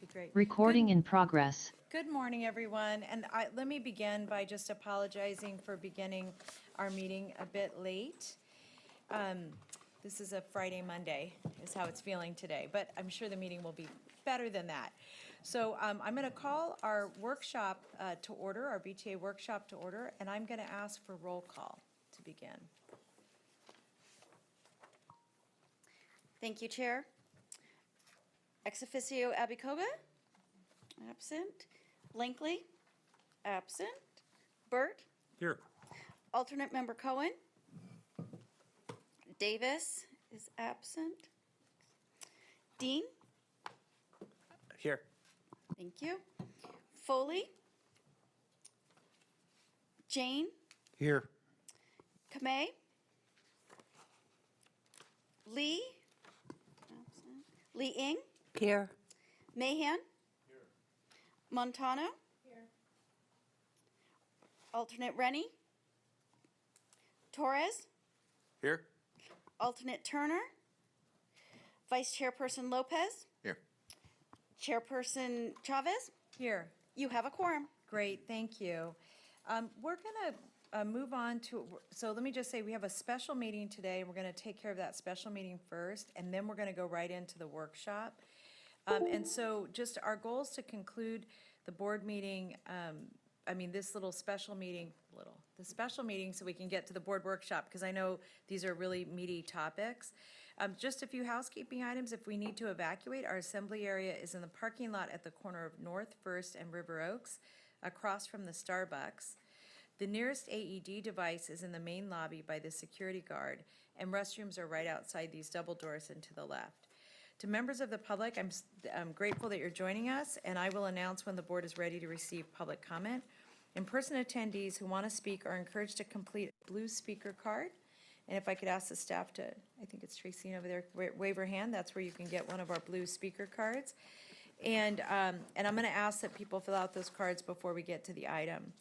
be great. Recording in progress. Good morning, everyone. And let me begin by just apologizing for beginning our meeting a bit late. This is a Friday, Monday is how it's feeling today, but I'm sure the meeting will be better than that. So I'm going to call our workshop to order, our VTA workshop to order, and I'm going to ask for roll call to begin. Thank you, Chair. Ex officio Abicoga, absent. Blankley, absent. Burt, Here. alternate member Cohen. Davis is absent. Dean, Here. thank you. Foley, Jane, Here. Kamei, Lee, absent. Lee Ing, Here. Mahan. Montano. Alternate Rennie. Torres. Here. Alternate Turner. Vice Chairperson Lopez. Here. Chairperson Chavez. Here. You have a quorum. Great, thank you. We're going to move on to, so let me just say, we have a special meeting today, and we're going to take care of that special meeting first, and then we're going to go right into the workshop. And so just our goal is to conclude the board meeting, this little special meeting, the special meeting so we can get to the board workshop, because I know these are really meaty topics. Just a few housekeeping items. If we need to evacuate, our assembly area is in the parking lot at the corner of North First and River Oaks, across from the Starbucks. The nearest AED device is in the main lobby by the security guard, and restrooms are right outside these double doors and to the left. To members of the public, I'm grateful that you're joining us, and I will announce when the board is ready to receive public comment. In-person attendees who want to speak are encouraged to complete a blue speaker card. And if I could ask the staff to, I think it's Tracy over there, wave her hand, that's where you can get one of our blue speaker cards. And I'm going to ask that people fill out those cards before we get to the item.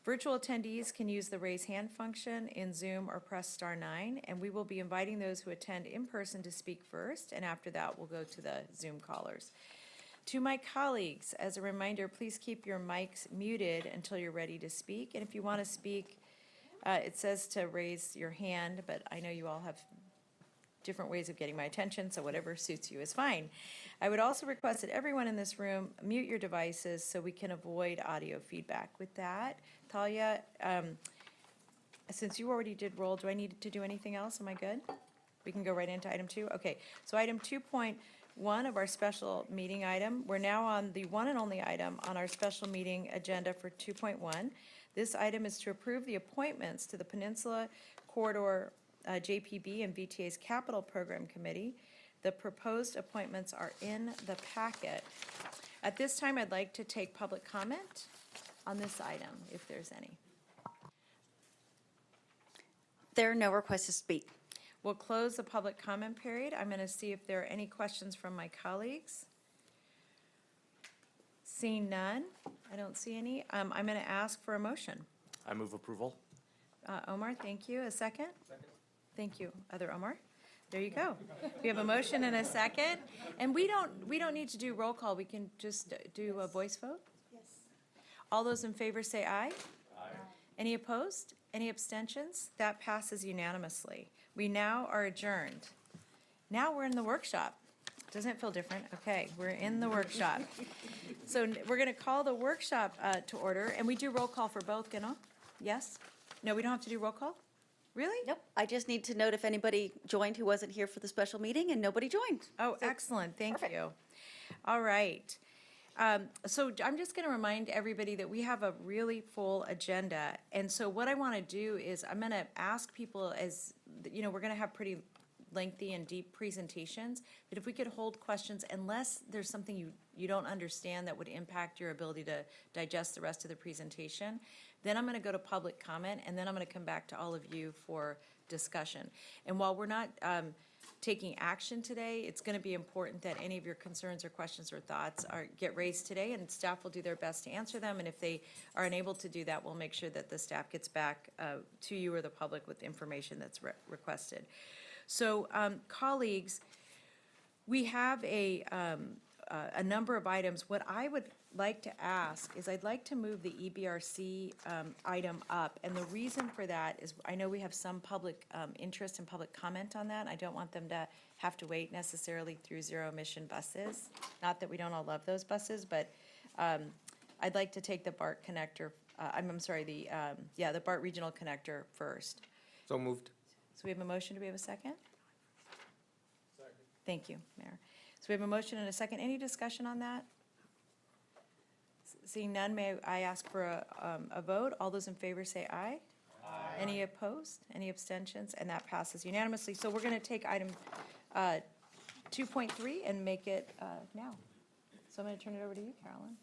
Virtual attendees can use the raise hand function in Zoom or press *9, and we will be inviting those who attend in person to speak first, and after that we'll go to the Zoom callers. To my colleagues, as a reminder, please keep your mics muted until you're ready to speak, and if you want to speak, it says to raise your hand, but I know you all have different ways of getting my attention, so whatever suits you is fine. I would also request that everyone in this room mute your devices so we can avoid audio feedback. With that, Talia, since you already did roll, do I need to do anything else? Am I good? We can go right into item 2? Okay, so item 2.1 of our special meeting item. We're now on the one and only item on our special meeting agenda for 2.1. This item is to approve the appointments to the Peninsula Corridor JPB and VTA's Capital Program Committee. The proposed appointments are in the packet. At this time, I'd like to take public comment on this item, if there's any. There are no requests to speak. We'll close the public comment period. I'm going to see if there are any questions from my colleagues. Seeing none, I don't see any. I'm going to ask for a motion. I move approval. Omar, thank you. A second? Second. Thank you. Other Omar? There you go. We have a motion and a second. And we don't need to do roll call. We can just do a voice vote? Yes. All those in favor say aye. Aye. Any opposed? Any abstentions? That passes unanimously. We now are adjourned. Now we're in the workshop. Doesn't it feel different? Okay, we're in the workshop. So we're going to call the workshop to order, and we do roll call for both, Gano? Yes? No, we don't have to do roll call? Really? Nope. I just need to note if anybody joined who wasn't here for the special meeting, and nobody joined. Oh, excellent. Thank Perfect. you. All right. So I'm just going to remind everybody that we have a really full agenda. And so what I want to do is I'm going to ask people, as you know, we're going to have pretty lengthy and deep presentations, that if we could hold questions, unless there's something you don't understand that would impact your ability to digest the rest of the presentation, then I'm going to go to public comment, and then I'm going to come back to all of you for discussion. And while we're not taking action today, it's going to be important that any of your concerns or questions or thoughts get raised today, and staff will do their best to answer them. And if they are unable to do that, we'll make sure that the staff gets back to you or the public with information that's requested. So, colleagues, we have a a number of items. What I would like to ask is I'd like to move the EBRC item up. And the reason for that is I know we have some public interest and public comment on that. I don't want them to have to wait necessarily through zero-emission buses. Not that we don't all love those buses, but I'd like to take the BART connector, I'm sorry, the BART Regional Connector first. So moved. So we have a motion. Do we have a second? Second. Thank you, Mayor. So we have a motion and a second. Any discussion on that? Seeing none, may I ask for a vote? All those in favor say aye. Aye. Any opposed? Any abstentions? And that passes unanimously. So we're going to take item 2.3 and make it now. So I'm going to turn it over to you, Carolyn.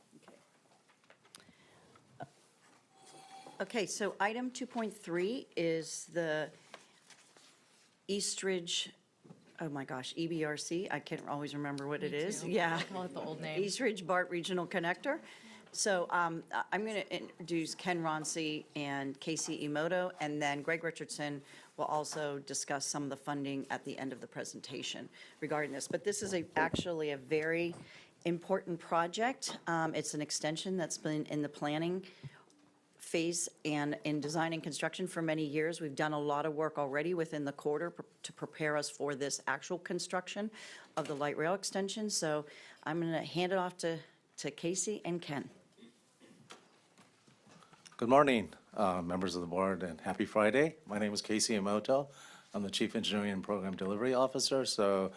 Okay, so item 2.3 is the Eastridge, oh my gosh, EBRC, I can't always remember what it is. Yeah. Call it the old name. Eastridge BART Regional Connector. So I'm going to introduce Ken Ronci and Casey Emoto, and then Greg Richardson will also discuss some of the funding at the end of the presentation regarding this. But this is actually a very important project. It's an extension that's been in the planning phase and in design and construction for many years. We've done a lot of work already within the quarter to prepare us for this actual construction of the light rail extension. So I'm going to hand it off to Casey and Ken. Good morning, members of the board, and happy Friday. My name is Casey Emoto. I'm the Chief Engineering and Program Delivery Officer, so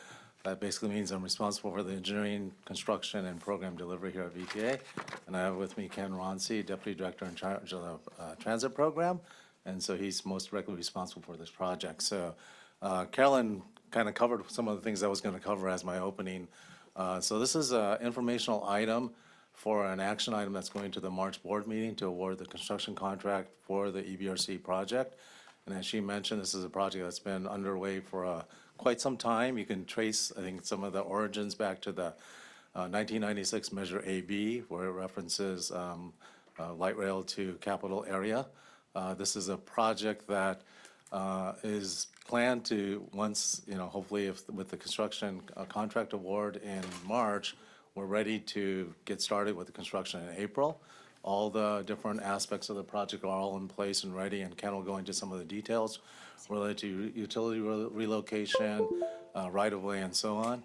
that basically means I'm responsible for the engineering, construction, and program delivery here at VTA. And I have with me Ken Ronci, Deputy Director in charge of the transit program, and so he's most directly responsible for this project. So Carolyn kind of covered some of the things I was going to cover as my opening. So this is an informational item for an action item that's going to the March board meeting to award the construction contract for the EBRC project. And as she mentioned, this is a project that's been underway for quite some time. You can trace, I think, some of the origins back to the 1996 Measure AB, where it references light rail to capital area. This is a project that is planned to, once, hopefully with the construction contract award in March, we're ready to get started with the construction in April. All the different aspects of the project are all in place and ready, and Ken will go into some of the details related to utility relocation, right-of-way, and so on.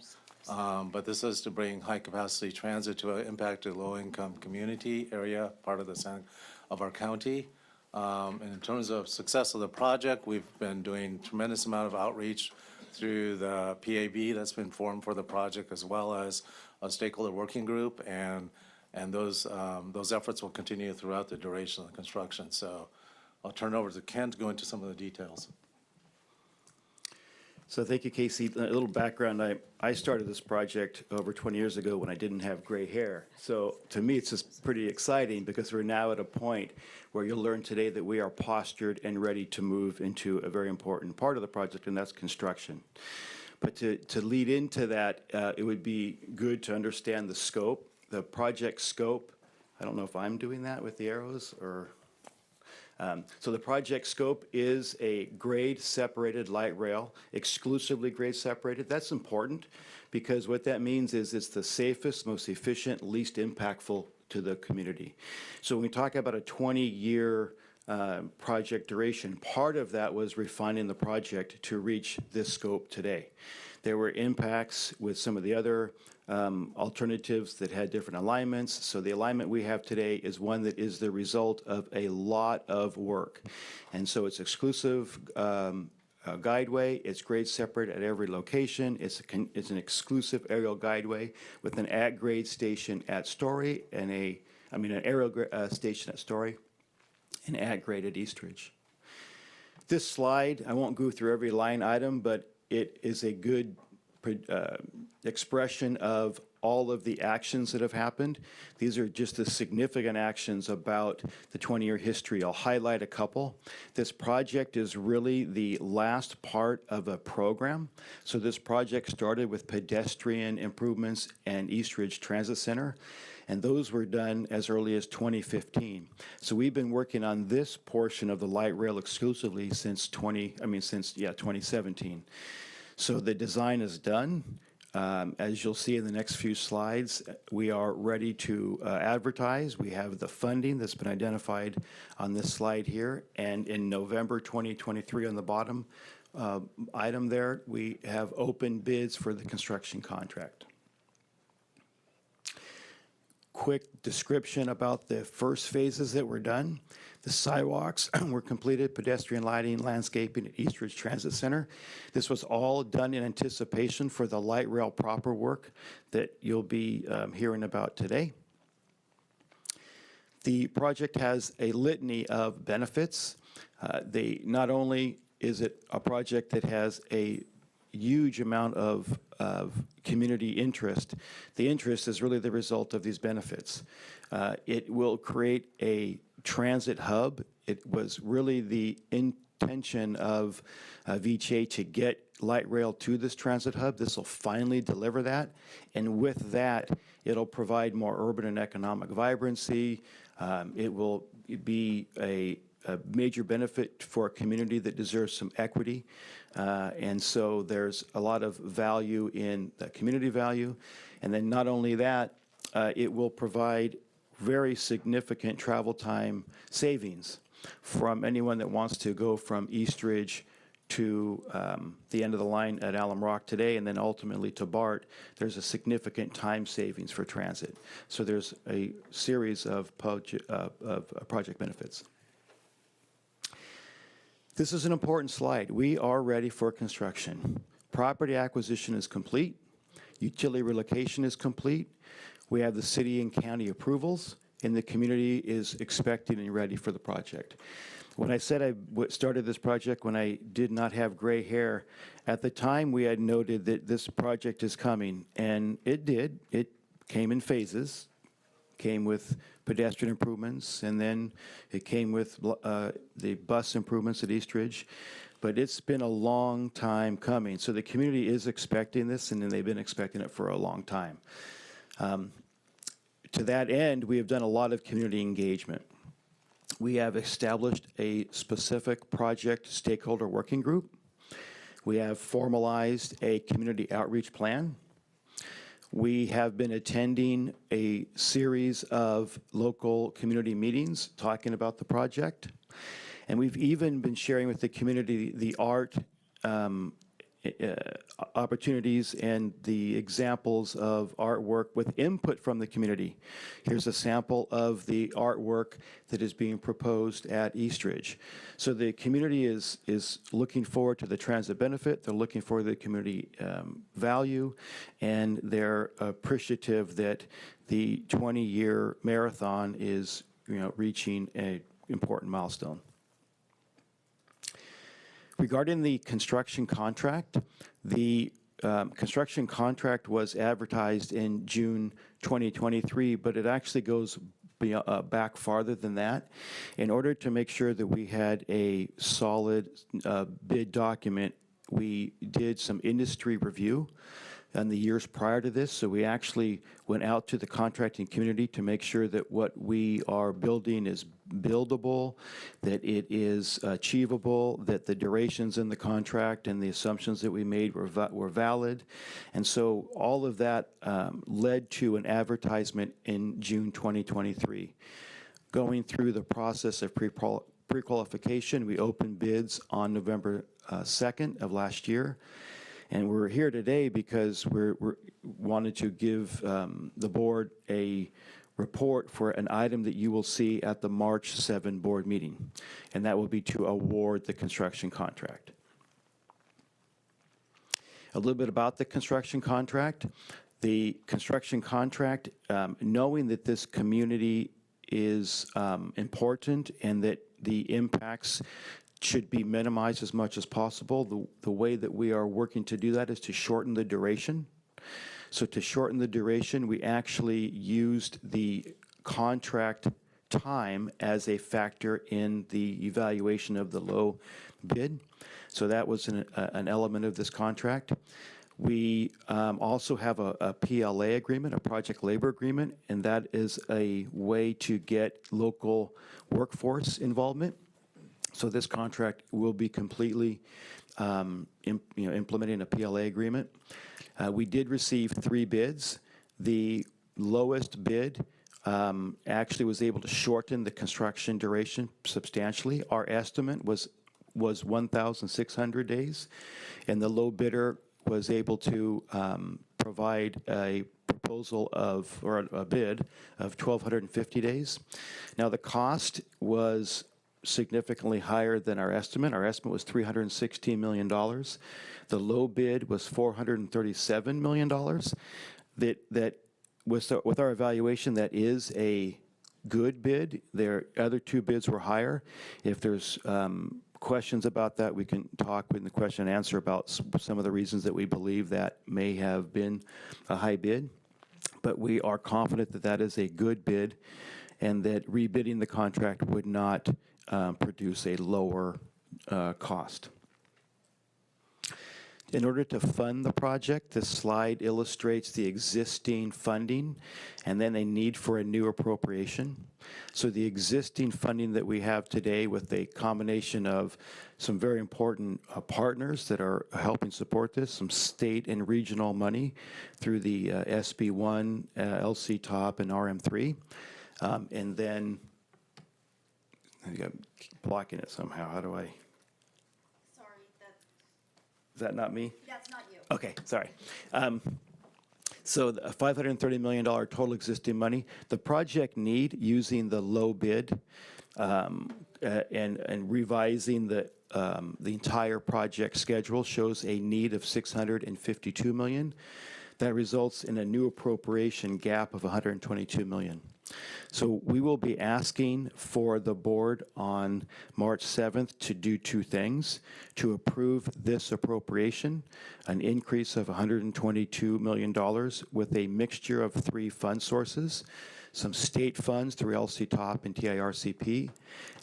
But this is to bring high-capacity transit to an impacted low-income community area, part of our county. And in terms of success of the project, we've been doing tremendous amount of outreach through the PAB that's been formed for the project, as well as a stakeholder working group, and those efforts will continue throughout the duration of the construction. So I'll turn it over to Ken to go into some of the details. So thank you, Casey. A little background, I started this project over 20 years ago when I didn't have gray hair. So to me, it's just pretty exciting because we're now at a point where you'll learn today that we are postured and ready to move into a very important part of the project, and that's construction. But to lead into that, it would be good to understand the scope, the project scope. I don't know if I'm doing that with the arrows or... So the project scope is a grade-separated light rail, exclusively grade-separated. That's important because what that means is it's the safest, most efficient, least impactful to the community. So when we talk about a 20-year project duration, part of that was refining the project to reach this scope today. There were impacts with some of the other alternatives that had different alignments. So the alignment we have today is one that is the result of a lot of work. And so it's exclusive guideway. It's grade separate at every location. It's an exclusive aerial guideway with an at-grade station at Story and an aerial station at Story and at-grade at Eastridge. This slide, I won't go through every line item, but it is a good expression of all of the actions that have happened. These are just the significant actions about the 20-year history. I'll highlight a couple. This project is really the last part of a program. So this project started with pedestrian improvements and Eastridge Transit Center, and those were done as early as 2015. So we've been working on this portion of the light rail exclusively since 2017. So the design is done. As you'll see in the next few slides, we are ready to advertise. We have the funding that's been identified on this slide here. And in November 2023, on the bottom item there, we have open bids for the construction contract. Quick description about the first phases that were done. The sidewalks were completed, pedestrian lighting, landscaping at Eastridge Transit Center. This was all done in anticipation for the light rail proper work that you'll be hearing about today. The project has a litany of benefits. Not only is it a project that has a huge amount of community interest. The interest is really the result of these benefits. It will create a transit hub. It was really the intention of VTA to get light rail to this transit hub. This will finally deliver that. And with that, it'll provide more urban and economic vibrancy. It will be a major benefit for a community that deserves some equity. And so there's a lot of value in the community value. And then not only that, it will provide very significant travel time savings from anyone that wants to go from Eastridge to the end of the line at Alum Rock today and then ultimately to BART. There's a significant time savings for transit. So there's a series of project benefits. This is an important slide. We are ready for construction. Property acquisition is complete. Utility relocation is complete. We have the city and county approvals, and the community is expecting and ready for the project. When I said I started this project when I did not have gray hair, at the time we had noted that this project is coming, and it did. It came in phases. Came with pedestrian improvements, and then it came with the bus improvements at Eastridge. But it's been a long time coming. So the community is expecting this, and they've been expecting it for a long time. To that end, we have done a lot of community engagement. We have established a specific project stakeholder working group. We have formalized a community outreach plan. We have been attending a series of local community meetings talking about the project. And we've even been sharing with the community the art opportunities and the examples of artwork with input from the community. Here's a sample of the artwork that is being proposed at Eastridge. So the community is looking forward to the transit benefit, they're looking for the community value, and they're appreciative that the 20-year marathon is reaching an important milestone. Regarding the construction contract, the construction contract was advertised in June 2023, but it actually goes back farther than that. In order to make sure that we had a solid bid document, we did some industry review in the years prior to this. So we actually went out to the contracting community to make sure that what we are building is buildable, that it is achievable, that the durations in the contract and the assumptions that we made were valid. And so all of that led to an advertisement in June 2023. Going through the process of pre-qualification, we opened bids on November 2nd of last year. And we're here today because we wanted to give the board a report for an item that you will see at the March 7 board meeting, and that will be to award the construction contract. A little bit about the construction contract. The construction contract, knowing that this community is important and that the impacts should be minimized as much as possible. The way that we are working to do that is to shorten the duration. So to shorten the duration, we actually used the contract time as a factor in the evaluation of the low bid. So that was an element of this contract. We also have a PLA agreement, a project labor agreement, and that is a way to get local workforce involvement. So this contract will be completely implementing a PLA agreement. We did receive 3 bids. The lowest bid actually was able to shorten the construction duration substantially. Our estimate was 1,600 days, and the low bidder was able to provide a proposal of, or a bid of 1,250 days. Now, the cost was significantly higher than our estimate. Our estimate was $316 million. The low bid was $437 million. That was, with our evaluation, that is a good bid. Their other 2 bids were higher. If there's questions about that, we can talk in the question and answer about some of the reasons that we believe that may have been a high bid. But we are confident that that is a good bid and that rebidding the contract would not produce a lower cost. In order to fund the project, this slide illustrates the existing funding and then a need for a new appropriation. So the existing funding that we have today, with a combination of some very important partners that are helping support this, some state and regional money through the SB1, LC Top, and RM3. And then, I'm blocking it somehow. How do I? Is that not me? That's not you. Okay, sorry. So the $530 million total existing money. The project need, using the low bid and revising the entire project schedule, shows a need of $652 million. That results in a new appropriation gap of $122 million. So we will be asking for the board on March 7th to do 2 things: to approve this appropriation, an increase of $122 million with a mixture of 3 fund sources, some state funds through LC Top and TIRCP,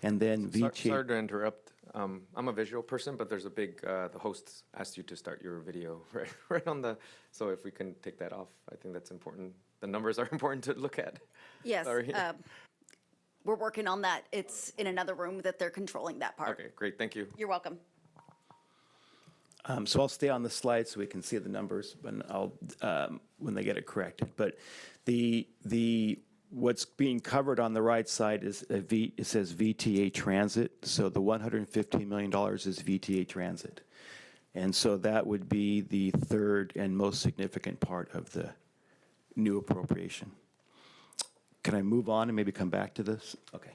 and then VTA. Sorry to interrupt. I'm a visual person, but there's a big, the host asked you to start your video right on the, so if we can take that off, I think that's important. The numbers are important to look at. Yes, Sorry. we're working on that. It's in another room that they're controlling that part. Okay, great, thank you. You're welcome. So I'll stay on the slide so we can see the numbers, and I'll when they get it corrected. But the what's being covered on the right side is it says VTA Transit. So the $115 million is VTA Transit, and so that would be the third and most significant part of the new appropriation. Can I move on and maybe come back to this? Okay.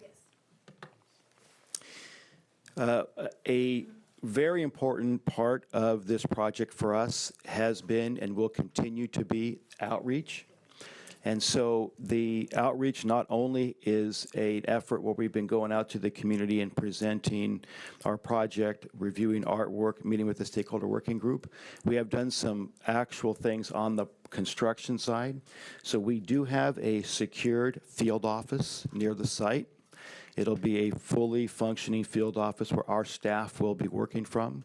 A very important part of this project for us has been and will continue to be outreach. And so the outreach not only is an effort where we've been going out to the community and presenting our project, reviewing artwork, meeting with the stakeholder working group. We have done some actual things on the construction side. So we do have a secured field office near the site. It'll be a fully functioning field office where our staff will be working from.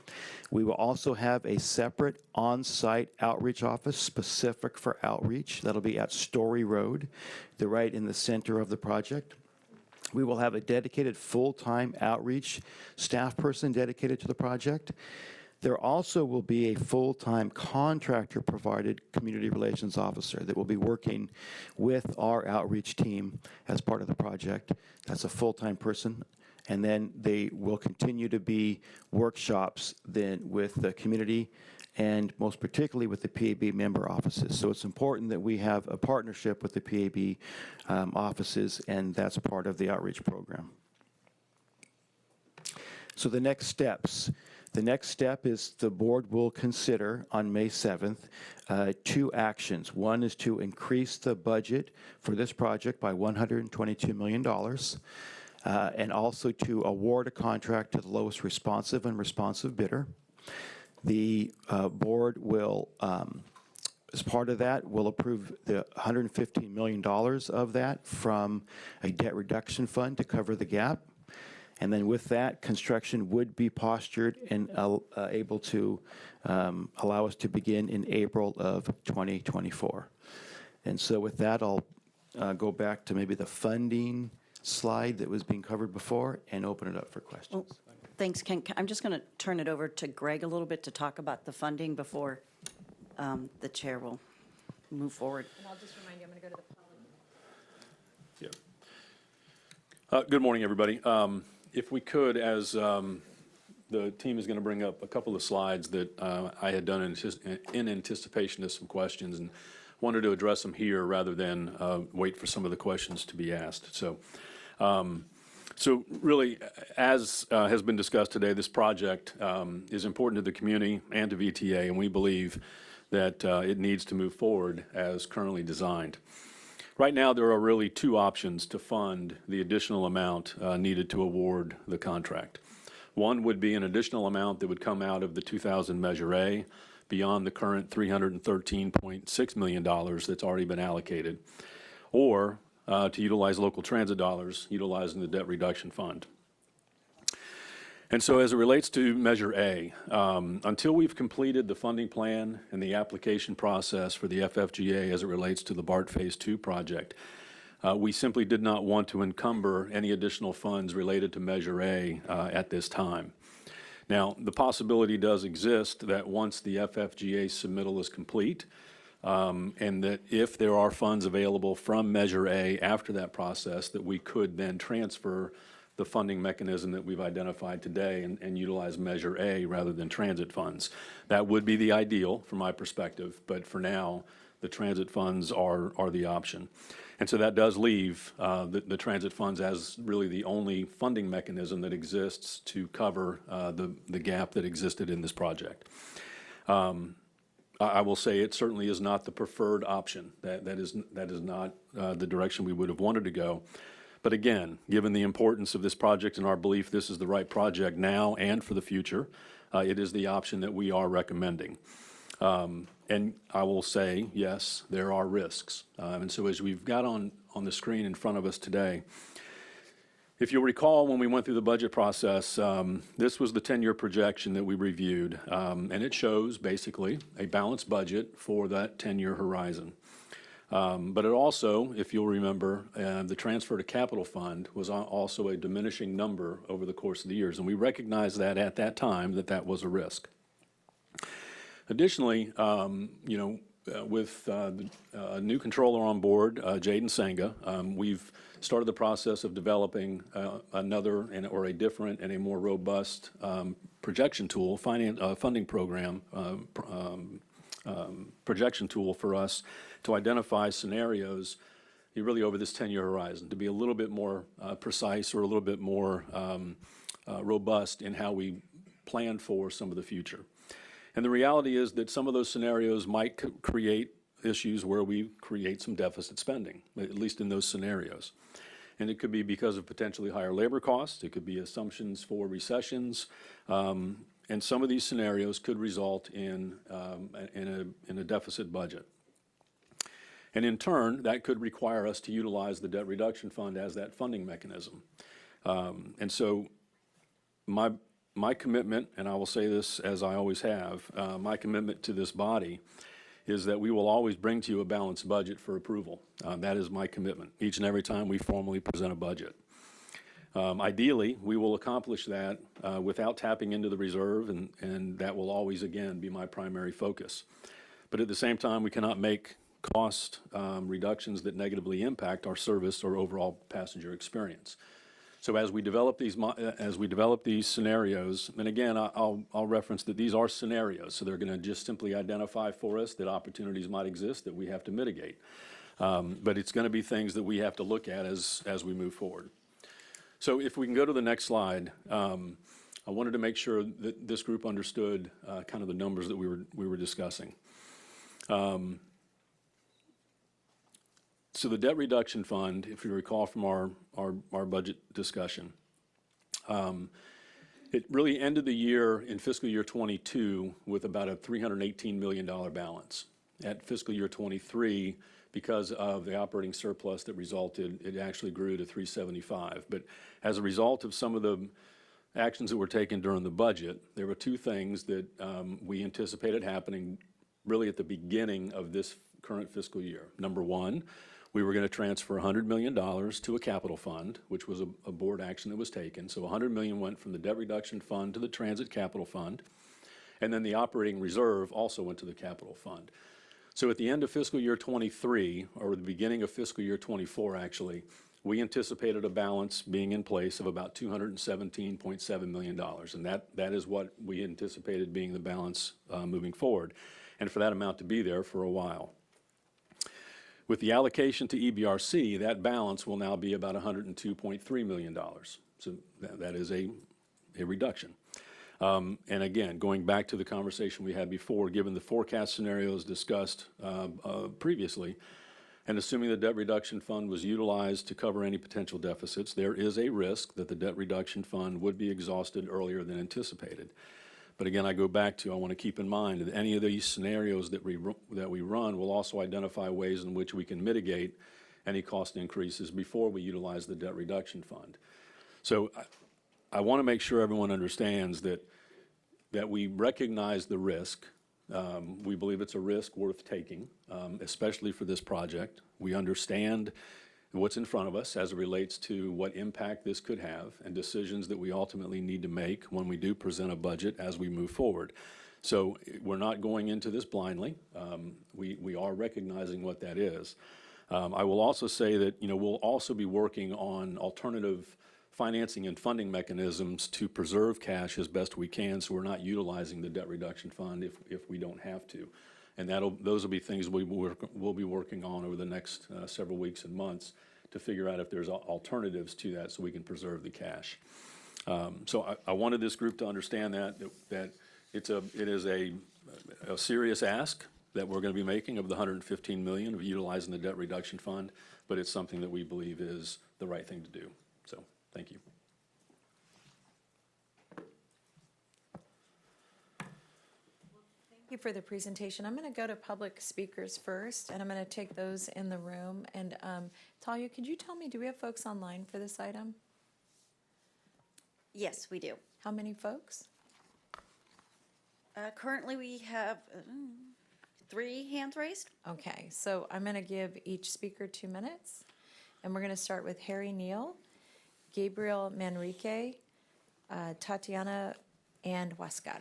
We will also have a separate on-site outreach office specific for outreach. That'll be at Story Road. They're right in the center of the project. We will have a dedicated full-time outreach staff person dedicated to the project. There also will be a full-time contractor-provided community relations officer that will be working with our outreach team as part of the project. That's a full-time person. And then they will continue to be workshops then with the community and most particularly with the PAB member offices. So it's important that we have a partnership with the PAB offices, and that's part of the outreach program. So the next steps. The next step is the board will consider on May 7th 2 actions. One is to increase the budget for this project by $122 million, and also to award a contract to the lowest responsive and responsive bidder. The board will, as part of that, will approve the $115 million of that from a debt reduction fund to cover the gap. And then with that, construction would be postured and able to allow us to begin in April of 2024. And so with that, I'll go back to maybe the funding slide that was being covered before and open it up for questions. Thanks, Ken. I'm just going to turn it over to Greg a little bit to talk about the funding before the chair will move forward. And I'll just remind you, I'm going to go to the public. Yeah. Good morning, everybody. If we could, as the team is going to bring up a couple of slides that I had done in anticipation of some questions and wanted to address them here rather than wait for some of the questions to be asked. So really, as has been discussed today, this project is important to the community and to VTA, and we believe that it needs to move forward as currently designed. Right now, there are really two options to fund the additional amount needed to award the contract. One would be an additional amount that would come out of the 2000 Measure A beyond the current $313.6 million that's already been allocated, or to utilize local transit dollars, utilizing the debt reduction fund. And so as it relates to Measure A, until we've completed the funding plan and the application process for the FFGA as it relates to the BART Phase 2 project, we simply did not want to encumber any additional funds related to Measure A at this time. Now, the possibility does exist that once the FFGA submittal is complete, and that if there are funds available from Measure A after that process, that we could then transfer the funding mechanism that we've identified today and utilize Measure A rather than transit funds. That would be the ideal from my perspective, but for now, the transit funds are the option. And so that does leave the transit funds as really the only funding mechanism that exists to cover the gap that existed in this project. I will say it certainly is not the preferred option. That is not the direction we would have wanted to go. But again, given the importance of this project and our belief this is the right project now and for the future, it is the option that we are recommending. And I will say, yes, there are risks. And so as we've got on the screen in front of us today, if you'll recall when we went through the budget process, this was the 10-year projection that we reviewed. And it shows basically a balanced budget for that 10-year horizon. But it also, if you'll remember, the transfer to capital fund was also a diminishing number over the course of the years. And we recognized that at that time that was a risk. Additionally, with a new controller on board, Jaden Senga, we've started the process of developing another or a different and a more robust projection tool, funding program projection tool for us to identify scenarios really over this 10-year horizon, to be a little bit more precise or a little bit more robust in how we plan for some of the future. And the reality is that some of those scenarios might create issues where we create some deficit spending, at least in those scenarios. And it could be because of potentially higher labor costs. It could be assumptions for recessions. And some of these scenarios could result in a deficit budget. And in turn, that could require us to utilize the debt reduction fund as that funding mechanism. And so my commitment, and I will say this as I always have, my commitment to this body is that we will always bring to you a balanced budget for approval. That is my commitment, each and every time we formally present a budget. Ideally, we will accomplish that without tapping into the reserve, and that will always, again, be my primary focus. But at the same time, we cannot make cost reductions that negatively impact our service or overall passenger experience. So as we develop these scenarios, and again, I'll reference that these are scenarios, so they're going to just simply identify for us that opportunities might exist that we have to mitigate. But it's going to be things that we have to look at as we move forward. So if we can go to the next slide, I wanted to make sure that this group understood kind of the numbers that we were discussing. So the debt reduction fund, if you recall from our budget discussion, it really ended the year in fiscal year 22 with about a $318 million balance. At fiscal year 23, because of the operating surplus that resulted, it actually grew to 375. But as a result of some of the actions that were taken during the budget, there were two things that we anticipated happening really at the beginning of this current fiscal year. Number one we were going to transfer $100 million to a capital fund, which was a board action that was taken. So $100 million went from the debt reduction fund to the transit capital fund. And then the operating reserve also went to the capital fund. So at the end of fiscal year '23, or the beginning of fiscal year '24, actually, we anticipated a balance being in place of about $217.7 million. And that is what we anticipated being the balance moving forward, and for that amount to be there for a while. With the allocation to EBRC, that balance will now be about $102.3 million. So that is a reduction. And again, going back to the conversation we had before, given the forecast scenarios discussed previously, and assuming the debt reduction fund was utilized to cover any potential deficits, there is a risk that the debt reduction fund would be exhausted earlier than anticipated. But again, I go back to, I want to keep in mind that any of these scenarios that we run will also identify ways in which we can mitigate any cost increases before we utilize the debt reduction fund. So I want to make sure everyone understands that we recognize the risk. We believe it's a risk worth taking, especially for this project. We understand what's in front of us as it relates to what impact this could have and decisions that we ultimately need to make when we do present a budget as we move forward. So we're not going into this blindly. We are recognizing what that is. I will also say that, we'll also be working on alternative financing and funding mechanisms to preserve cash as best we can, so we're not utilizing the debt reduction fund if we don't have to. And those will be things we'll be working on over the next several weeks and months to figure out if there's alternatives to that so we can preserve the cash. So I wanted this group to understand that it is a serious ask that we're going to be making of the $115 million of utilizing the debt reduction fund, but it's something that we believe is the right thing to do. So thank you. Thank you for the presentation. I'm going to go to public speakers first, and I'm going to take those in the room. And Talia, could you tell me, do we have folks online for this item? Yes, we do. How many folks? Currently, we have 3 hands raised. Okay, so I'm going to give each speaker 2 minutes, and we're going to start with Harry Neal, Gabriel Manrique, Tatiana, and Huascar.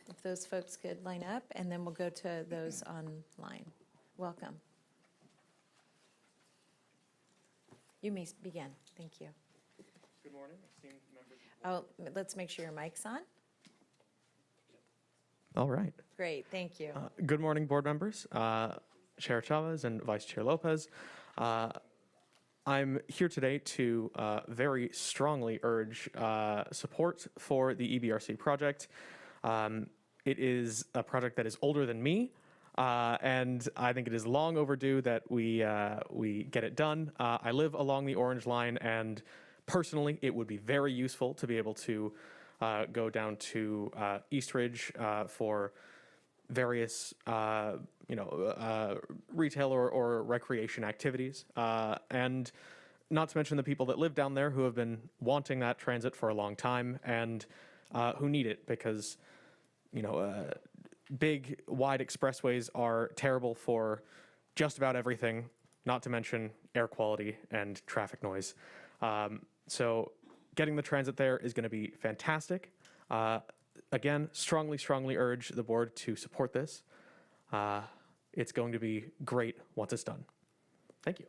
If those folks could line up, and then we'll go to those online. Welcome. You may begin. Thank you. Good morning, esteemed members. Oh, let's make sure your mic's on. All right. Great, thank you. Good morning, board members, Chair Chavez and Vice Chair Lopez. I'm here today to very strongly urge support for the EBRC project. It is a project that is older than me, and I think it is long overdue that we get it done. I live along the Orange Line, and personally, it would be very useful to be able to go down to Eastridge for various, retail or recreation activities, and not to mention the people that live down there who have been wanting that transit for a long time and who need it because, big, wide expressways are terrible for just about everything, not to mention air quality and traffic noise. So getting the transit there is going to be fantastic. Again, strongly urge the board to support this. It's going to be great once it's done. Thank you.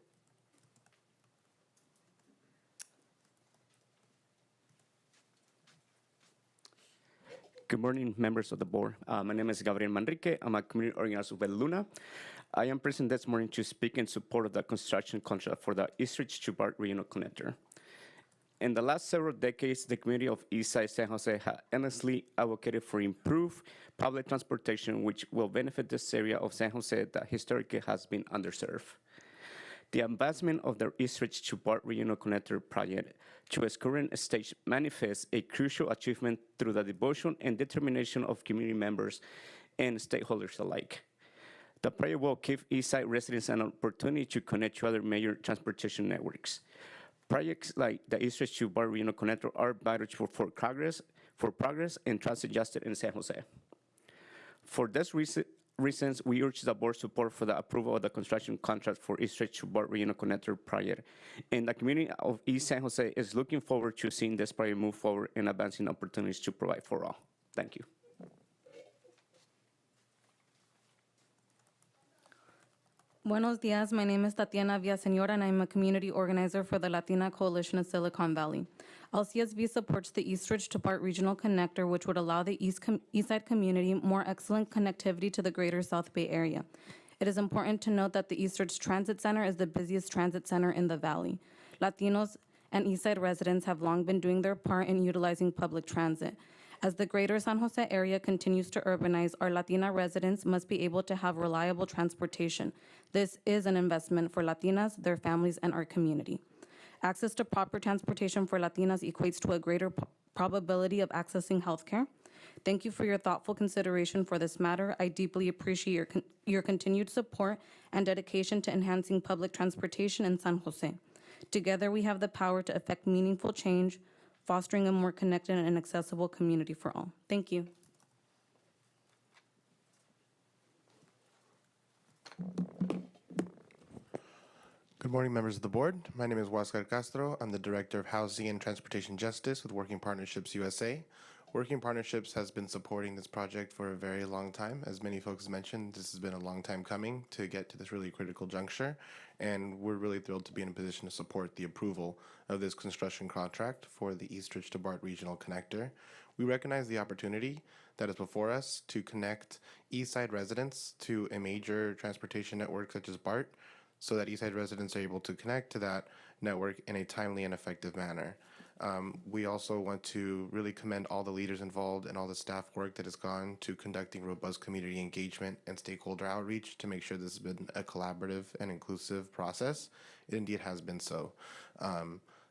Good morning, members of the board. My name is Gabriel Manrique. I'm a community organizer with Luna. I am present this morning to speak in support of the construction contract for the Eastridge to BART Regional Connector. In the last several decades, the community of Eastside San Jose has endlessly advocated for improved public transportation, which will benefit this area of San Jose that historically has been underserved. The advancement of the Eastridge to BART Regional Connector project to its current stage manifests a crucial achievement through the devotion and determination of community members and stakeholders alike. The project will give Eastside residents an opportunity to connect to other major transportation networks. Projects like the Eastridge to BART Regional Connector are vital for progress and transit justice in San Jose. For this reason, reasons, we urge the board support for the approval of the construction contract for East Ridge to BART Regional Connector project. And the community of East San Jose is looking forward to seeing this project move forward and advancing opportunities to provide for all. Thank you. Buenos dias, my name is Tatiana Villaseñor, and I'm a community organizer for the Latina Coalition of Silicon Valley. LCSV supports the East Ridge to BART Regional Connector, which would allow the Eastside community more excellent connectivity to the greater South Bay area. It is important to note that the East Ridge Transit Center is the busiest transit center in the valley. Latinos and Eastside residents have long been doing their part in utilizing public transit. As the greater San Jose area continues to urbanize, our Latina residents must be able to have reliable transportation. This is an investment for Latinas, their families, and our community. Access to proper transportation for Latinas equates to a greater probability of accessing healthcare. Thank you for your thoughtful consideration for this matter. I deeply appreciate your continued support and dedication to enhancing public transportation in San Jose. Together, we have the power to effect meaningful change, fostering a more connected and accessible community for all. Thank you. Good morning, members of the board. My name is Huáscar Castro. I'm the Director of Housing and Transportation Justice with Working Partnerships USA. Working Partnerships has been supporting this project for a very long time. As many folks mentioned, this has been a long time coming to get to this really critical juncture, and we're really thrilled to be in a position to support the approval of this construction contract for the East Ridge to BART Regional Connector. We recognize the opportunity that is before us to connect Eastside residents to a major transportation network such as BART, so that Eastside residents are able to connect to that network in a timely and effective manner. We also want to really commend all the leaders involved and all the staff work that has gone to conducting robust community engagement and stakeholder outreach to make sure this has been a collaborative and inclusive process. It indeed has been so.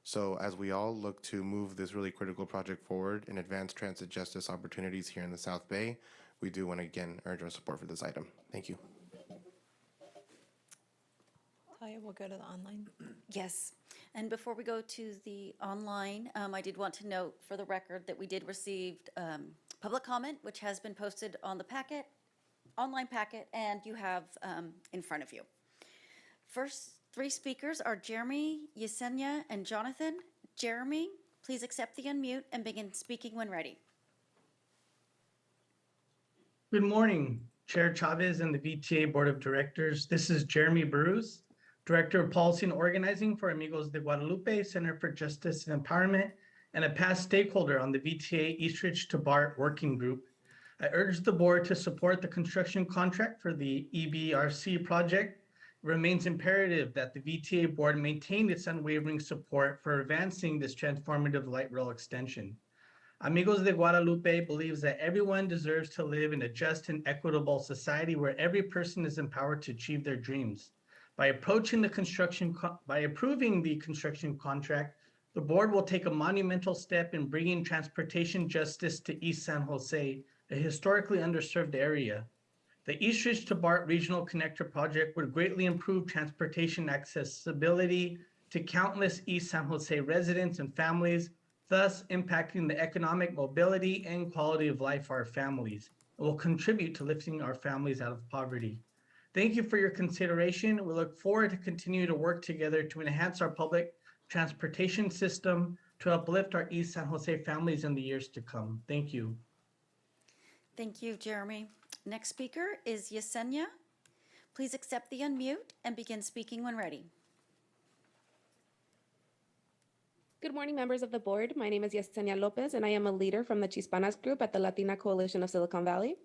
So as we all look to move this really critical project forward and advance transit justice opportunities here in the South Bay, we do want to again urge our support for this item. Thank you. Talia, we'll go to the online. Yes, and before we go to the online, I did want to note for the record that we did receive public comment, which has been posted on the packet, online packet, and you have in front of you. First three speakers are Jeremy, Yesenia, and Jonathan. Jeremy, please accept the unmute and begin speaking when ready. Good morning, Chair Chavez and the VTA Board of Directors. This is Jeremy Bruce, Director of Policy and Organizing for Amigos de Guadalupe Center for Justice and Empowerment, and a past stakeholder on the VTA East Ridge to BART Working Group. I urge the board to support the construction contract for the EBRC project. It remains imperative that the VTA board maintain its unwavering support for advancing this transformative light rail extension. Amigos de Guadalupe believes that everyone deserves to live in a just and equitable society where every person is empowered to achieve their dreams. By approving the construction contract, the board will take a monumental step in bringing transportation justice to East San Jose, a historically underserved area. The East Ridge to BART Regional Connector project would greatly improve transportation accessibility to countless East San Jose residents and families, thus impacting the economic mobility and quality of life for our families. It will contribute to lifting our families out of poverty. Thank you for your consideration. We look forward to continue to work together to enhance our public transportation system to uplift our East San Jose families in the years to come. Thank you. Thank you, Jeremy. Next speaker is Yesenia. Please accept the unmute and begin speaking when ready. Good morning, members of the board. My name is Yesenia Lopez, and I am a leader from the Chispanas group at the Latina Coalition of Silicon Valley.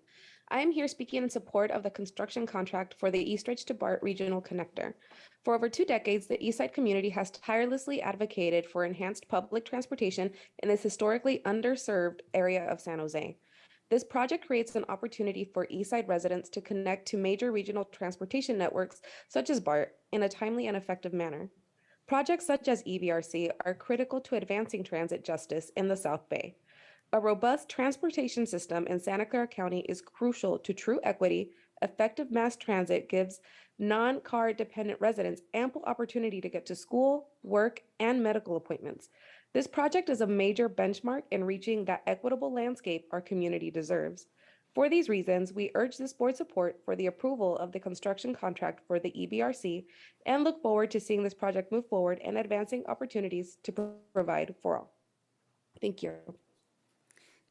I am here speaking in support of the construction contract for the East Ridge to BART Regional Connector. For over 2 decades, the Eastside community has tirelessly advocated for enhanced public transportation in this historically underserved area of San Jose. This project creates an opportunity for Eastside residents to connect to major regional transportation networks such as BART in a timely and effective manner. Projects such as EBRC are critical to advancing transit justice in the South Bay. A robust transportation system in Santa Clara County is crucial to true equity. Effective mass transit gives non-car dependent residents ample opportunity to get to school, work, and medical appointments. This project is a major benchmark in reaching that equitable landscape our community deserves. For these reasons, we urge this board support for the approval of the construction contract for the EBRC and look forward to seeing this project move forward and advancing opportunities to provide for all. Thank you.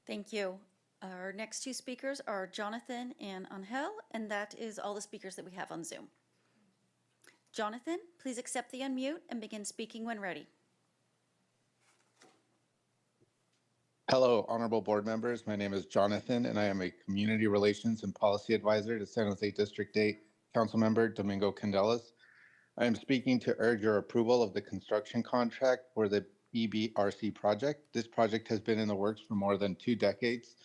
Thank you. Our next two speakers are Jonathan and Angel, and that is all the speakers that we have on Zoom. Jonathan, please accept the unmute and begin speaking when ready. Hello, honorable board members. My name is Jonathan, and I am a Community Relations and Policy Advisor to San Jose District 8 Councilmember Domingo Candelas. I am speaking to urge your approval of the construction contract for the EBRC project. This project has been in the works for more than 2 decades,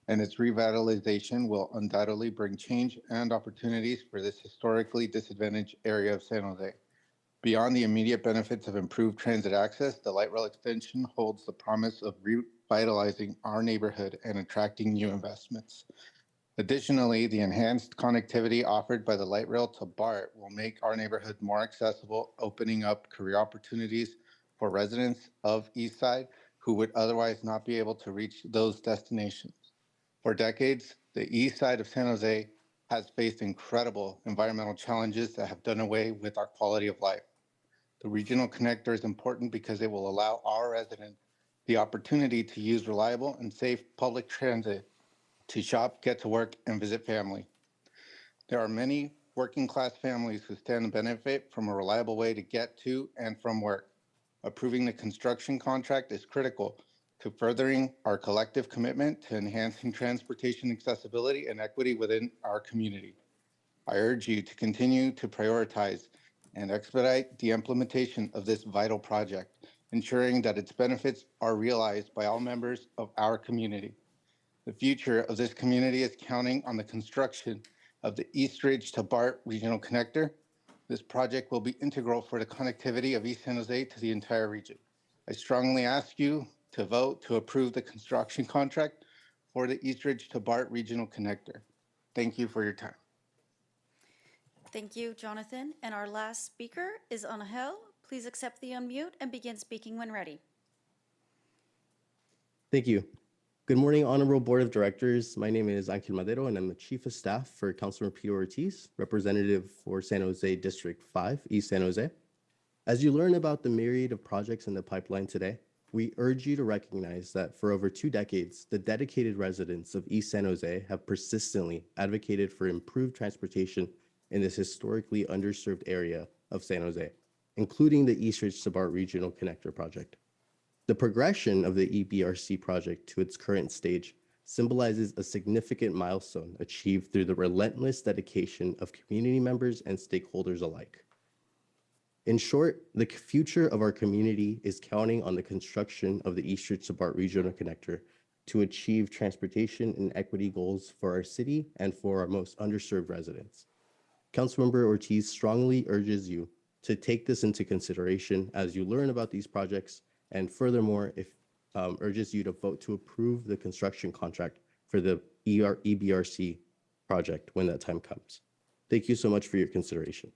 and its revitalization will undoubtedly bring change and opportunities for this historically disadvantaged area of San Jose. Beyond the immediate benefits of improved transit access, the light rail extension holds the promise of revitalizing our neighborhood and attracting new investments. Additionally, the enhanced connectivity offered by the light rail to BART will make our neighborhood more accessible, opening up career opportunities for residents of East Side who would otherwise not be able to reach those destinations. For decades, the East Side of San Jose has faced incredible environmental challenges that have done away with our quality of life. The regional connector is important because it will allow our residents the opportunity to use reliable and safe public transit to shop, get to work, and visit family. There are many working class families who stand to benefit from a reliable way to get to and from work. Approving the construction contract is critical to furthering our collective commitment to enhancing transportation accessibility and equity within our community. I urge you to continue to prioritize and expedite the implementation of this vital project, ensuring that its benefits are realized by all members of our community. The future of this community is counting on the construction of the East Ridge to BART Regional Connector. This project will be integral for the connectivity of East San Jose to the entire region. I strongly ask you to vote to approve the construction contract for the East Ridge to BART Regional Connector. Thank you for your time. Thank you, Jonathan. And our last speaker is Angel. Please accept the unmute and begin speaking when ready. Thank you. Good morning, Honorable Board of Directors. My name is Angel Madero, and I'm the Chief of Staff for Councilmember Peter Ortiz, representative for San Jose District 5, East San Jose. As you learn about the myriad of projects in the pipeline today, we urge you to recognize that for over 2 decades, the dedicated residents of East San Jose have persistently advocated for improved transportation in this historically underserved area of San Jose, including the East Ridge to BART Regional Connector project. The progression of the EBRC project to its current stage symbolizes a significant milestone achieved through the relentless dedication of community members and stakeholders alike. In short, the future of our community is counting on the construction of the East Ridge to BART Regional Connector to achieve transportation and equity goals for our city and for our most underserved residents. Councilmember Ortiz strongly urges you to take this into consideration as you learn about these projects, and furthermore, urges you to vote to approve the construction contract for the EBRC project when that time comes. Thank you so much for your consideration.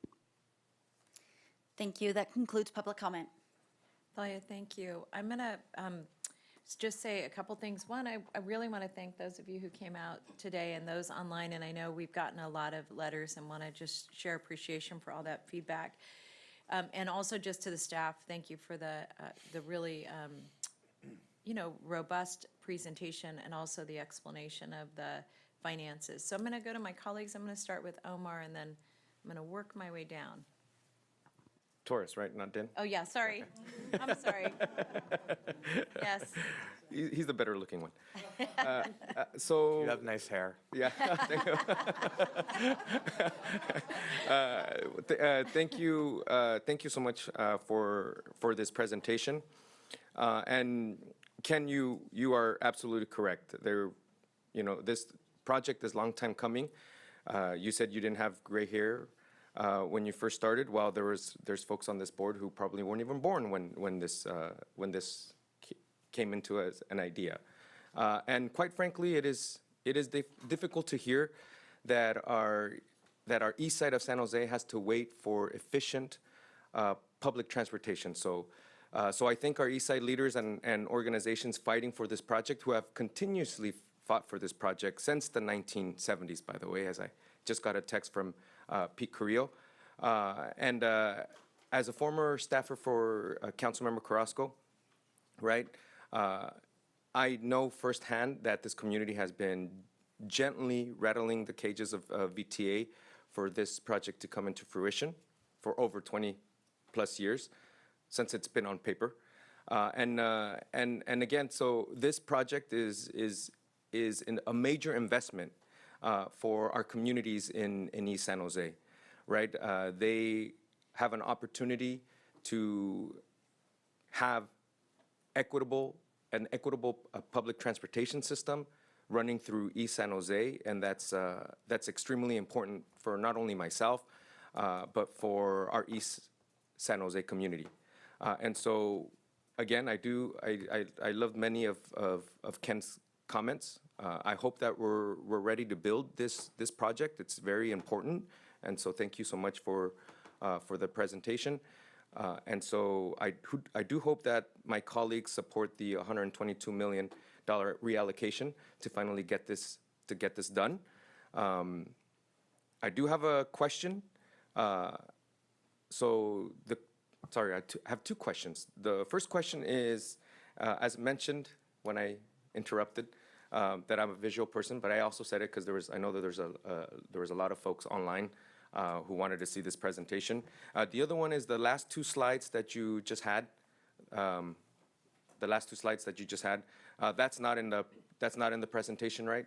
Thank you. That concludes public comment. Thalia, thank you. I'm going to just say a couple things. One, I really want to thank those of you who came out today and those online, and I know we've gotten a lot of letters and want to just share appreciation for all that feedback. And also just to the staff, thank you for the really, robust presentation and also the explanation of the finances. So I'm going to go to my colleagues. I'm going to start with Omar, and then I'm going to work my way down. Taurus, right? Not Din? Oh, yeah, sorry. I'm sorry. Yes. He's the better looking one. So You have nice hair. Yeah. Thank you. Thank you so much for this presentation. And Ken, you are absolutely correct. This project is long time coming. You said you didn't have gray hair when you first started. Well, there's folks on this board who probably weren't even born when this came into as an idea. And quite frankly, it is difficult to hear that our east side of San Jose has to wait for efficient public transportation. So I think our east side leaders and organizations fighting for this project, who have continuously fought for this project since the 1970s, by the way, as I just got a text from Pete Carrillo. And as a former staffer for Councilmember Carrasco, right, I know firsthand that this community has been gently rattling the cages of VTA for this project to come into fruition for over 20 plus years since it's been on paper. And again, so this project is a major investment for our communities in East San Jose, right? They have an opportunity to have an equitable public transportation system running through East San Jose, and that's extremely important for not only myself, but for our East San Jose community. And so, again, I loved many of Ken's comments. I hope that we're ready to build this project. It's very important, and so thank you so much for the presentation. And so I do hope that my colleagues support the $122 million reallocation to finally get this done. I do have a question. Sorry, I have two questions. The first question is, as mentioned when I interrupted, that I'm a visual person, but I also said it because I know that there was a lot of folks online who wanted to see this presentation. The other one is the last two slides that you just had. That's not in the presentation, right?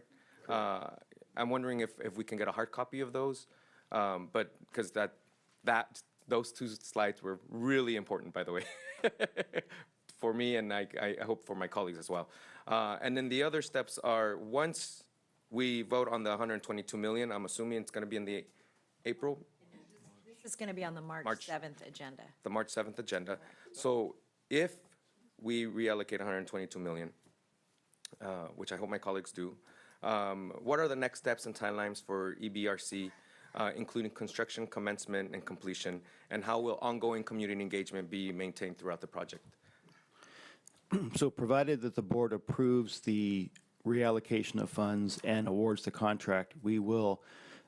I'm wondering if we can get a hard copy of those, but because those two slides were really important, by the way, for me, and I hope for my colleagues as well. And then the other steps are, once we vote on the $122 million, I'm assuming it's going to be in the April? This is going to be on the March 7th agenda. The March 7th agenda. So if we reallocate $122 million, which I hope my colleagues do, what are the next steps and timelines for EBRC, including construction, commencement, and completion, and how will ongoing community engagement be maintained throughout the project? So provided that the board approves the reallocation of funds and awards the contract, we will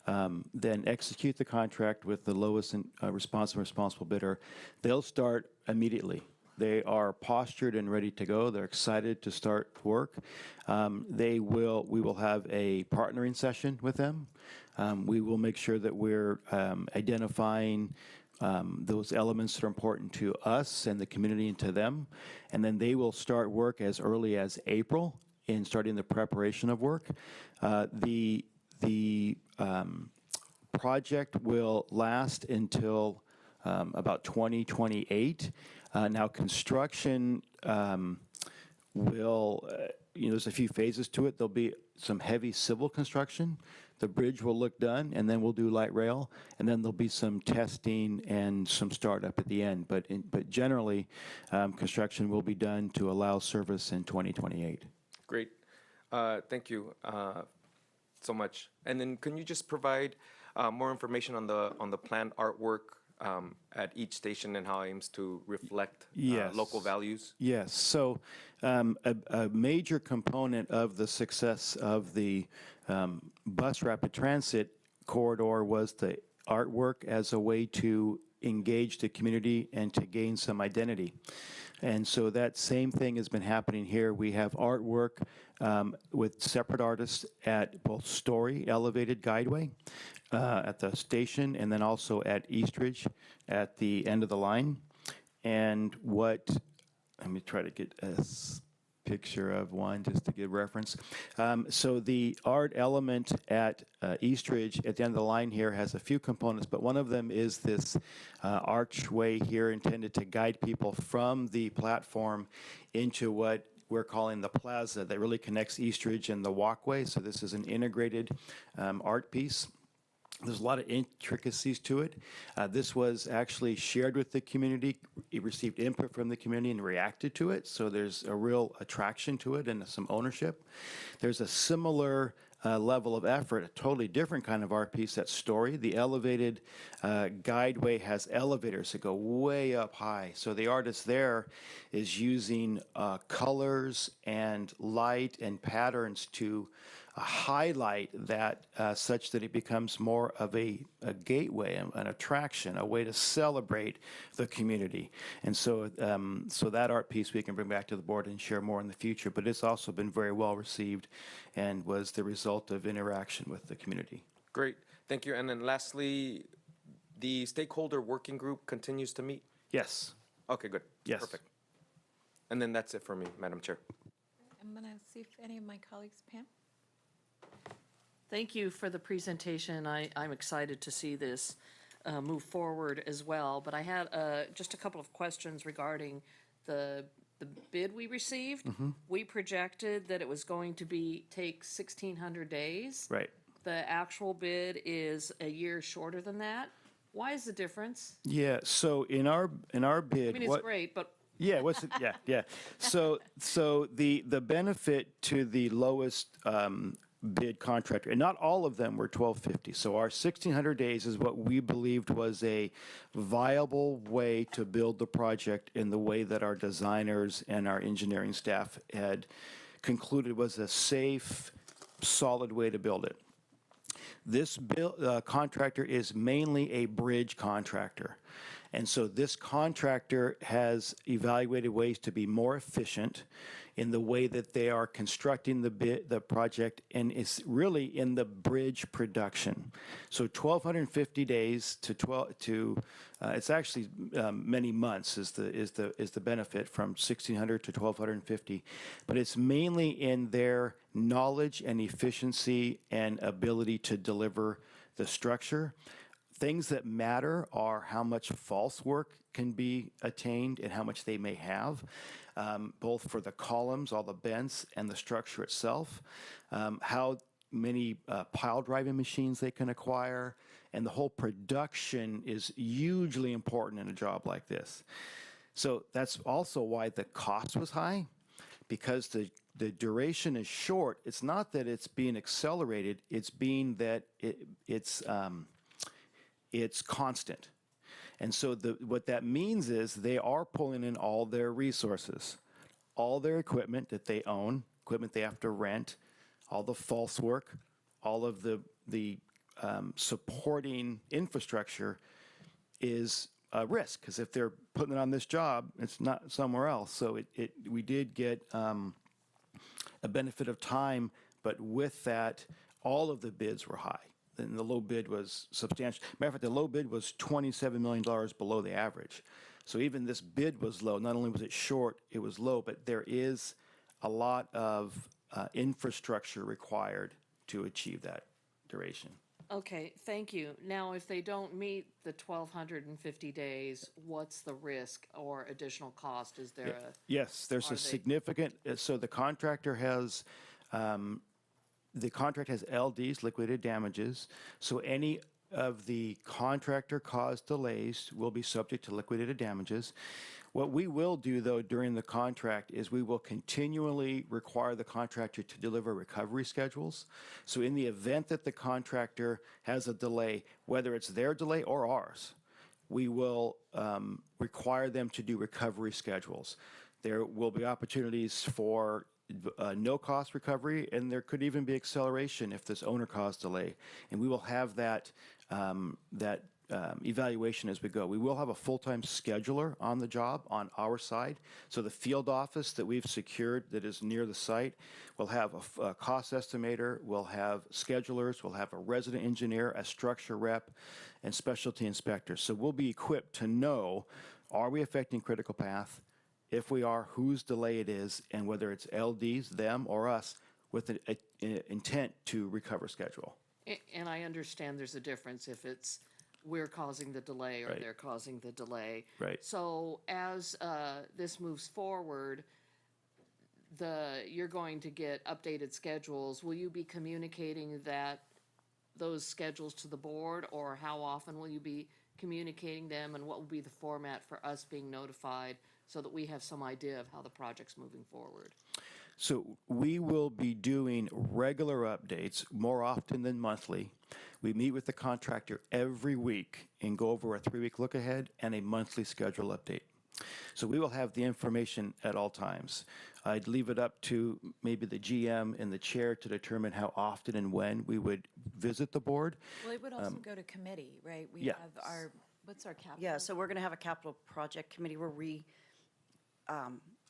then execute the contract with the lowest responsible bidder. They'll start immediately. They are postured and ready to go. They're excited to start work. We will have a partnering session with them. We will make sure that we're identifying those elements that are important to us and the community and to them. And then they will start work as early as April in starting the preparation of work. The project will last until about 2028. Now, construction will, there's a few phases to it. There'll be some heavy civil construction. The bridge will look done, and then we'll do light rail, and then there'll be some testing and some startup at the end. But generally, construction will be done to allow service in 2028. Great. Thank you so much. And then can you just provide more information on the planned artwork at each station and how it aims to reflect local values? Yes. So a major component of the success of the bus rapid transit corridor was the artwork as a way to engage the community and to gain some identity. And so that same thing has been happening here. We have artwork with separate artists at both Story Elevated Guideway at the station, and then also at Eastridge at the end of the line. And let me try to get a picture of one just to give reference. So the art element at Eastridge at the end of the line here has a few components, but one of them is this archway here intended to guide people from the platform into what we're calling the plaza that really connects Eastridge and the walkway. So this is an integrated art piece. There's a lot of intricacies to it. This was actually shared with the community. It received input from the community and reacted to it. So there's a real attraction to it and some ownership. There's a similar level of effort, a totally different kind of art piece, that story. The elevated guideway has elevators that go way up high. So the artist there is using colors and light and patterns to highlight that such that it becomes more of a gateway, an attraction, a way to celebrate the community. And so, so that art piece we can bring back to the board and share more in the future, but it's also been very well received and was the result of interaction with the community. Great, thank you. And then lastly, the stakeholder working group continues to meet? Yes. Okay, good. Yes. Perfect. And then that's it for me, Madam Chair. I'm going to see if any of my colleagues, Pam? Thank you for the presentation. I'm excited to see this move forward as well. But I had just a couple of questions regarding the bid we received. We projected that it was going to take 1,600 days. Right. The actual bid is a year shorter than that. Why is the difference? Yeah, so in our bid. I mean, it's great, but Yeah, what's it? Yeah. So the benefit to the lowest bid contractor, and not all of them were 1,250. So our 1,600 days is what we believed was a viable way to build the project in the way that our designers and our engineering staff had concluded was a safe, solid way to build it. This contractor is mainly a bridge contractor. And so this contractor has evaluated ways to be more efficient in the way that they are constructing the project, and it's really in the bridge production. So 1,250 days to it's actually many months is the benefit from 1,600 to 1,250, but it's mainly in their knowledge and efficiency and ability to deliver the structure. Things that matter are how much false work can be attained and how much they may have, both for the columns, all the bents, and the structure itself, how many pile driving machines they can acquire, and the whole production is hugely important in a job like this. So that's also why the cost was high, because the duration is short. It's not that it's being accelerated, it's being that it's constant. And so what that means is they are pulling in all their resources, all their equipment that they own, equipment they have to rent, all the false work, all of the supporting infrastructure is a risk, because if they're putting it on this job, it's not somewhere else. So we did get a benefit of time, but with that, all of the bids were high. And the low bid was substantial. Matter of fact, the low bid was $27 million below the average. So even this bid was low. Not only was it short, it was low, but there is a lot of infrastructure required to achieve that duration. okay, thank you. Now, if they don't meet the 1,250 days, what's the risk or additional cost? Is there Yes, there's are a they- significant, so the contractor has LDs, liquidated damages. So any of the contractor-caused delays will be subject to liquidated damages. What we will do, though, during the contract is we will continually require the contractor to deliver recovery schedules. So in the event that the contractor has a delay, whether it's their delay or ours, we will require them to do recovery schedules. There will be opportunities for no-cost recovery, and there could even be acceleration if this owner-caused delay. And we will have that evaluation as we go. We will have a full-time scheduler on the job on our side. So the field office that we've secured that is near the site will have a cost estimator, we'll have schedulers, we'll have a resident engineer, a structure rep, and specialty inspectors. So we'll be equipped to know, are we affecting critical path? If we are, whose delay it is, and whether it's LDs, them, or us, with an intent to recover schedule. And I understand there's a difference if it's we're causing the delay or Right. they're causing the delay. Right. So as this moves forward, you're going to get updated schedules. Will you be communicating those schedules to the board, or how often will you be communicating them, and what will be the format for us being notified so that we have some idea of how the project's moving forward? So we will be doing regular updates more often than monthly. We meet with the contractor every week and go over a 3-week look ahead and a monthly schedule update. So we will have the information at all times. I'd leave it up to maybe the GM and the chair to determine how often and when we would visit the board. Well, it would also go to committee, right? We yeah. have our, what's our capital? Yeah, so we're going to have a capital project committee where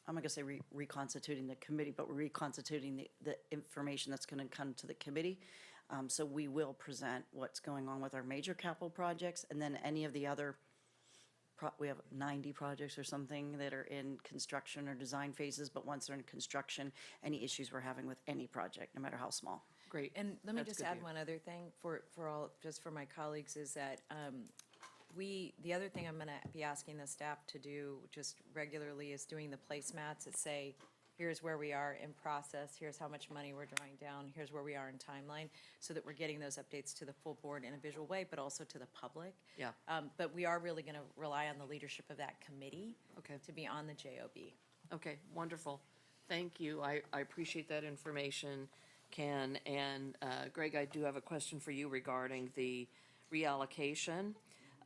I'm not going to say reconstituting the committee, but we're reconstituting the information that's going to come to the committee. So we will present what's going on with our major capital projects, and then any of the other, we have 90 projects or something that are in construction or design phases, but once they're in construction, any issues we're having with any project, no matter how small. Great. And let me That's just good add view. one other thing for all, just for my colleagues, is that the other thing I'm going to be asking the staff to do just regularly is doing the placemats that say, here's where we are in process, here's how much money we're drawing down, here's where we are in timeline, so that we're getting those updates to the full board in a visual way, but also to the public. Yeah. But we are really going to rely on the leadership of that committee Okay. to be on the JOB. Okay, wonderful. Thank you. I appreciate that information, Ken. And Greg, I do have a question for you regarding the reallocation.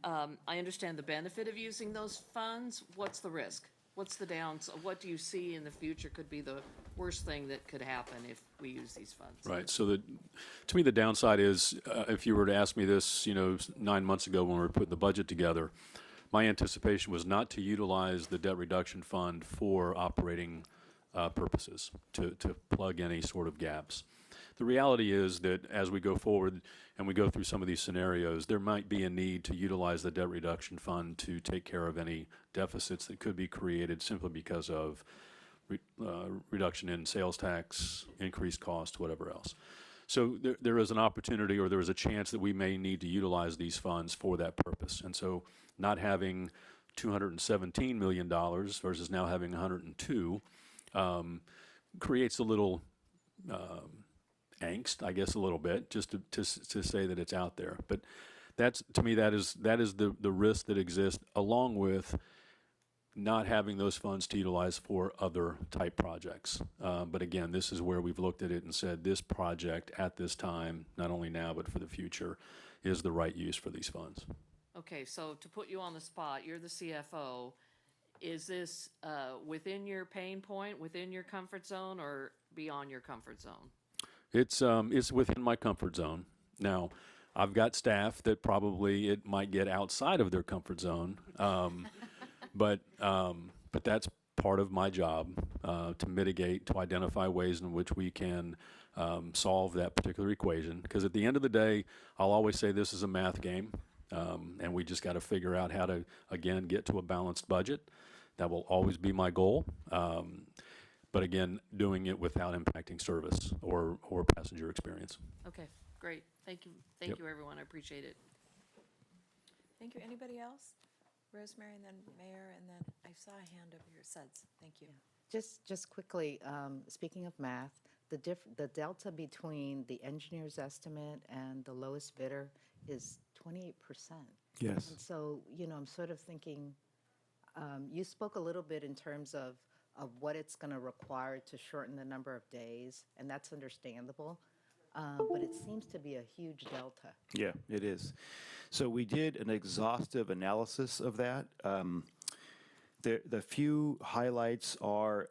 I understand the benefit of using those funds. What's the risk? What's the downside? What do you see in the future could be the worst thing that could happen if we use these funds? Right. So to me, the downside is, if you were to ask me this, 9 months ago when we were putting the budget together, my anticipation was not to utilize the debt reduction fund for operating purposes, to plug any sort of gaps. The reality is that as we go forward and we go through some of these scenarios, there might be a need to utilize the debt reduction fund to take care of any deficits that could be created simply because of reduction in sales tax, increased cost, whatever else. So there is an opportunity, or there is a chance that we may need to utilize these funds for that purpose. And so not having $217 million versus now having 102 creates a little angst, I guess, a little bit, just to say that it's out there. But that's, to me, that is the risk that exists, along with not having those funds to utilize for other type projects. But again, this is where we've looked at it and said this project at this time, not only now but for the future, is the right use for these funds. Okay, so to put you on the spot, you're the CFO. Is this within your pain point, within your comfort zone, or beyond your comfort zone? It's within my comfort zone. Now, I've got staff that probably it might get outside of their comfort zone, but that's part of my job, to mitigate, to identify ways in which we can solve that particular equation. Because at the end of the day, I'll always say this is a math game, and we just got to figure out how to, again, get to a balanced budget. That will always be my goal. But again, doing it without impacting service or passenger experience. Okay, great. Thank you. Yep. Thank you, everyone. I appreciate it. Thank you. Anybody else? Rosemary, and then Mayor, and then I saw a hand over here. Suds. Thank you. Just quickly, speaking of math, the delta between the engineer's estimate and the lowest bidder is 28%. Yes. And so, I'm sort of thinking, you spoke a little bit in terms of what it's going to require to shorten the number of days, and that's understandable. But it seems to be a huge delta. Yeah, it is. So we did an exhaustive analysis of that. The few highlights are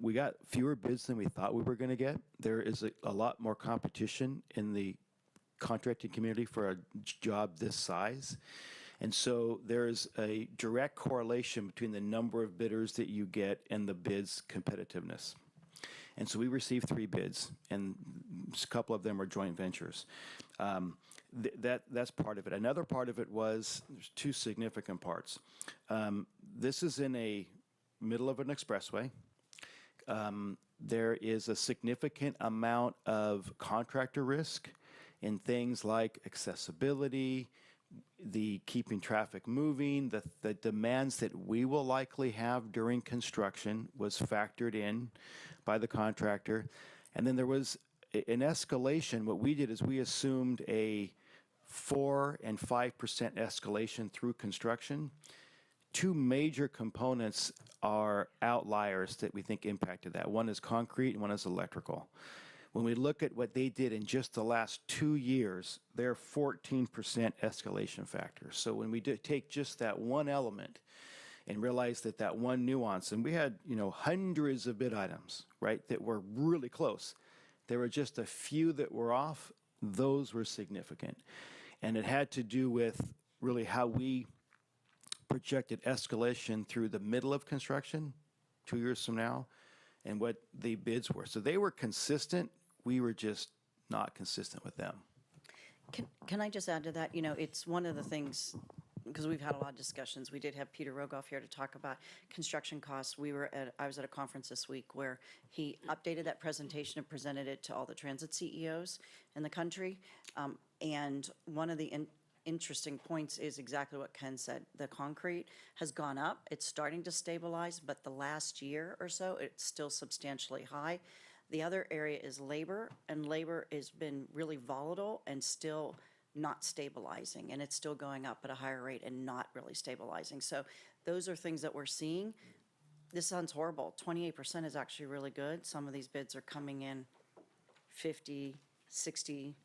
we got fewer bids than we thought we were going to get. There is a lot more competition in the contracting community for a job this size. And so there's a direct correlation between the number of bidders that you get and the bid's competitiveness. And so we received 3 bids, and a couple of them are joint ventures. That's part of it. Another part of it was, there's 2 significant parts. This is in a middle of an expressway. There is a significant amount of contractor risk in things like accessibility, the keeping traffic moving, the demands that we will likely have during construction was factored in by the contractor. And then there was an escalation. What we did is we assumed a 4 and 5% escalation through construction two major components are outliers that we think impacted that. One is concrete and one is electrical. When we look at what they did in just the last 2 years, they're 14% escalation factor. So when we take just that one element and realize that that one nuance, and we had, hundreds of bid items, right, that were really close. There were just a few that were off. Those were significant. And it had to do with really how we projected escalation through the middle of construction 2 years from now and what the bids were. So they were consistent. We were just not consistent with them. Can I just add to that? It's one of the things, because we've had a lot of discussions. We did have Peter Rogoff here to talk about construction costs. I was at a conference this week where he updated that presentation and presented it to all the transit CEOs in the country. And one of the interesting points is exactly what Ken said. The concrete has gone up. It's starting to stabilize, but the last year or so, it's still substantially high. The other area is labor, and labor has been really volatile and still not stabilizing, and it's still going up at a higher rate and not really stabilizing. So those are things that we're seeing. This sounds horrible. 28% is actually really good. Some of these bids are coming in 50, 60,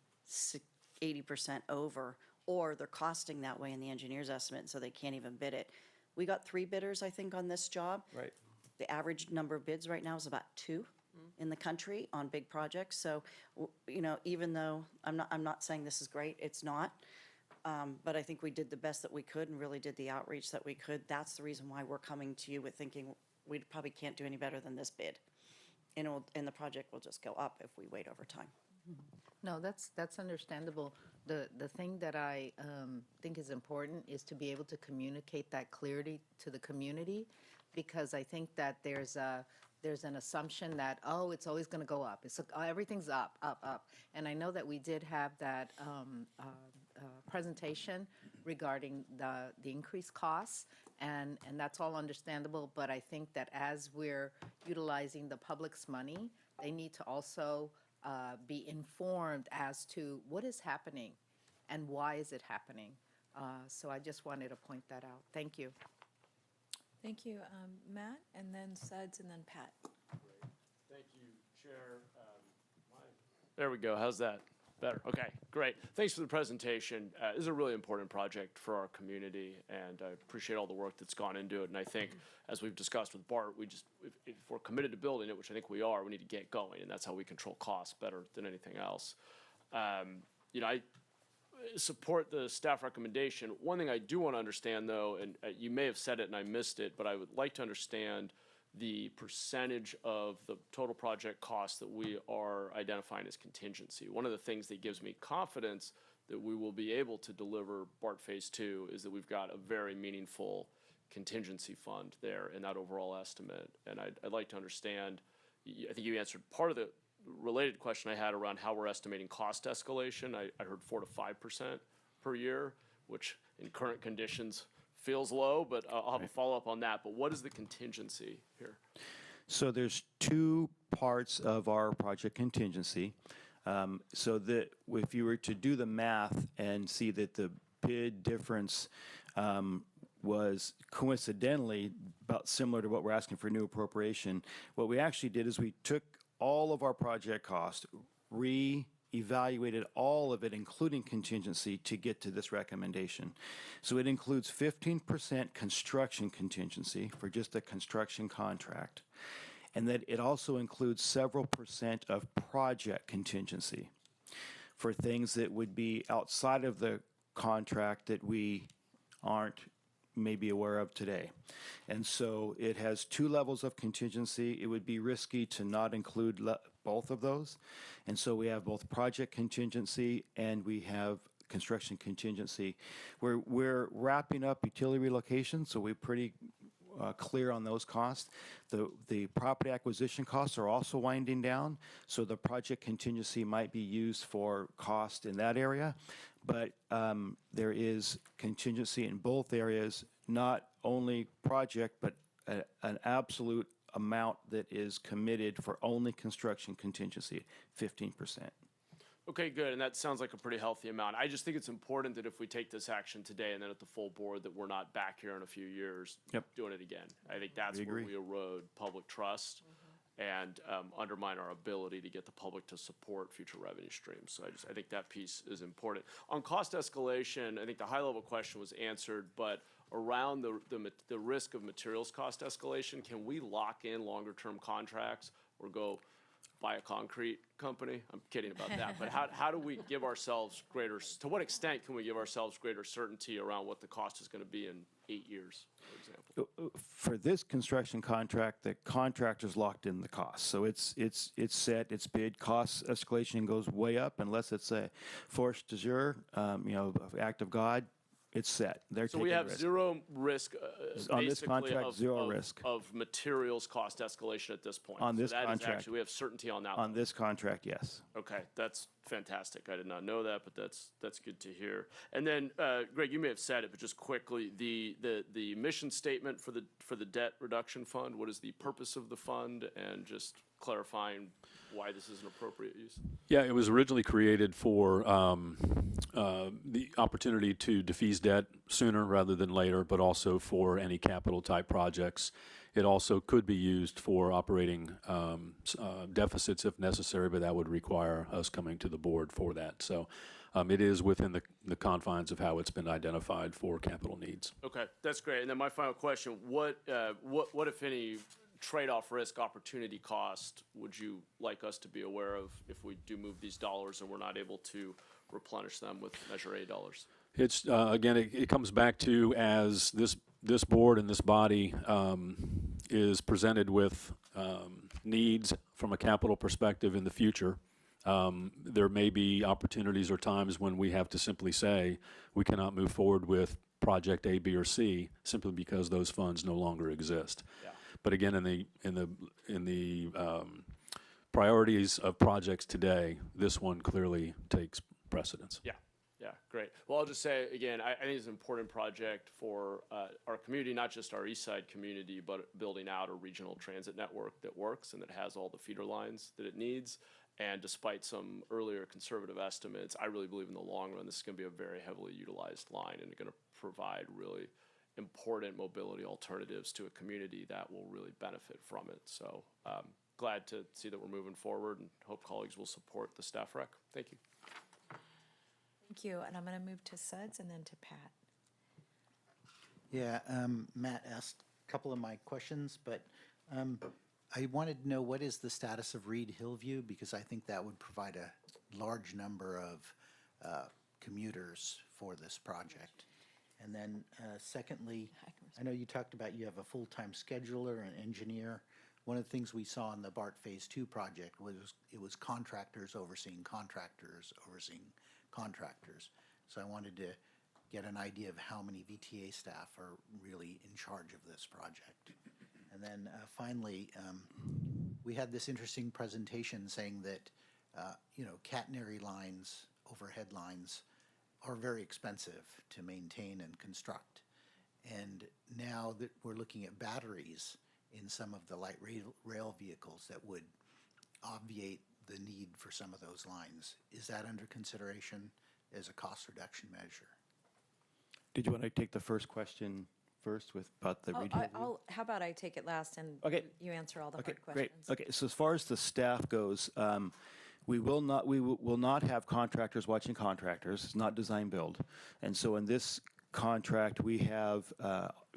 80% over, or they're costing that way in the engineer's estimate, so they can't even bid it. We got 3 bidders, I think, on this job. Right. The average number of bids right now is about 2 in the country on big projects. So, even though I'm not saying this is great, it's not. But I think we did the best that we could and really did the outreach that we could. That's the reason why we're coming to you with thinking we probably can't do any better than this bid. And the project will just go up if we wait over time. No, that's understandable. The thing that I think is important is to be able to communicate that clarity to the community, because I think that there's an assumption that, it's always going to go up. Everything's up, up, up. And I know that we did have that presentation regarding the increased costs, and that's all understandable. But I think that as we're utilizing the public's money, they need to also be informed as to what is happening and why is it happening. So I just wanted to point that out. Thank you. Thank you, Matt, and then Suds, and then Pat. Thank you, Chair. There we go. How's that? Better. Okay, great. Thanks for the presentation. This is a really important project for our community, and I appreciate all the work that's gone into it. And I think, as we've discussed with Bart, if we're committed to building it, which I think we are, we need to get going, and that's how we control costs better than anything else. I support the staff recommendation. One thing I do want to understand, though, and you may have said it and I missed it, but I would like to understand the percentage of the total project cost that we are identifying as contingency. One of the things that gives me confidence that we will be able to deliver BART Phase 2 is that we've got a very meaningful contingency fund there in that overall estimate. And I'd like to understand, I think you answered part of the related question I had around how we're estimating cost escalation. I heard 4 to 5% per year, which in current conditions feels low, but I'll have a follow-up on that. But what is the contingency here? So there's 2 parts of our project contingency. So that if you were to do the math and see that the bid difference was coincidentally about similar to what we're asking for new appropriation, what we actually did is we took all of our project cost, re-evaluated all of it, including contingency, to get to this recommendation. So it includes 15% construction contingency for just a construction contract, and that it also includes several percent of project contingency for things that would be outside of the contract that we aren't maybe aware of today. And so it has 2 levels of contingency. It would be risky to not include both of those. And so we have both project contingency and we have construction contingency. We're wrapping up utility relocation, so we're pretty clear on those costs. The property acquisition costs are also winding down, so the project contingency might be used for cost in that area. But there is contingency in both areas, not only project, but an absolute amount that is committed for only construction contingency, 15%. Okay, good, and that sounds like a pretty healthy amount. I just think it's important that if we take this action today and then at the full board, that we're not back here in a few years doing it again. I think that's where we erode public trust and undermine our ability to get the public to support future revenue streams. So I think that piece is important. On cost escalation, I think the high-level question was answered, but around the risk of materials cost escalation, can we lock in longer-term contracts or go buy a concrete company? I'm kidding about that, but how do we give ourselves to what extent can we give ourselves greater certainty around what the cost is going to be in 8 years, for example? For this construction contract, the contractor's locked in the cost. So it's set, it's bid, cost escalation goes way up unless it's a force majeure, act of God. It's set. They're So taking we have risk. zero risk, On this basically, contract, zero risk. of materials cost escalation at this point. On this So that is contract. actually, we have certainty on that On one. this contract, yes. Okay, that's fantastic. I did not know that, but that's good to hear. And then, Greg, you may have said it, but just quickly, the mission statement for the debt reduction fund, what is the purpose of the fund, and just clarifying why this is an appropriate use? Yeah, it was originally created for the opportunity to defease debt sooner rather than later, but also for any capital-type projects. It also could be used for operating deficits if necessary, but that would require us coming to the board for that. So it is within the confines of how it's been identified for capital needs. Okay, that's great. And then my final question, what if any, trade-off risk opportunity cost would you like us to be aware of if we do move these dollars and we're not able to replenish them with Measure A dollars? It's, again, it comes back to as this board and this body is presented with needs from a capital perspective in the future. There may be opportunities or times when we have to simply say we cannot move forward with project A, B, or C simply because those funds no longer exist. Yeah. But again, in the priorities of projects today, this one clearly takes precedence. Yeah, great. Well, I'll just say, again, I think it's an important project for our community, not just our East Side community, but building out a regional transit network that works and that has all the feeder lines that it needs. And despite some earlier conservative estimates, I really believe in the long run, this is going to be a very heavily utilized line and going to provide really important mobility alternatives to a community that will really benefit from it. So glad to see that we're moving forward and hope colleagues will support the staff rec. Thank you. Thank you, and I'm going to move to Suds and then to Pat. Yeah, Matt asked a couple of my questions, but I wanted to know what is the status of Reed Hillview, because I think that would provide a large number of commuters for this project. And then secondly, I know you talked about you have a full-time scheduler and engineer. One of the things we saw in the BART Phase 2 project was it was contractors overseeing contractors overseeing contractors. So I wanted to get an idea of how many VTA staff are really in charge of this project. And then finally, we had this interesting presentation saying that, catenary lines, overhead lines, are very expensive to maintain and construct. And now that we're looking at batteries in some of the light rail vehicles that would obviate the need for some of those lines, is that under consideration as a cost reduction measure? Did you want to take the first question first about the Reed Hillview? How about I take it last and you answer all the hard questions? Great. Okay, so as far as the staff goes, we will not have contractors watching contractors. It's not design build. And so in this contract, we have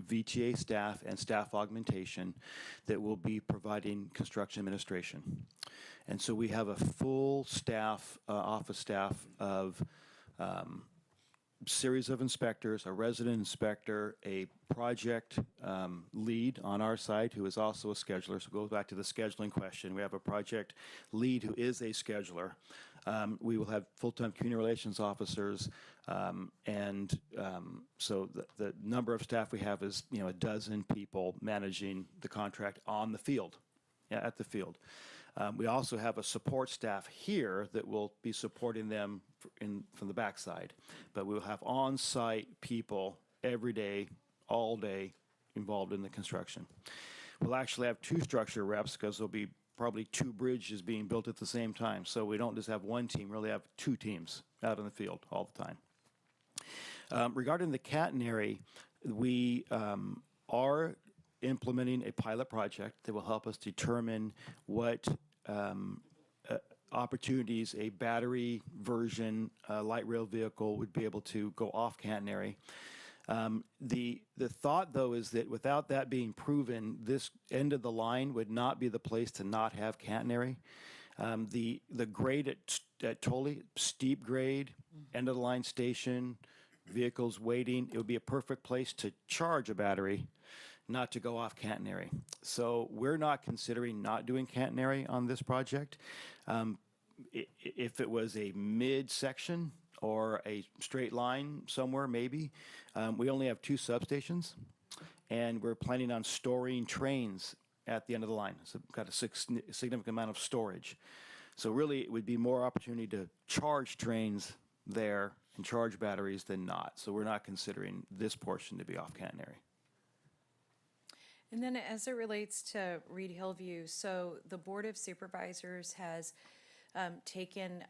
VTA staff and staff augmentation that will be providing construction administration. And so we have a full staff, office staff of series of inspectors, a resident inspector, a project lead on our side who is also a scheduler. So it goes back to the scheduling question. We have a project lead who is a scheduler. We will have full-time community relations officers, and so the number of staff we have is a dozen people managing the contract on the field, at the field. We also have a support staff here that will be supporting them from the backside, but we will have on-site people every day, all day, involved in the construction. We'll actually have two structure reps because there'll be probably 2 bridges being built at the same time. So we don't just have one team, we really have 2 teams out in the field all the time. Regarding the catenary, we are implementing a pilot project that will help us determine what opportunities a battery version light rail vehicle would be able to go off catenary. The thought, though, is that without that being proven, this end of the line would not be the place to not have catenary. The grade at Tully, steep grade, end of the line station, vehicles waiting, it would be a perfect place to charge a battery, not to go off catenary. So we're not considering not doing catenary on this project. If it was a mid-section or a straight line somewhere, maybe. We only have 2 substations, and we're planning on storing trains at the end of the line. So we've got a significant amount of storage. So really, it would be more opportunity to charge trains there and charge batteries than not. So we're not considering this portion to be off catenary. And then as it relates to Reed Hillview, so the Board of Supervisors has taken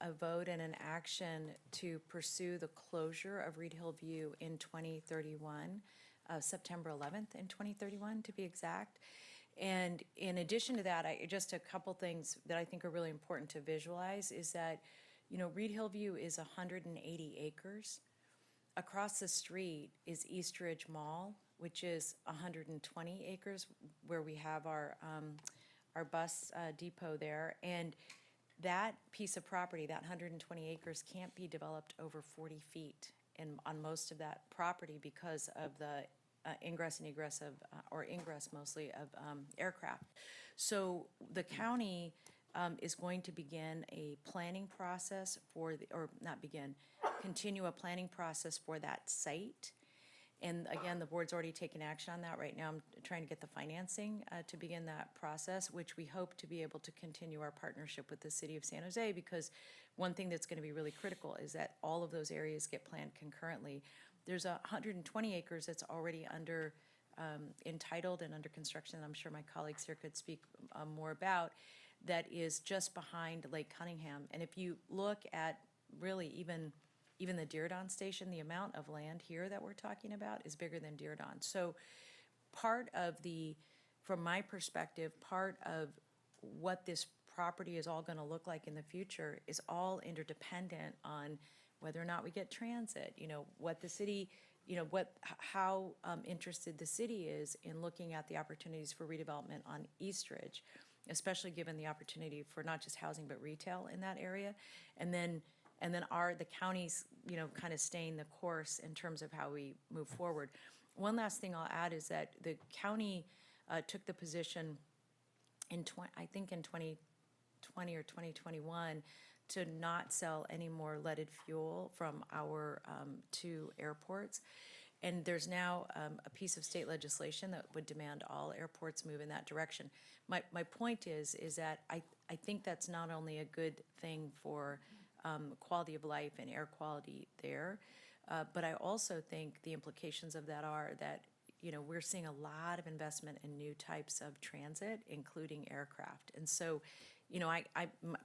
a vote and an action to pursue the closure of Reed Hillview in 2031, September 11th in 2031 to be exact. And in addition to that, just a couple things that I think are really important to visualize is that, Reed Hillview is 180 acres. Across the street is East Ridge Mall, which is 120 acres, where we have our bus depot there. And that piece of property, that 120 acres, can't be developed over 40 feet on most of that property because of the ingress and egress of, or ingress mostly, of aircraft. So the county is going to begin a planning process continue a planning process for that site. And again, the board's already taken action on that. Right now, I'm trying to get the financing to begin that process, which we hope to be able to continue our partnership with the city of San Jose, because one thing that's going to be really critical is that all of those areas get planned concurrently. There's 120 acres that's already under entitled and under construction, and I'm sure my colleagues here could speak more about, that is just behind Lake Cunningham. And if you look at really even the Diridon station, the amount of land here that we're talking about is bigger than Diridon. So from my perspective, part of what this property is all going to look like in the future is all interdependent on whether or not we get transit, what the city, how interested the city is in looking at the opportunities for redevelopment on East Ridge, especially given the opportunity for not just housing but retail in that area. And then the county's, kind of staying the course in terms of how we move forward. One last thing I'll add is that the county took the position in 2020 or 2021 to not sell any more leaded fuel from our 2 airports. And there's now a piece of state legislation that would demand all airports move in that direction. My point is that I think that's not only a good thing for quality of life and air quality there, but I also think the implications of that are that, we're seeing a lot of investment in new types of transit, including aircraft. And so,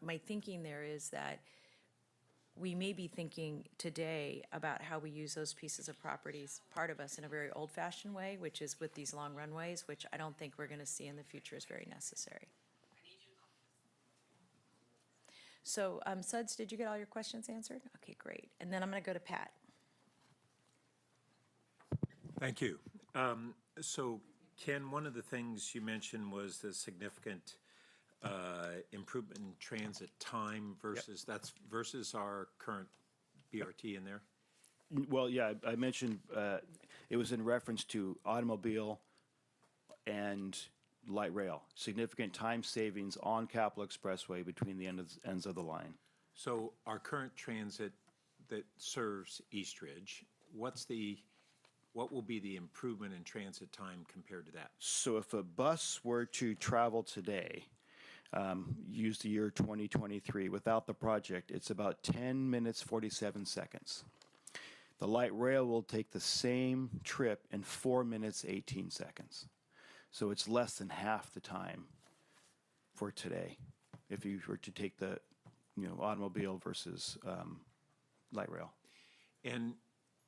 my thinking there is that we may be thinking today about how we use those pieces of properties, part of us, in a very old-fashioned way, which is with these long runways, which I don't think we're going to see in the future as very necessary. So, Suds, did you get all your questions answered? Okay, great. And then I'm going to go to Pat. Thank you. So, Ken, one of the things you mentioned was the significant improvement in transit time versus versus our current BRT in there. Well, yeah, I mentioned it was in reference to automobile and light rail. Significant time savings on Capitol Expressway between the ends of the line. So our current transit that serves East Ridge, what will be the improvement in transit time compared to that? So if a bus were to travel today, use the year 2023, without the project, it's about 10 minutes, 47 seconds. The light rail will take the same trip in 4 minutes, 18 seconds. So it's less than half the time. for today, if you were to take the, automobile versus light rail. And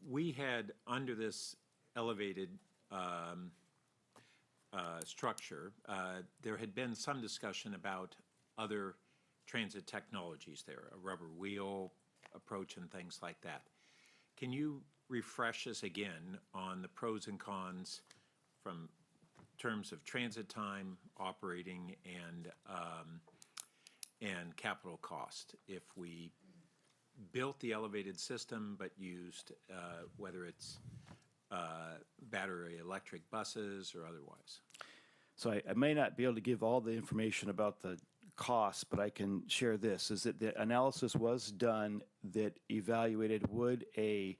we had, under this elevated structure, there had been some discussion about other transit technologies there, a rubber wheel approach and things like that. Can you refresh us again on the pros and cons from terms of transit time, operating, and capital cost if we built the elevated system but used whether it's battery electric buses or otherwise? So I may not be able to give all the information about the costs, but I can share this, is that the analysis was done that evaluated would a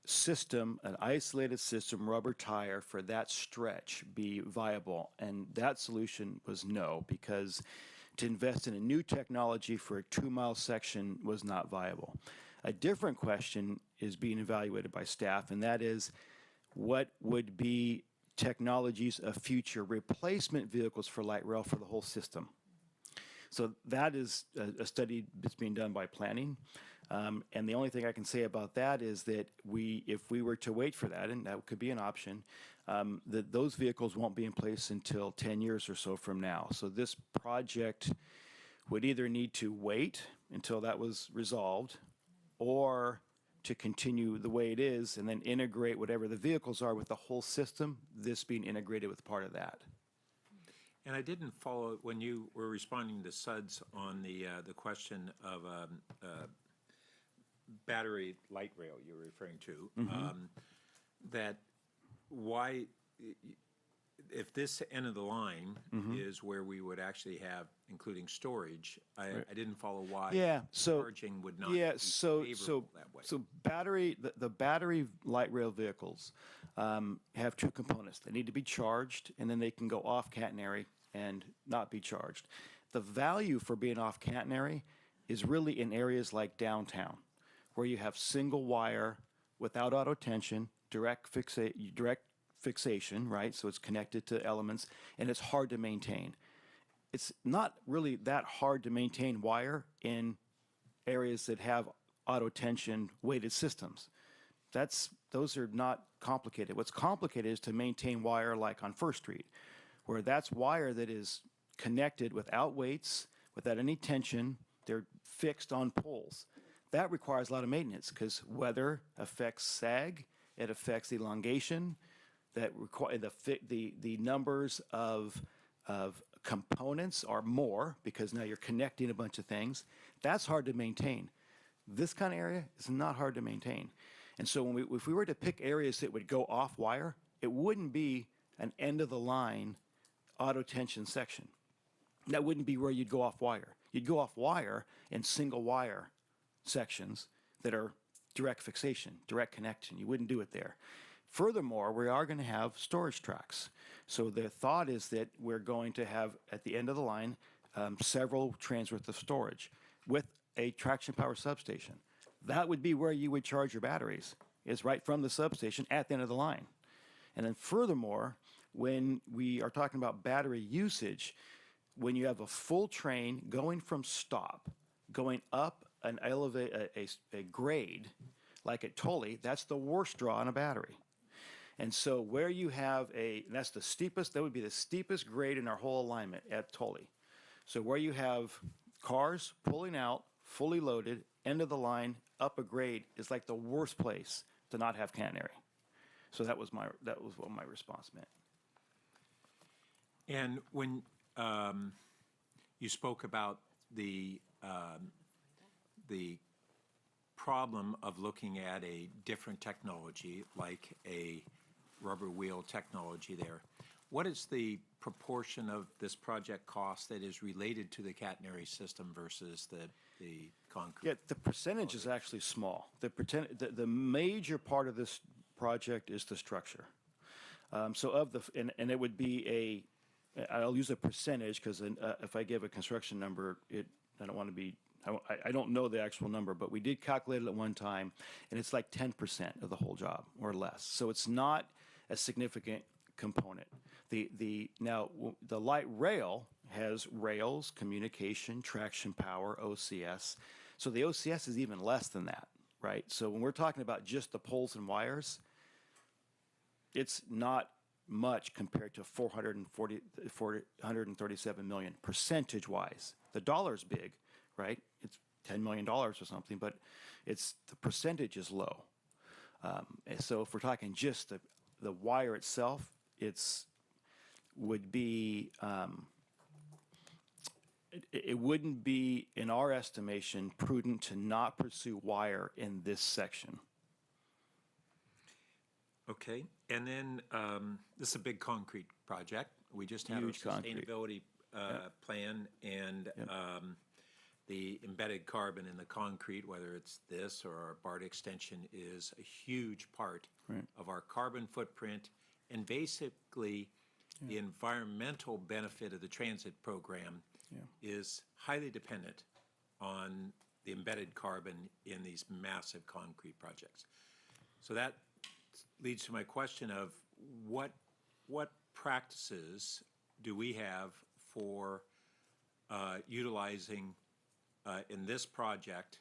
system, an isolated system, rubber tire for that stretch be viable? And that solution was no, because to invest in a new technology for a 2-mile section was not viable. A different question is being evaluated by staff, and that is, what would be technologies of future replacement vehicles for light rail for the whole system? So that is a study that's being done by planning. And the only thing I can say about that is that if we were to wait for that, and that could be an option, that those vehicles won't be in place until 10 years or so from now. So this project would either need to wait until that was resolved, or to continue the way it is and then integrate whatever the vehicles are with the whole system, this being integrated with part of that. And I didn't follow when you were responding to Suds on the question of battery light rail you were referring to. That why, if this end of the line is where we would actually have, including storage, I didn't follow why charging would not be favorable that way. So the battery light rail vehicles have two components. They need to be charged, and then they can go off catenary and not be charged. The value for being off catenary is really in areas like downtown, where you have single wire without auto tension, direct fixation, right? So it's connected to elements, and it's hard to maintain. It's not really that hard to maintain wire in areas that have auto tension weighted systems. Those are not complicated. What's complicated is to maintain wire like on First Street, where that's wire that is connected without weights, without any tension. They're fixed on poles. That requires a lot of maintenance because weather affects sag, it affects elongation, that require the numbers of components are more because now you're connecting a bunch of things. That's hard to maintain. This kind of area is not hard to maintain. And so if we were to pick areas that would go off wire, it wouldn't be an end of the line auto tension section. That wouldn't be where you'd go off wire. You'd go off wire in single wire sections that are direct fixation, direct connection. You wouldn't do it there. Furthermore, we are going to have storage tracks. So the thought is that we're going to have, at the end of the line, several trains worth of storage with a traction power substation. That would be where you would charge your batteries, is right from the substation at the end of the line. And then furthermore, when we are talking about battery usage, when you have a full train going from stop, going up an a grade, like at Tully, that's the worst draw on a battery. And so where you have that's the steepest, that would be the steepest grade in our whole alignment at Tully. So where you have cars pulling out, fully loaded, end of the line, up a grade is like the worst place to not have catenary. So that was what my response meant. And when you spoke about the problem of looking at a different technology, like a rubber wheel technology there, what is the proportion of this project cost that is related to the catenary system versus the concrete? Yeah, the percentage is actually small. The major part of this project is the structure. So and it would be I'll use a percentage because if I give a construction number, I don't want to be, I don't know the actual number, but we did calculate it at one time, and it's like 10% of the whole job or less. So it's not a significant component. Now, the light rail has rails, communication, traction power, OCS. So the OCS is even less than that, right? So when we're talking about just the poles and wires, it's not much compared to 437 million percentage-wise. The dollar's big, right? It's $10 million or something, but the percentage is low. And so if we're talking just the wire itself, would be it wouldn't be, in our estimation, prudent to not pursue wire in this section. Okay, and then this is a big concrete project. We just had our Huge concrete. sustainability plan, and the embedded carbon in the concrete, whether it's this or our BART extension, is a huge part of our carbon footprint, and basically the environmental benefit of the transit program is highly dependent on the embedded carbon in these massive concrete projects. So that leads to my question of what practices do we have for utilizing in this project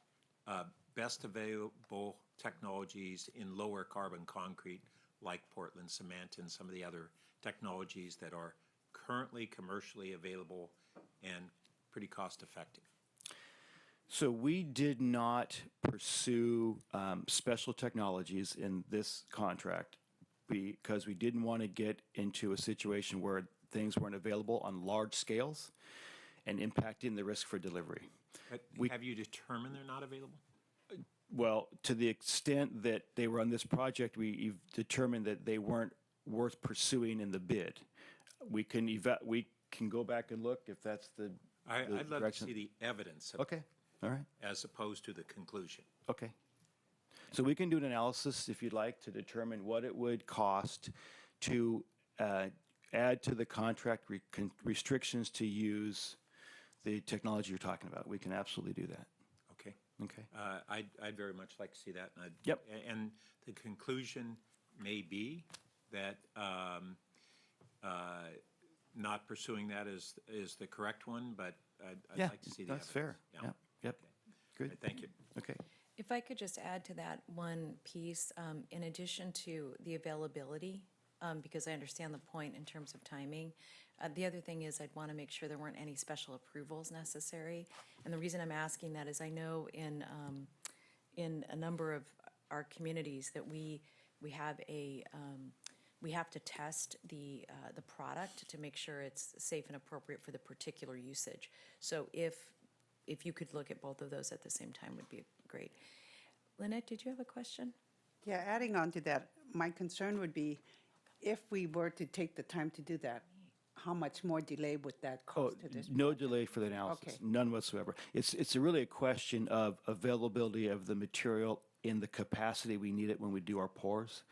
best available technologies in lower carbon concrete like Portland cement and some of the other technologies that are currently commercially available and pretty cost effective? So we did not pursue special technologies in this contract because we didn't want to get into a situation where things weren't available on large scales and impacting the risk for delivery. Have you determined they're not available? Well, to the extent that they were on this project, we've determined that they weren't worth pursuing in the bid. We can go back and look if that's the I'd love direction. to see the evidence of Okay, all right. as opposed to the conclusion. Okay. So we can do an analysis, if you'd like, to determine what it would cost to add to the contract restrictions to use the technology you're talking about. We can absolutely do that. Okay. Okay. I'd very much like to see that. And Yep. And the conclusion may be that not pursuing that is the correct one, but I'd like to see the that's evidence. fair. Yep. Good. Okay, thank you. Okay. If I could just add to that one piece, in addition to the availability, because I understand the point in terms of timing, the other thing is I'd want to make sure there weren't any special approvals necessary. And the reason I'm asking that is I know in a number of our communities that we have we have to test the product to make sure it's safe and appropriate for the particular usage. So if you could look at both of those at the same time would be great. Lynette, did you have a question? Yeah, adding on to that, my concern would be if we were to take the time to do that, how much more delay would that cause to this? No delay for the analysis, Okay. none whatsoever. It's really a question of availability of the material in the capacity we need it when we do our pours.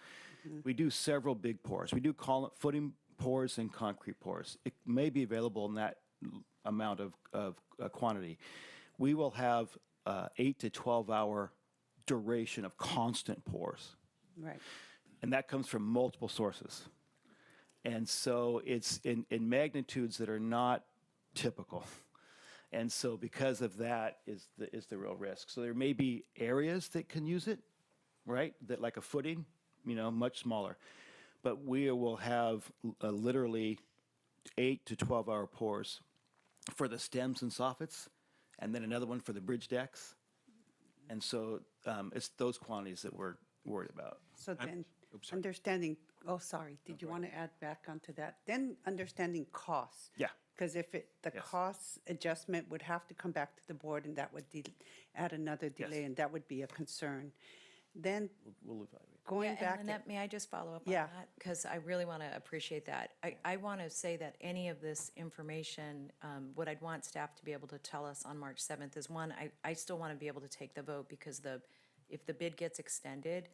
We do several big pours. We do footing pours and concrete pours. It may be available in that amount of quantity. We will have 8 to 12 hour duration of constant pours. Right. And that comes from multiple sources. And so it's in magnitudes that are not typical. And so because of that is the real risk. So there may be areas that can use it, right? That like a footing, much smaller. But we will have literally 8 to 12 hour pours for the stems and soffits, and then another one for the bridge decks. And so it's those quantities that we're worried about. So then, understanding, sorry, did you want to add back onto that? Then understanding costs. Yeah. Because if the cost adjustment would have to come back to the board, and that would add another delay, and that would be a concern. Then We'll evaluate. going Yeah, back. and Lynette, may I just follow up on Yeah. that? Because I really want to appreciate that. I want to say that any of this information, what I'd want staff to be able to tell us on March 7th is, one, I still want to be able to take the vote because if the bid gets extended,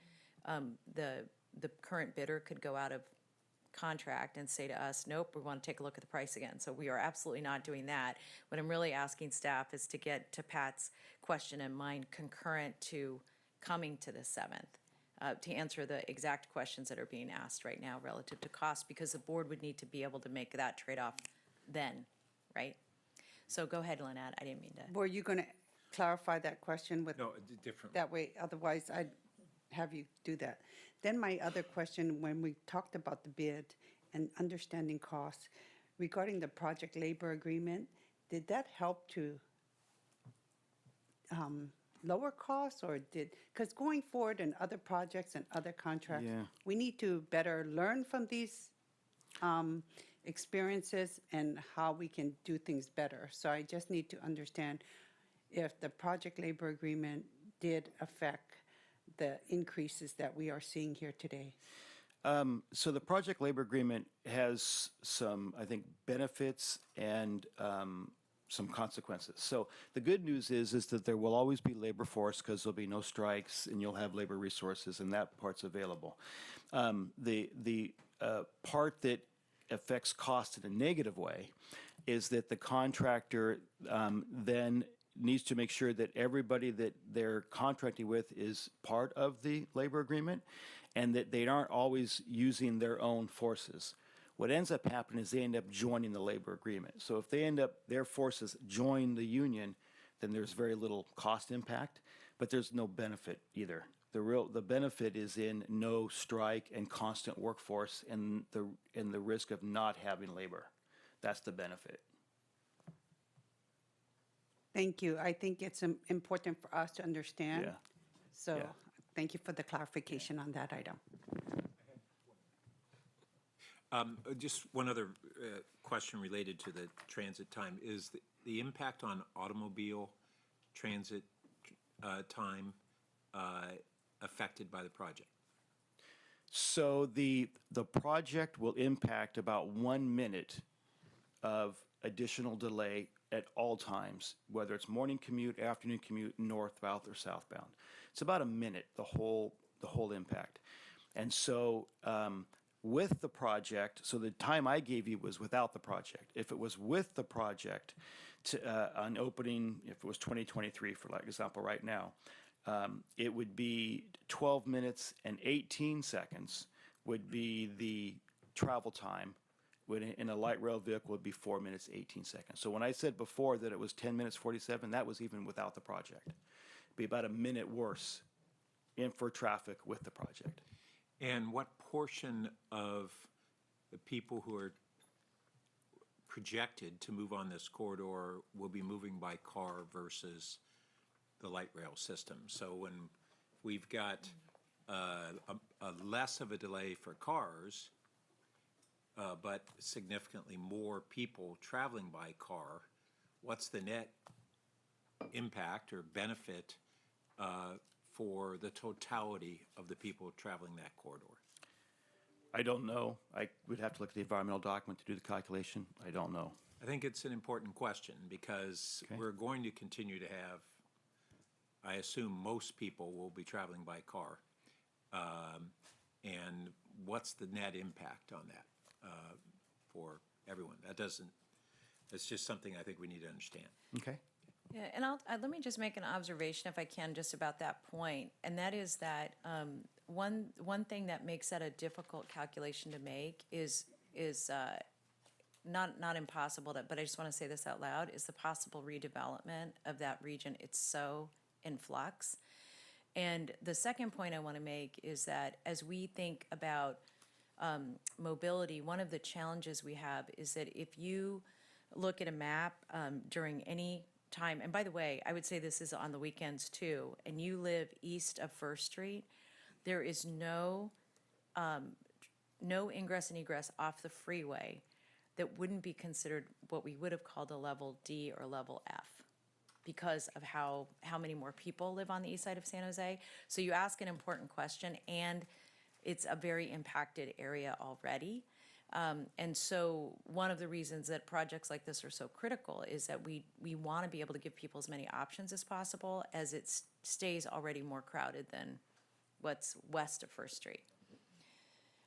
the current bidder could go out of contract and say to us, nope, we want to take a look at the price again. So we are absolutely not doing that. What I'm really asking staff is to get to Pat's question in mind concurrent to coming to the 7th, to answer the exact questions that are being asked right now relative to cost, because the board would need to be able to make that trade-off then, right? So go ahead, Lynette, I didn't mean to. Were you going to clarify that question with? No, different. That way, otherwise I'd have you do that. Then my other question, when we talked about the bid and understanding costs, regarding the project labor agreement, did that help to lower costs, or because going forward in other projects and other contracts, Yeah. we need to better learn from these experiences and how we can do things better. So I just need to understand if the project labor agreement did affect the increases that we are seeing here today. So the project labor agreement has some, I think, benefits and some consequences. So the good news is that there will always be labor force because there'll be no strikes and you'll have labor resources, and that part's available. The part that affects cost in a negative way is that the contractor then needs to make sure that everybody that they're contracting with is part of the labor agreement and that they aren't always using their own forces. What ends up happening is they end up joining the labor agreement. So if they end up, their forces join the union, then there's very little cost impact, but there's no benefit either. The benefit is in no strike and constant workforce and the risk of not having labor. That's the benefit. Thank you. I think it's important for us to understand. Yeah. So Yeah. thank you for the clarification on that item. Just one other question related to the transit time. Is the impact on automobile transit time affected by the project? So the project will impact about 1 minute of additional delay at all times, whether it's morning commute, afternoon commute, northbound or southbound. It's about a minute, the whole impact. And so with the project, so the time I gave you was without the project. If it was with the project on opening, if it was 2023, for example, right now, it would be 12 minutes and 18 seconds would be the travel time. In a light rail vehicle would be 4 minutes, 18 seconds. So when I said before that it was 10 minutes, 47, that was even without the project. It'd be about a minute worse for traffic with the project. And what portion of the people who are projected to move on this corridor will be moving by car versus the light rail system? So when we've got a less of a delay for cars, but significantly more people traveling by car, what's the net impact or benefit for the totality of the people traveling that corridor? I don't know. I would have to look at the environmental document to do the calculation. I don't know. I think it's an important question because we're going to continue to have, I assume most people will be traveling by car. And what's the net impact on that for everyone? That's just something I think we need to understand. Okay. Yeah, and let me just make an observation, if I can, just about that point, and that is that one thing that makes that a difficult calculation to make is not impossible, but I just want to say this out loud, is the possible redevelopment of that region. It's so in flux. And the second point I want to make is that as we think about mobility, one of the challenges we have is that if you look at a map during any time, and by the way, I would say this is on the weekends too, and you live east of First Street, there is no ingress and egress off the freeway that wouldn't be considered what we would have called a level D or level F because of how many more people live on the east side of San Jose. So you ask an important question, and it's a very impacted area already. And so one of the reasons that projects like this are so critical is that we want to be able to give people as many options as possible as it stays already more crowded than what's west of First Street.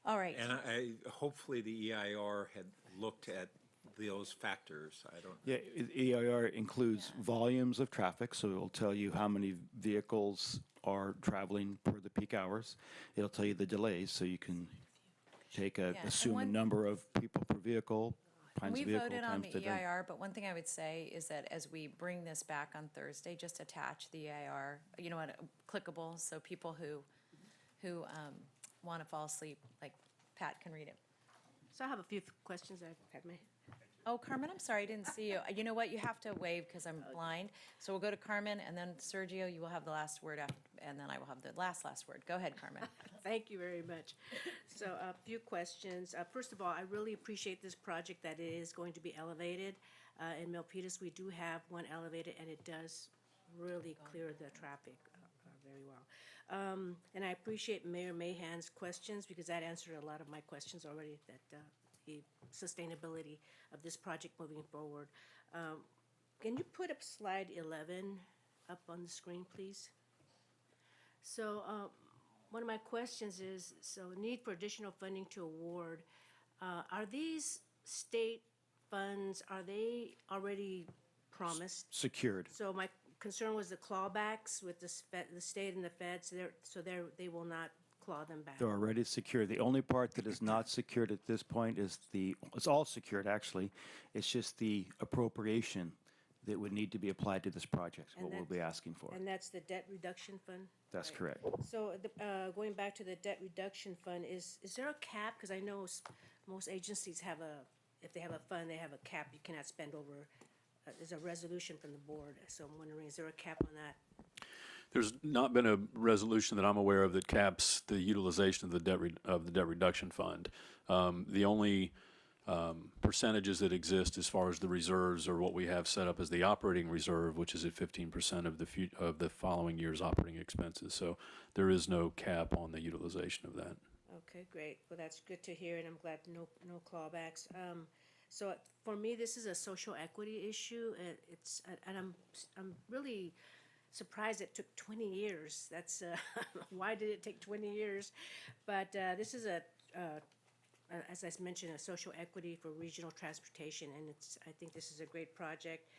All right. And hopefully the EIR had looked at those factors. I don't know. Yeah, EIR includes volumes of traffic, so it'll tell you how many vehicles are traveling per the peak hours. It'll tell you the delays, so you can assume a number of people per vehicle times We vehicle, voted on times the the day. EIR, but one thing I would say is that as we bring this back on Thursday, just attach the EIR, you know what, clickable, so people who want to fall asleep, like Pat can read it. So I have a few questions. I've had my. Oh, Carmen, I'm sorry, I didn't see you. You know what, you have to wave because I'm blind. So we'll go to Carmen, and then Sergio, you will have the last word after, and then I will have the last word. Go ahead, Carmen. Thank you very much. So a few questions. First of all, I really appreciate this project that it is going to be elevated. In Milpitas, we do have one elevated, and it does really clear the traffic very well. And I appreciate Mayor Mahan's questions because that answered a lot of my questions already, that the sustainability of this project moving forward. Can you put up slide 11 up on the screen, please? So one of my questions is, so need for additional funding to award. Are these state funds, are they already promised? Secured. So my concern was the clawbacks with the state and the feds, they will not claw them back. They're already secured. The only part that is not secured at this point is it's all secured, actually. It's just the appropriation that would need to be applied to this project, is what we'll be asking for. And that's the debt reduction fund? That's correct. So going back to the debt reduction fund, is there a cap? Because I know most agencies have if they have a fund, they have a cap. You cannot spend over, there's a resolution from the board. So I'm wondering, is there a cap on that? There's not been a resolution that I'm aware of that caps the utilization of the debt reduction fund. The only percentages that exist as far as the reserves are what we have set up as the operating reserve, which is at 15% of the following year's operating expenses. So there is no cap on the utilization of that. Okay, great. Well, that's good to hear, and I'm glad no clawbacks. So for me, this is a social equity issue. And I'm really surprised it took 20 years. That's why did it take 20 years? But this is as I mentioned, a social equity for regional transportation, and I think this is a great project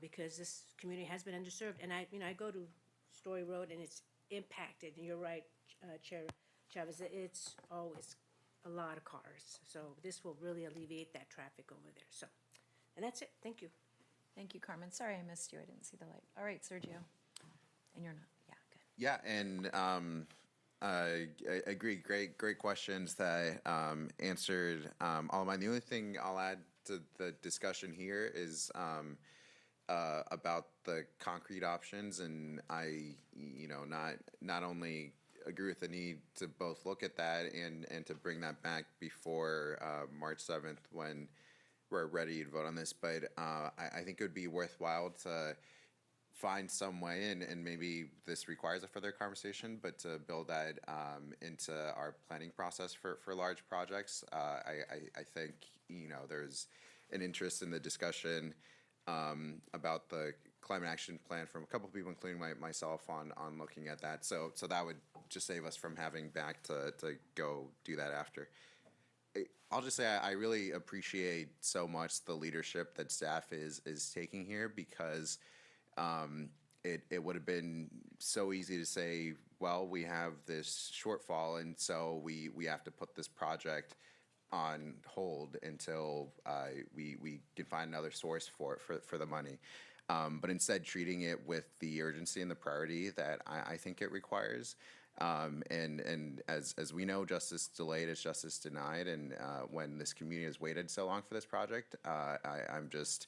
because this community has been underserved. And I go to Story Road, and it's impacted. And you're right, Chair Chavez. It's always a lot of cars. So this will really alleviate that traffic over there. So, and that's it. Thank you. Thank you, Carmen. Sorry I missed you. I didn't see the light. All right, Sergio. And you're not. Yeah, good. Yeah, and I agree. Great questions that answered all of mine. The only thing I'll add to the discussion here is about the concrete options, and I, not only agree with the need to both look at that and to bring that back before March 7th when we're ready to vote on this, but I think it would be worthwhile to find some way, and maybe this requires a further conversation, but to build that into our planning process for large projects. I think, there's an interest in the discussion about the climate action plan from a couple of people, including myself, on looking at that. So that would just save us from having back to go do that after. I'll just say I really appreciate so much the leadership that staff is taking here, because it would have been so easy to say, well, we have this shortfall, and so we have to put this project on hold until we can find another source for the money. But instead treating it with the urgency and the priority that I think it requires. And as we know, justice delayed is justice denied. And when this community has waited so long for this project, I'm just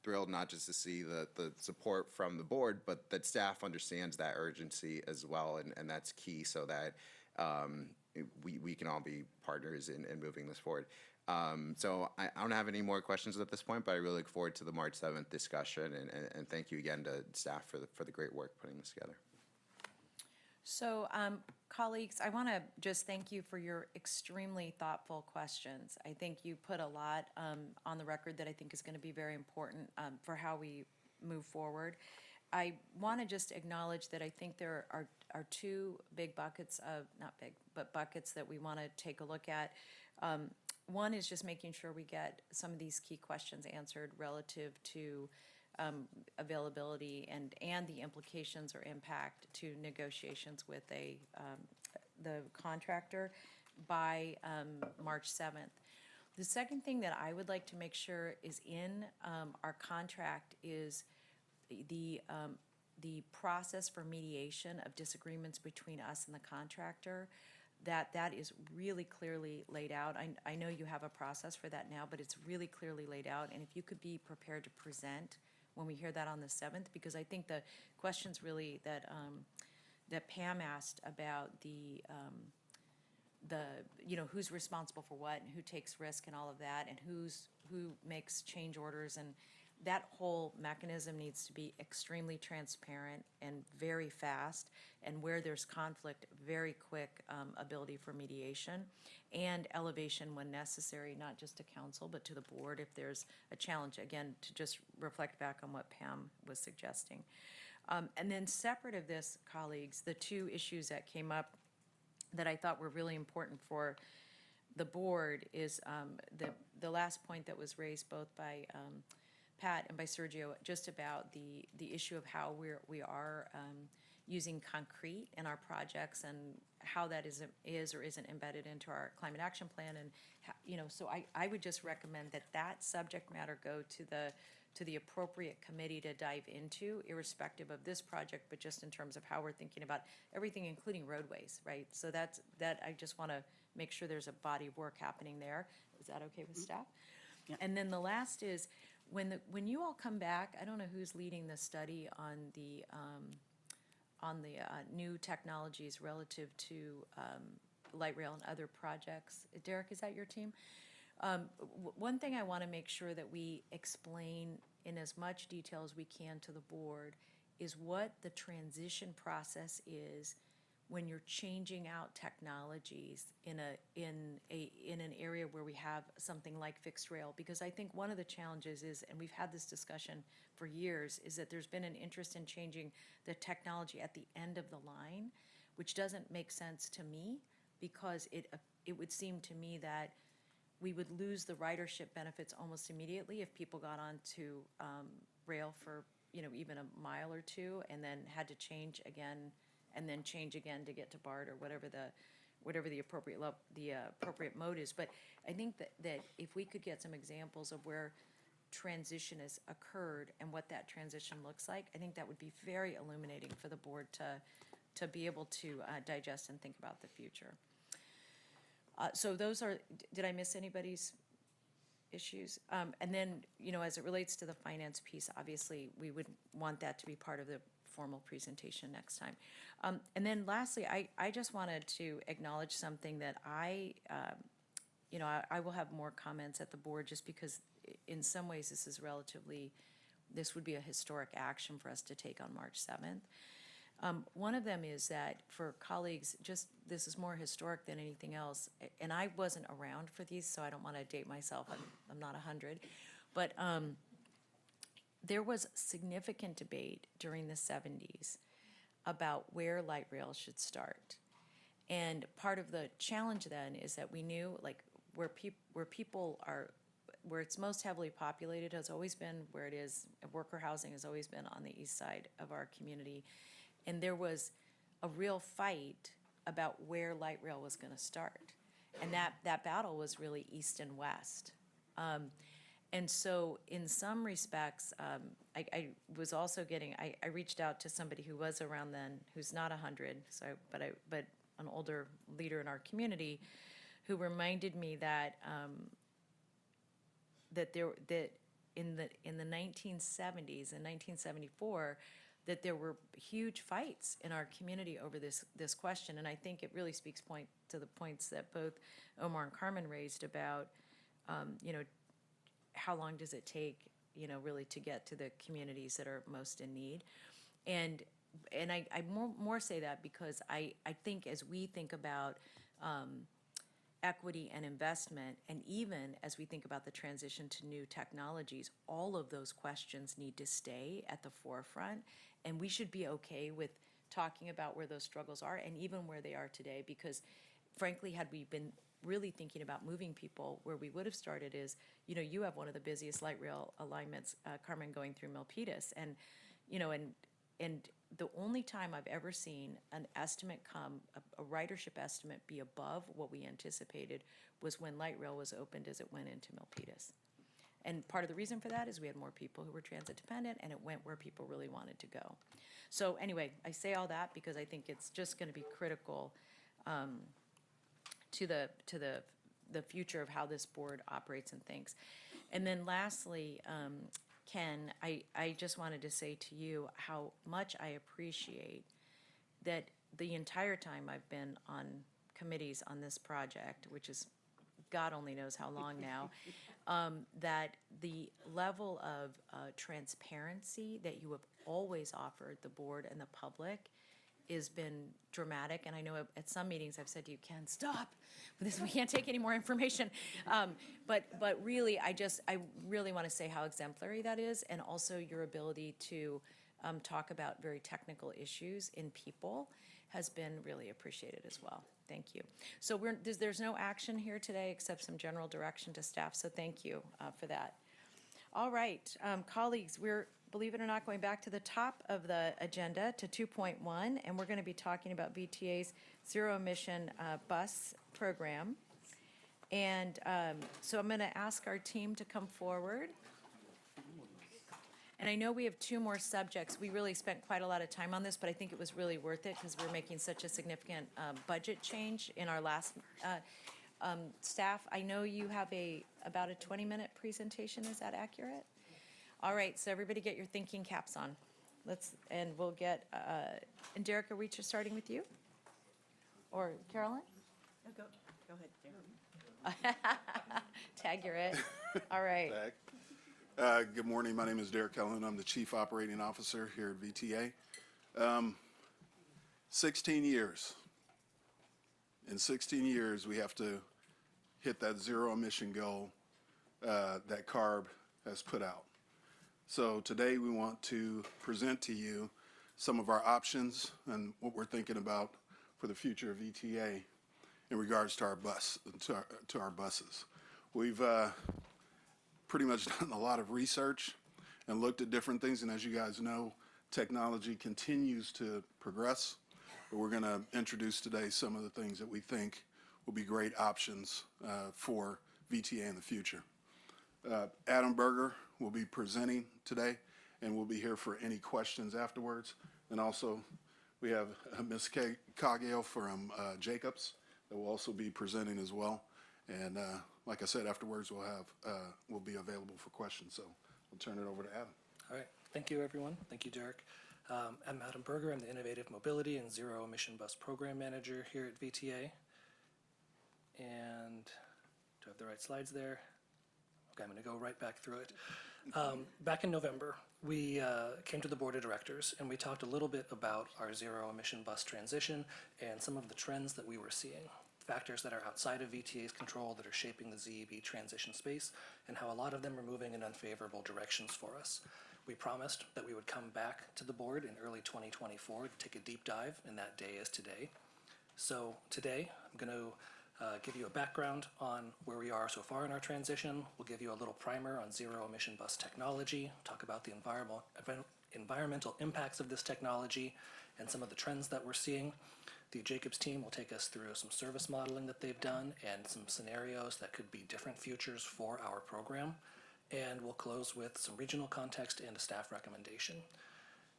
thrilled not just to see the support from the board, but that staff understands that urgency as well. And that's key, so that we can all be partners in moving this forward. So I don't have any more questions at this point, but I really look forward to the March 7th discussion. And thank you again to staff for the great work putting this together. So, colleagues, I want to just thank you for your extremely thoughtful questions. I think you put a lot on the record that I think is going to be very important for how we move forward. I want to just acknowledge that I think there are two big buckets of, not big, but buckets that we want to take a look at. One is just making sure we get some of these key questions answered relative to availability and the implications or impact to negotiations with the contractor by March 7th. The second thing that I would like to make sure is in our contract is the process for mediation of disagreements between us and the contractor, that is really clearly laid out. I know you have a process for that now, but it's really clearly laid out. And if you could be prepared to present when we hear that on the 7th, because I think the questions really that Pam asked about who's responsible for what and who takes risk and all of that, and who makes change orders, and that whole mechanism needs to be extremely transparent and very fast, and where there's conflict, very quick ability for mediation and elevation when necessary, not just to council, but to the board if there's a challenge, again, to just reflect back on what Pam was suggesting. And then separate of this, colleagues, the two issues that came up that I thought were really important for the board is the last point that was raised both by Pat and by Sergio, just about the issue of how we are using concrete in our projects and how that is or isn't embedded into our climate action plan. And so I would just recommend that subject matter go to the appropriate committee to dive into, irrespective of this project, but just in terms of how we're thinking about everything, including roadways, right? So that I just want to make sure there's a body of work happening there. Is that okay with staff? Yeah. And then the last is, when you all come back, I don't know who's leading the study on the new technologies relative to light rail and other projects. Derek, is that your team? One thing I want to make sure that we explain in as much detail as we can to the board is what the transition process is when you're changing out technologies in an area where we have something like fixed rail. Because I think one of the challenges is, and we've had this discussion for years, is that there's been an interest in changing the technology at the end of the line, which doesn't make sense to me, because it would seem to me that we would lose the ridership benefits almost immediately if people got onto rail for even a mile or two and then had to change again and then change again to get to BART or whatever the appropriate mode is. But I think that if we could get some examples of where transition has occurred and what that transition looks like, I think that would be very illuminating for the board to be able to digest and think about the future. So those are, did I miss anybody's issues? And then, as it relates to the finance piece, obviously, we would want that to be part of the formal presentation next time. And then lastly, I just wanted to acknowledge something that I will have more comments at the board, just because in some ways this would be a historic action for us to take on March 7th. One of them is that for colleagues, this is more historic than anything else, and I wasn't around for these, so I don't want to date myself. I'm not 100, but there was significant debate during the 70s about where light rail should start, and part of the challenge then is that we knew where people are. Where it's most heavily populated has always been where it is. Worker housing has always been on the east side of our community. And there was a real fight about where light rail was going to start. And that battle was really east and west. And so in some respects, I was also I reached out to somebody who was around then, who's not 100, but an older leader in our community, who reminded me that in the 1970s, in 1974, that there were huge fights in our community over this question. And I think it really speaks to the points that both Omar and Carmen raised about, how long does it take, really to get to the communities that are most in need. And I more say that because I think as we think about equity and investment, and even as we think about the transition to new technologies, all of those questions need to stay at the forefront. And we should be okay with talking about where those struggles are and even where they are today, because frankly, had we been really thinking about moving people, where we would have started is, you have one of the busiest light rail alignments, Carmen, going through Milpitas. And And the only time I've ever seen an estimate come, a ridership estimate be above what we anticipated was when light rail was opened as it went into Milpitas. And part of the reason for that is we had more people who were transit dependent, and it went where people really wanted to go. So anyway, I say all that because I think it's just going to be critical to the future of how this board operates and thinks. And then lastly, Ken, I just wanted to say to you how much I appreciate that the entire time I've been on committees on this project, which is God only knows how long now, that the level of transparency that you have always offered the board and the public has been dramatic. And I know at some meetings I've said to you, Ken, stop with this. We can't take any more information. But really, I really want to say how exemplary that is, and also your ability to talk about very technical issues in people has been really appreciated as well. Thank you. So there's no action here today except some general direction to staff, so thank you for that. All right, colleagues, we're, believe it or not, going back to the top of the agenda to 2.1, and we're going to be talking about VTA's zero-emission bus program. And so I'm going to ask our team to come forward. And I know we have two more subjects. We really spent quite a lot of time on this, but I think it was really worth it because we're making such a significant budget change in our last staff. I know you have about a 20-minute presentation. Is that accurate? All right, so everybody get your thinking caps on. And we'll get, and Derek, are we just starting with you? Or Carolyn? No, go ahead, Derek. Tag, you're it. All right. Tag. Good morning. My name is Derek Cullen. I'm the Chief Operating Officer here at VTA. 16 years. In 16 years, we have to hit that zero emission goal that CARB has put out. So today we want to present to you some of our options and what we're thinking about for the future of VTA in regards to our buses. We've pretty much done a lot of research and looked at different things, and as you guys know, technology continues to progress, but we're going to introduce today some of the things that we think will be great options for VTA in the future. Adam Berger will be presenting today, and we'll be here for any questions afterwards. And also, we have Ms. Cogale from Jacobs that will also be presenting as well. And like I said, afterwards we'll be available for questions. So I'll turn it over to Adam. All right. Thank you, everyone. Thank you, Derek. I'm Adam Berger. I'm the Innovative Mobility and Zero Emission Bus Program Manager here at VTA. And do I have the right slides there? Okay, I'm going to go right back through it. Back in November, we came to the Board of Directors and we talked a little bit about our zero emission bus transition and some of the trends that we were seeing. Factors that are outside of VTA's control that are shaping the ZEB transition space, and how a lot of them are moving in unfavorable directions for us. We promised that we would come back to the board in early 2024 to take a deep dive, and that day is today. So today, I'm going to give you a background on where we are so far in our transition. We'll give you a little primer on zero emission bus technology, talk about the environmental impacts of this technology, and some of the trends that we're seeing. The Jacobs team will take us through some service modeling that they've done and some scenarios that could be different futures for our program. And we'll close with some regional context and a staff recommendation.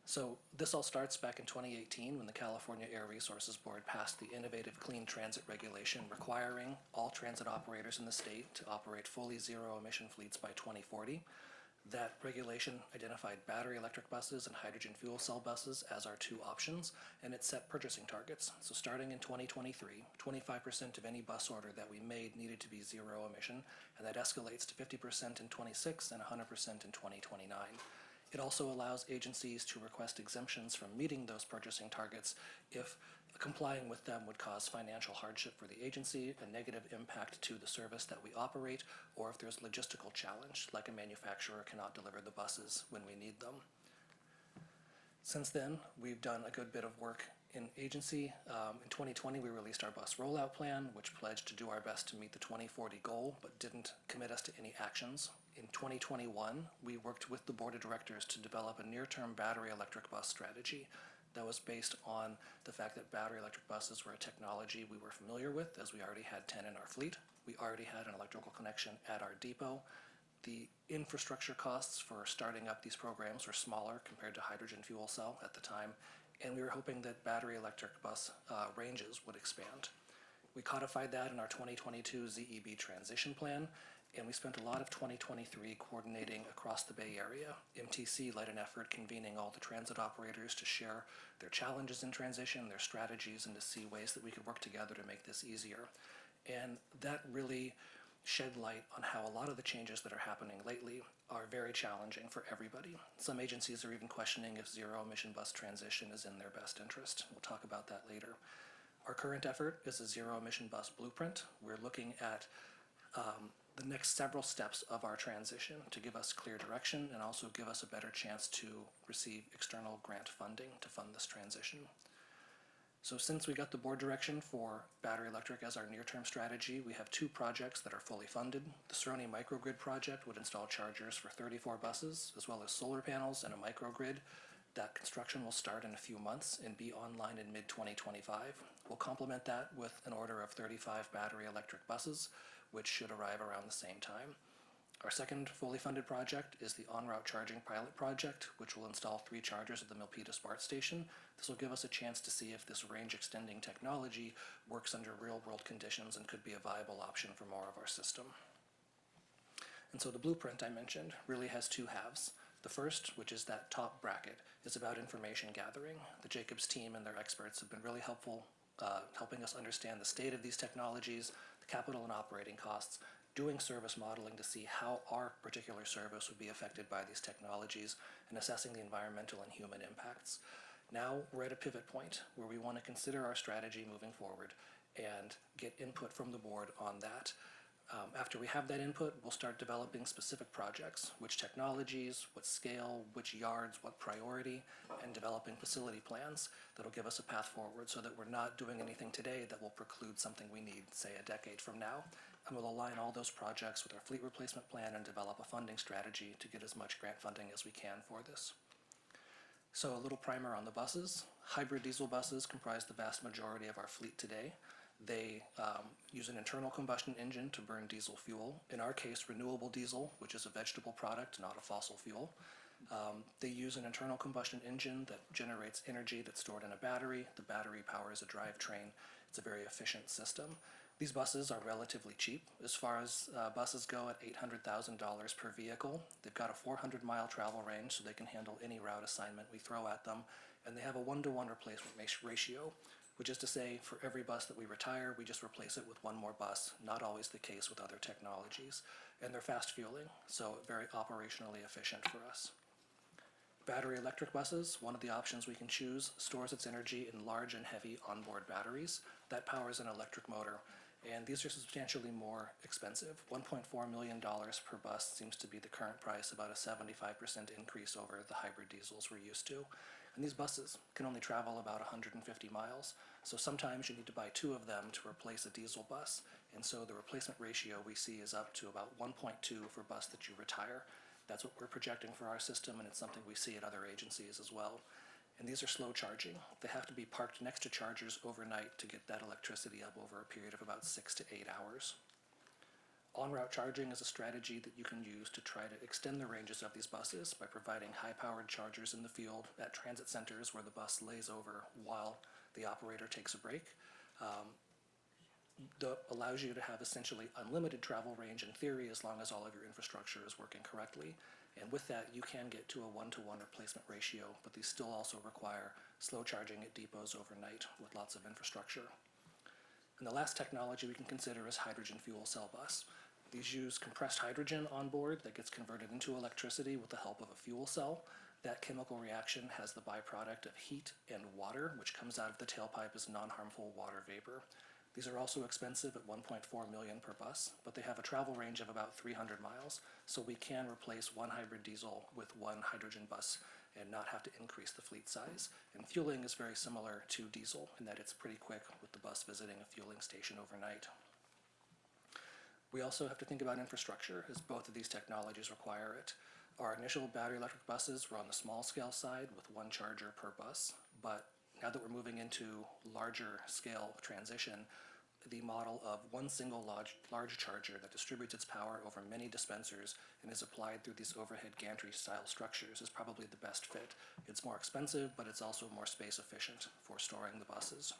So this all starts back in 2018 when the California Air Resources Board passed the Innovative Clean Transit Regulation requiring all transit operators in the state to operate fully zero emission fleets by 2040. That regulation identified battery electric buses and hydrogen fuel cell buses as our two options, and it set purchasing targets. So starting in 2023, 25% of any bus order that we made needed to be zero emission, and that escalates to 50% in 26 and 100% in 2029. It also allows agencies to request exemptions from meeting those purchasing targets if complying with them would cause financial hardship for the agency, a negative impact to the service that we operate, or if there's logistical challenge, like a manufacturer cannot deliver the buses when we need them. Since then, we've done a good bit of work in agency. In 2020, we released our bus rollout plan, which pledged to do our best to meet the 2040 goal, but didn't commit us to any actions. In 2021, we worked with the board of directors to develop a near-term battery electric bus strategy that was based on the fact that battery electric buses were a technology we were familiar with, as we already had 10 in our fleet. We already had an electrical connection at our depot. The infrastructure costs for starting up these programs were smaller compared to hydrogen fuel cell at the time, and we were hoping that battery electric bus ranges would expand. We codified that in our 2022 ZEB transition plan, and we spent a lot of 2023 coordinating across the Bay Area. MTC led an effort convening all the transit operators to share their challenges in transition, their strategies, and to see ways that we could work together to make this easier. And that really shed light on how a lot of the changes that are happening lately are very challenging for everybody. Some agencies are even questioning if zero-emission bus transition is in their best interest. We'll talk about that later. Our current effort is a zero-emission bus blueprint. We're looking at the next several steps of our transition to give us clear direction and also give us a better chance to receive external grant funding to fund this transition. So since we got the board direction for battery electric as our near-term strategy, we have 2 projects that are fully funded. The Cerrone microgrid project would install chargers for 34 buses, as well as solar panels and a microgrid. That construction will start in a few months and be online in mid-2025. We'll complement that with an order of 35 battery electric buses, which should arrive around the same time. Our second fully funded project is the on-route charging pilot project, which will install 3 chargers at the Milpitas BART station. This will give us a chance to see if this range-extending technology works under real-world conditions and could be a viable option for more of our system. And so the blueprint I mentioned really has 2 halves. The first, which is that top bracket, is about information gathering. The Jacobs team and their experts have been really helpful, helping us understand the state of these technologies, the capital and operating costs, doing service modeling to see how our particular service would be affected by these technologies, and assessing the environmental and human impacts. Now we're at a pivot point where we want to consider our strategy moving forward and get input from the board on that. After we have that input, we'll start developing specific projects, which technologies, what scale, which yards, what priority, and developing facility plans that'll give us a path forward so that we're not doing anything today that will preclude something we need, say, a decade from now. And we'll align all those projects with our fleet replacement plan and develop a funding strategy to get as much grant funding as we can for this. So a little primer on the buses. Hybrid diesel buses comprise the vast majority of our fleet today. They use an internal combustion engine to burn diesel fuel. In our case, renewable diesel, which is a vegetable product, not a fossil fuel. They use an internal combustion engine that generates energy that's stored in a battery. The battery powers a drivetrain. It's a very efficient system. These buses are relatively cheap. As far as buses go, at $800,000 per vehicle. They've got a 400-mile travel range, so they can handle any route assignment we throw at them. And they have a 1-to-1 replacement ratio, which is to say, for every bus that we retire, we just replace it with 1 more bus. Not always the case with other technologies. And they're fast fueling, so very operationally efficient for us. Battery electric buses, one of the options we can choose, stores its energy in large and heavy onboard batteries. That powers an electric motor. And these are substantially more expensive. $1.4 million per bus seems to be the current price, about a 75% increase over the hybrid diesels we're used to. And these buses can only travel about 150 miles, so sometimes you need to buy 2 of them to replace a diesel bus. And so the replacement ratio we see is up to about 1.2 for a bus that you retire. That's what we're projecting for our system, and it's something we see at other agencies as well. And these are slow charging. They have to be parked next to chargers overnight to get that electricity up over a period of about 6 to 8 hours. On-route charging is a strategy that you can use to try to extend the ranges of these buses by providing high-powered chargers in the field at transit centers where the bus lays over while the operator takes a break. That allows you to have essentially unlimited travel range in theory as long as all of your infrastructure is working correctly. And with that, you can get to a 1-to-1 replacement ratio, but these still also require slow charging at depots overnight with lots of infrastructure. And the last technology we can consider is hydrogen fuel cell bus. These use compressed hydrogen on board that gets converted into electricity with the help of a fuel cell. That chemical reaction has the byproduct of heat and water, which comes out of the tailpipe as non-harmful water vapor. These are also expensive at $1.4 million per bus, but they have a travel range of about 300 miles, so we can replace 1 hybrid diesel with 1 hydrogen bus and not have to increase the fleet size. And fueling is very similar to diesel in that it's pretty quick with the bus visiting a fueling station overnight. We also have to think about infrastructure, as both of these technologies require it. Our initial battery electric buses were on the small scale side with one charger per bus, but now that we're moving into larger scale transition, the model of one single large charger that distributes its power over many dispensers and is applied through these overhead gantry style structures is probably the best fit. It's more expensive, but it's also more space efficient for storing the buses.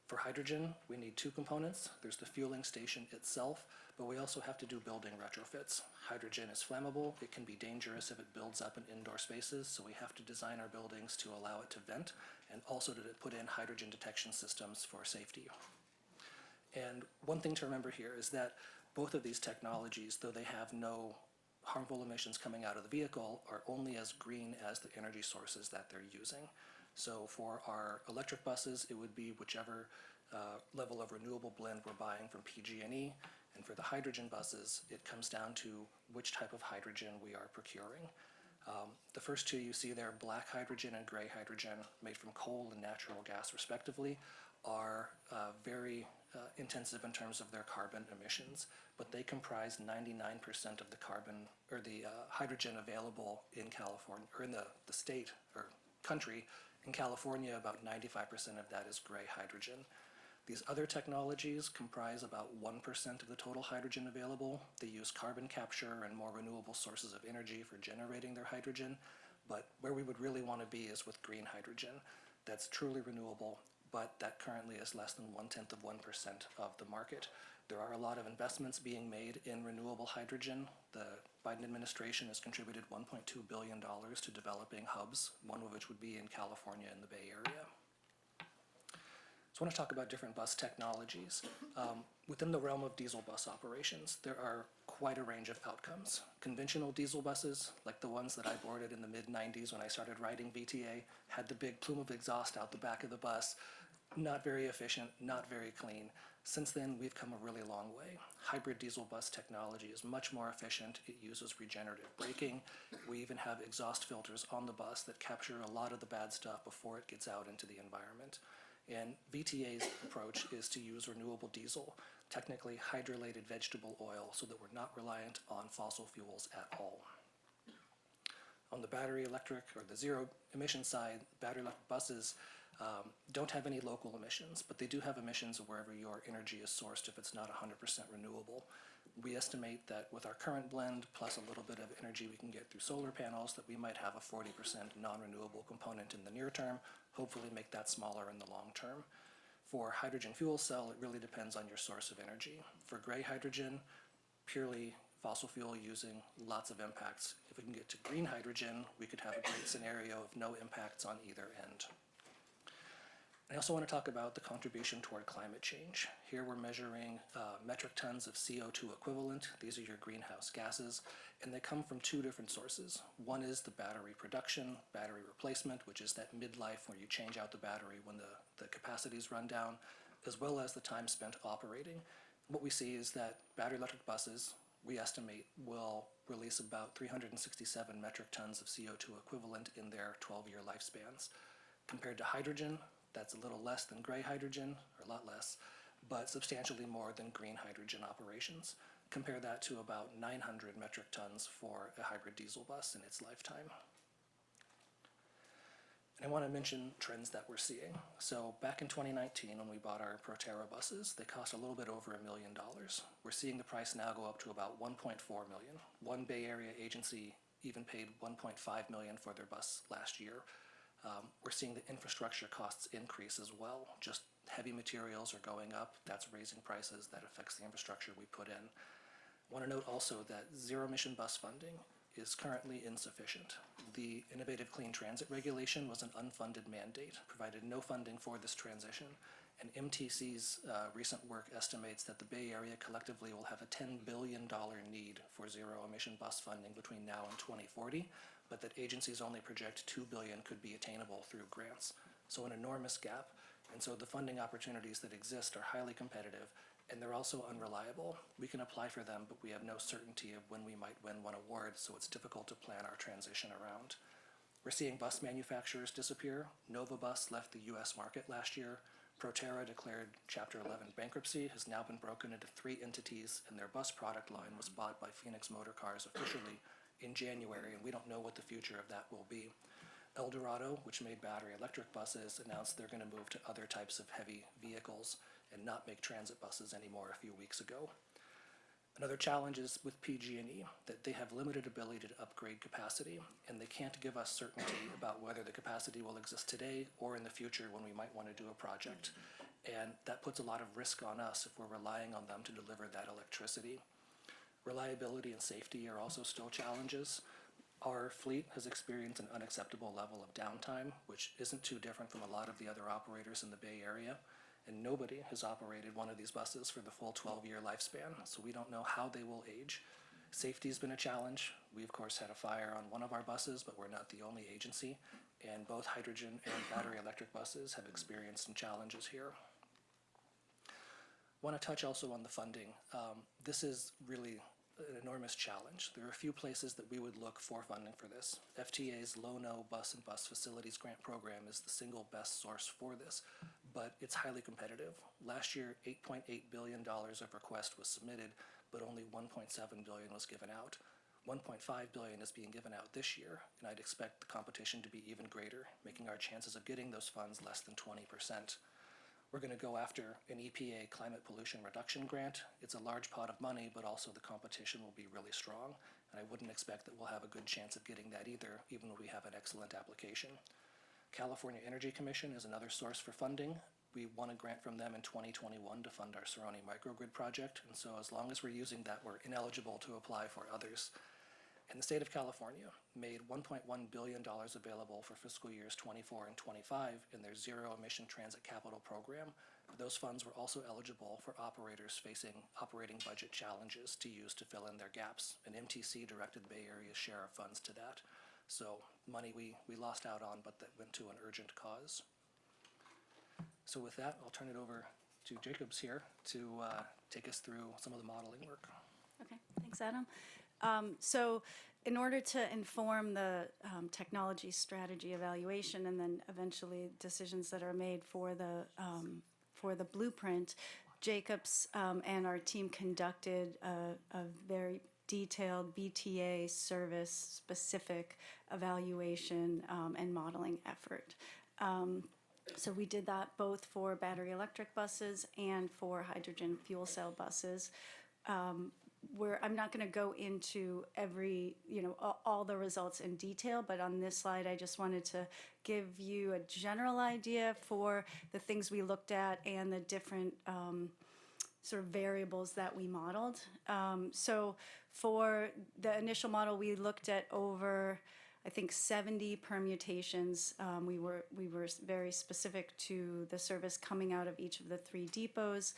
For hydrogen, we need two components. There's the fueling station itself, but we also have to do building retrofits. Hydrogen is flammable. It can be dangerous if it builds up in indoor spaces, so we have to design our buildings to allow it to vent and also to put in hydrogen detection systems for safety. And one thing to remember here is that both of these technologies, though they have no harmful emissions coming out of the vehicle, are only as green as the energy sources that they're using. So for our electric buses, it would be whichever level of renewable blend we're buying from PG&E. And for the hydrogen buses, it comes down to which type of hydrogen we are procuring. The first two you see there, black hydrogen and gray hydrogen, made from coal and natural gas respectively, are very intensive in terms of their carbon emissions, but they comprise 99% of the carbon or the hydrogen available in California, or in the state or country. In California, about 95% of that is gray hydrogen. These other technologies comprise about 1% of the total hydrogen available. They use carbon capture and more renewable sources of energy for generating their hydrogen, but where we would really want to be is with green hydrogen. That's truly renewable, but that currently is less than 1/10 of 1% of the market. There are a lot of investments being made in renewable hydrogen. The Biden administration has contributed $1.2 billion to developing hubs, one of which would be in California in the Bay Area. So I want to talk about different bus technologies. Within the realm of diesel bus operations, there are quite a range of outcomes. Conventional diesel buses, like the ones that I boarded in the mid-90s when I started riding VTA, had the big plume of exhaust out the back of the bus. Not very efficient, not very clean. Since then, we've come a really long way. Hybrid diesel bus technology is much more efficient. It uses regenerative braking. We even have exhaust filters on the bus that capture a lot of the bad stuff before it gets out into the environment. And VTA's approach is to use renewable diesel, technically hydrolyzed vegetable oil, so that we're not reliant on fossil fuels at all. On the battery electric or the zero emission side, battery electric buses don't have any local emissions, but they do have emissions wherever your energy is sourced if it's not 100% renewable. We estimate that with our current blend, plus a little bit of energy we can get through solar panels, that we might have a 40% non-renewable component in the near term, hopefully make that smaller in the long term. For hydrogen fuel cell, it really depends on your source of energy. For gray hydrogen, purely fossil fuel using lots of impacts. If we can get to green hydrogen, we could have a great scenario of no impacts on either end. I also want to talk about the contribution toward climate change. Here we're measuring metric tons of CO2 equivalent. These are your greenhouse gases, and they come from two different sources. One is the battery production, battery replacement, which is that midlife where you change out the battery when the capacities run down, as well as the time spent operating. What we see is that battery electric buses, we estimate, will release about 367 metric tons of CO2 equivalent in their 12-year lifespans. Compared to hydrogen, that's a little less than gray hydrogen, or a lot less, but substantially more than green hydrogen operations. Compare that to about 900 metric tons for a hybrid diesel bus in its lifetime. And I want to mention trends that we're seeing. So back in 2019, when we bought our Proterra buses, they cost a little bit over $1 million. We're seeing the price now go up to about $1.4 million. One Bay Area agency even paid $1.5 million for their bus last year. We're seeing the infrastructure costs increase as well. Just heavy materials are going up. That's raising prices. That affects the infrastructure we put in. I want to note also that zero-emission bus funding is currently insufficient. The Innovative Clean Transit Regulation was an unfunded mandate, provided no funding for this transition, and MTC's recent work estimates that the Bay Area collectively will have a $10 billion need for zero-emission bus funding between now and 2040, but that agencies only project $2 billion could be attainable through grants. So an enormous gap, and so the funding opportunities that exist are highly competitive, and they're also unreliable. We can apply for them, but we have no certainty of when we might win one award, so it's difficult to plan our transition around. We're seeing bus manufacturers disappear. Nova Bus left the US market last year. Proterra declared Chapter 11 bankruptcy, has now been broken into 3 entities, and their bus product line was bought by Phoenix Motor Cars officially in January, and we don't know what the future of that will be. Eldorado, which made battery electric buses, announced they're going to move to other types of heavy vehicles and not make transit buses anymore a few weeks ago. Another challenge is with PG&E, that they have limited ability to upgrade capacity, and they can't give us certainty about whether the capacity will exist today or in the future when we might want to do a project. And that puts a lot of risk on us if we're relying on them to deliver that electricity. Reliability and safety are also still challenges. Our fleet has experienced an unacceptable level of downtime, which isn't too different from a lot of the other operators in the Bay Area. And nobody has operated one of these buses for the full 12-year lifespan, so we don't know how they will age. Safety's been a challenge. We, of course, had a fire on one of our buses, but we're not the only agency, and both hydrogen and battery electric buses have experienced some challenges here. Want to touch also on the funding. This is really an enormous challenge. There are a few places that we would look for funding for this. FTA's Low-No Bus and Bus Facilities Grant Program is the single best source for this, but it's highly competitive. Last year, $8.8 billion of request was submitted, but only $1.7 billion was given out. $1.5 billion is being given out this year, and I'd expect the competition to be even greater, making our chances of getting those funds less than 20%. We're going to go after an EPA climate pollution reduction grant. It's a large pot of money, but also the competition will be really strong, and I wouldn't expect that we'll have a good chance of getting that either, even though we have an excellent application. California Energy Commission is another source for funding. We won a grant from them in 2021 to fund our Cerrone microgrid project, and so as long as we're using that, we're ineligible to apply for others. And the state of California made $1.1 billion available for fiscal years 24 and 25 in their zero emission transit capital program. Those funds were also eligible for operators facing operating budget challenges to use to fill in their gaps, and MTC directed the Bay Area's share of funds to that. So money we lost out on, but that went to an urgent cause. So with that, I'll turn it over to Jacobs here to take us through some of the modeling work. Okay, thanks, Adam. So in order to inform the technology strategy evaluation and then eventually decisions that are made for the blueprint, Jacobs and our team conducted a very detailed VTA service-specific evaluation and modeling effort. So we did that both for battery electric buses and for hydrogen fuel cell buses. I'm not going to go into all the results in detail, but on this slide, I just wanted to give you a general idea for the things we looked at and the different sort of variables that we modeled. So for the initial model, we looked at over, I think, 70 permutations. We were very specific to the service coming out of each of the 3 depots.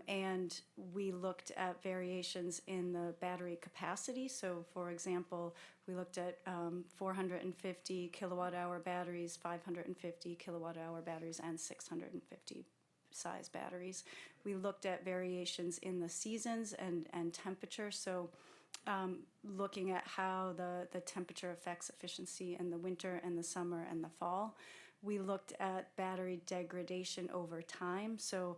And we looked at variations in the battery capacity. So, for example, we looked at 450 kilowatt-hour batteries, 550 kilowatt-hour batteries, and 650 size batteries. We looked at variations in the seasons and temperature. So, looking at how the temperature affects efficiency in the winter and the summer and the fall. We looked at battery degradation over time. So,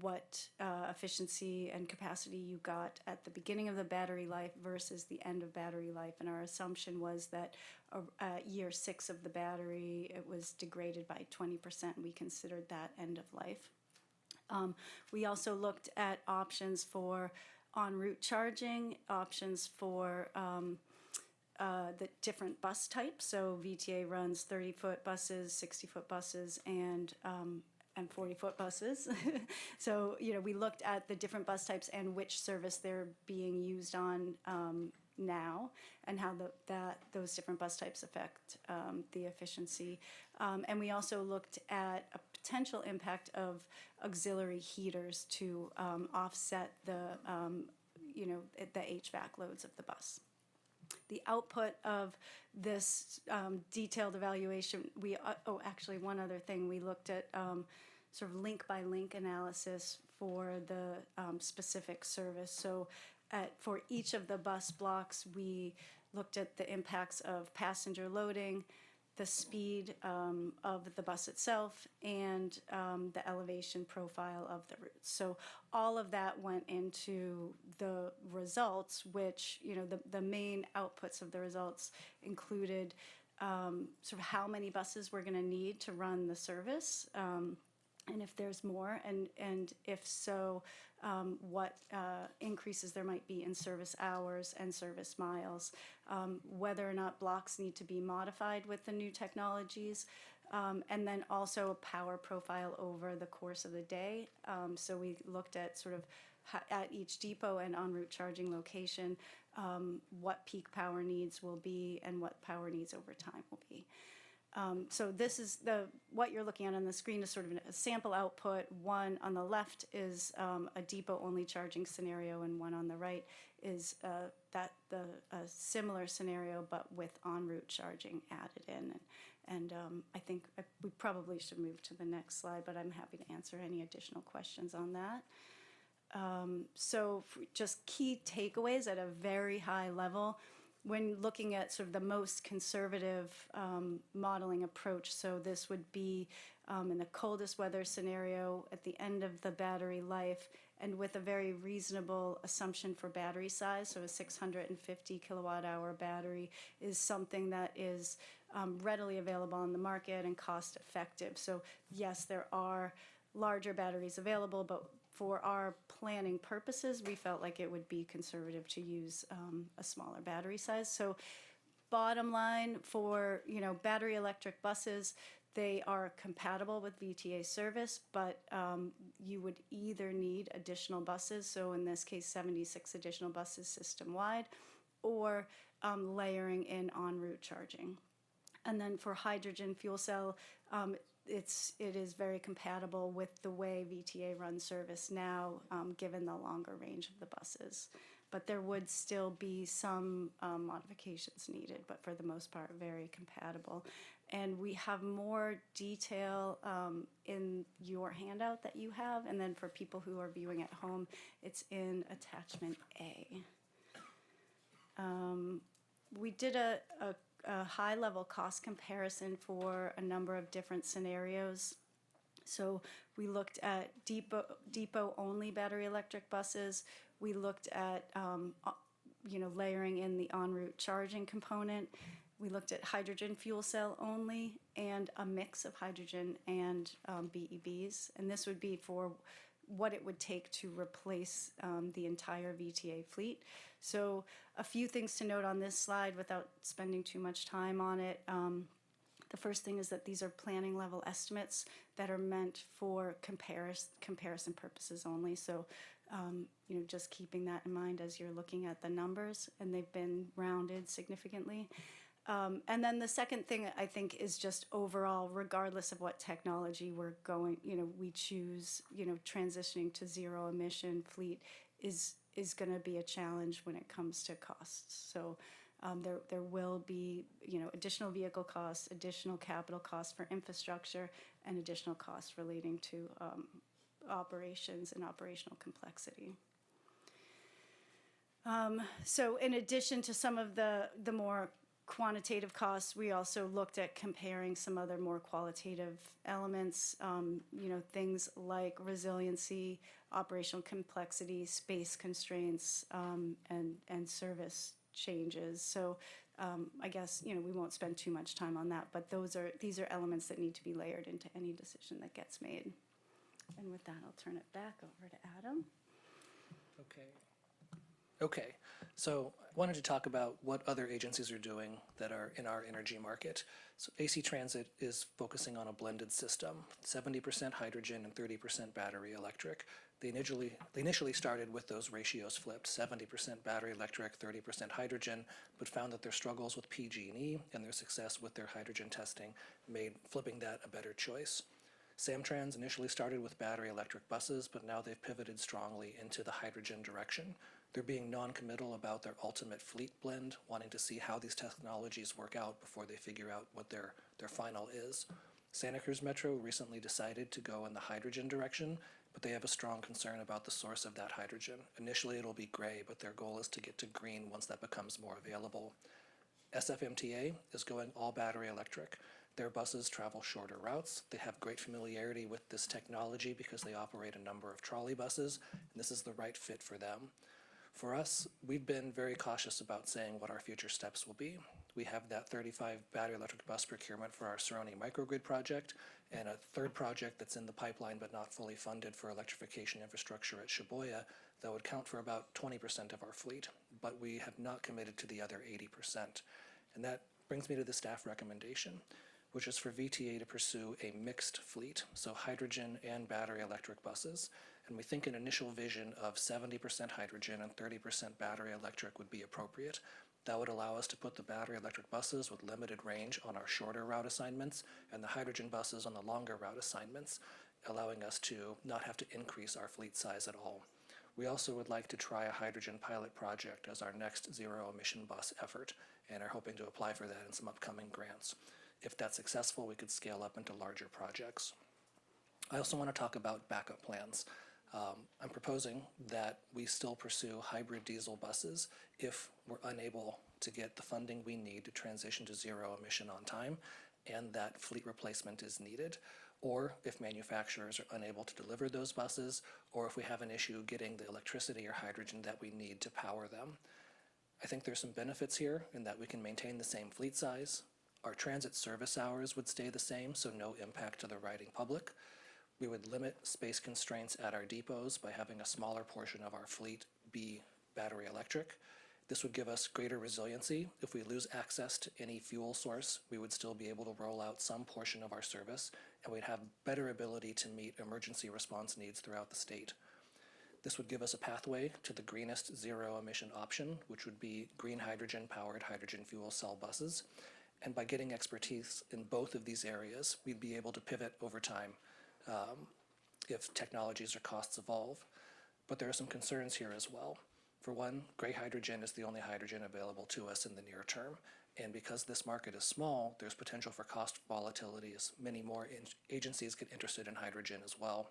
what efficiency and capacity you got at the beginning of the battery life versus the end of battery life. And our assumption was that at year 6 of the battery, it was degraded by 20%, and we considered that end of life. We also looked at options for en route charging, options for the different bus types. So VTA runs 30-foot buses, 60-foot buses, and 40-foot buses. So, we looked at the different bus types and which service they're being used on now, and how those different bus types affect the efficiency. And we also looked at a potential impact of auxiliary heaters to offset the HVAC loads of the bus. The output of this detailed evaluation, actually one other thing, we looked at sort of link-by-link analysis for the specific service. So for each of the bus blocks, we looked at the impacts of passenger loading, the speed of the bus itself, and the elevation profile of the routes. So all of that went into the results, which, the main outputs of the results included sort of how many buses we're going to need to run the service, and if there's more, and if so, what increases there might be in service hours and service miles, whether or not blocks need to be modified with the new technologies, and then also a power profile over the course of the day. So we looked at sort of at each depot and en route charging location, what peak power needs will be and what power needs over time will be. So this is what you're looking at on the screen is sort of a sample output. One on the left is a depot-only charging scenario, and one on the right is a similar scenario, but with en route charging added in. And I think we probably should move to the next slide, but I'm happy to answer any additional questions on that. So just key takeaways at a very high level. When looking at sort of the most conservative modeling approach, so this would be in the coldest weather scenario at the end of the battery life, and with a very reasonable assumption for battery size, so a 650 kilowatt hour battery is something that is readily available on the market and cost effective. So yes, there are larger batteries available, but for our planning purposes, we felt like it would be conservative to use a smaller battery size. So bottom line for, battery electric buses, they are compatible with VTA service, but you would either need additional buses, so in this case, 76 additional buses system-wide, or layering in en route charging. And then for hydrogen fuel cell, it is very compatible with the way VTA runs service now, given the longer range of the buses. But there would still be some modifications needed, but for the most part, very compatible. And we have more detail in your handout that you have, and then for people who are viewing at home, it's in attachment A. We did a high-level cost comparison for a number of different scenarios. So we looked at depot-only battery electric buses. We looked at layering in the en route charging component. We looked at hydrogen fuel cell only and a mix of hydrogen and BEVs. And this would be for what it would take to replace the entire VTA fleet. So a few things to note on this slide without spending too much time on it. The first thing is that these are planning level estimates that are meant for comparison purposes only. So, just keeping that in mind as you're looking at the numbers, and they've been rounded significantly. And then the second thing I think is just overall, regardless of what technology we choose, transitioning to zero emission fleet is going to be a challenge when it comes to costs. So there will be, additional vehicle costs, additional capital costs for infrastructure, and additional costs relating to operations and operational complexity. So in addition to some of the more quantitative costs, we also looked at comparing some other more qualitative elements, things like resiliency, operational complexity, space constraints, and service changes. So I guess, we won't spend too much time on that, but these are elements that need to be layered into any decision that gets made. And with that, I'll turn it back over to Adam. Okay, so I wanted to talk about what other agencies are doing that are in our energy market. So AC Transit is focusing on a blended system, 70% hydrogen and 30% battery electric. They initially started with those ratios flipped, 70% battery electric, 30% hydrogen, but found that their struggles with PG&E and their success with their hydrogen testing made flipping that a better choice. Samtrans initially started with battery electric buses, but now they've pivoted strongly into the hydrogen direction. They're being non-committal about their ultimate fleet blend, wanting to see how these technologies work out before they figure out what their final is. Santa Cruz Metro recently decided to go in the hydrogen direction, but they have a strong concern about the source of that hydrogen. Initially it'll be gray, but their goal is to get to green once that becomes more available. SFMTA is going all battery electric. Their buses travel shorter routes. They have great familiarity with this technology because they operate a number of trolley buses, and this is the right fit for them. For us, we've been very cautious about saying what our future steps will be. We have that 35 battery electric bus procurement for our Cerrone microgrid project, and a third project that's in the pipeline but not fully funded for electrification infrastructure at Shibuya that would count for about 20% of our fleet, but we have not committed to the other 80%. And that brings me to the staff recommendation, which is for VTA to pursue a mixed fleet, so hydrogen and battery electric buses. And we think an initial vision of 70% hydrogen and 30% battery electric would be appropriate. That would allow us to put the battery electric buses with limited range on our shorter route assignments and the hydrogen buses on the longer route assignments, allowing us to not have to increase our fleet size at all. We also would like to try a hydrogen pilot project as our next zero emission bus effort and are hoping to apply for that in some upcoming grants. If that's successful, we could scale up into larger projects. I also want to talk about backup plans. I'm proposing that we still pursue hybrid diesel buses if we're unable to get the funding we need to transition to zero emission on time and that fleet replacement is needed, or if manufacturers are unable to deliver those buses, or if we have an issue getting the electricity or hydrogen that we need to power them. I think there's some benefits here in that we can maintain the same fleet size. Our transit service hours would stay the same, so no impact to the riding public. We would limit space constraints at our depots by having a smaller portion of our fleet be battery electric. This would give us greater resiliency. If we lose access to any fuel source, we would still be able to roll out some portion of our service, and we'd have better ability to meet emergency response needs throughout the state. This would give us a pathway to the greenest zero emission option, which would be green hydrogen powered hydrogen fuel cell buses. And by getting expertise in both of these areas, we'd be able to pivot over time if technologies or costs evolve. But there are some concerns here as well. For one, gray hydrogen is the only hydrogen available to us in the near term. And because this market is small, there's potential for cost volatility as many more agencies get interested in hydrogen as well.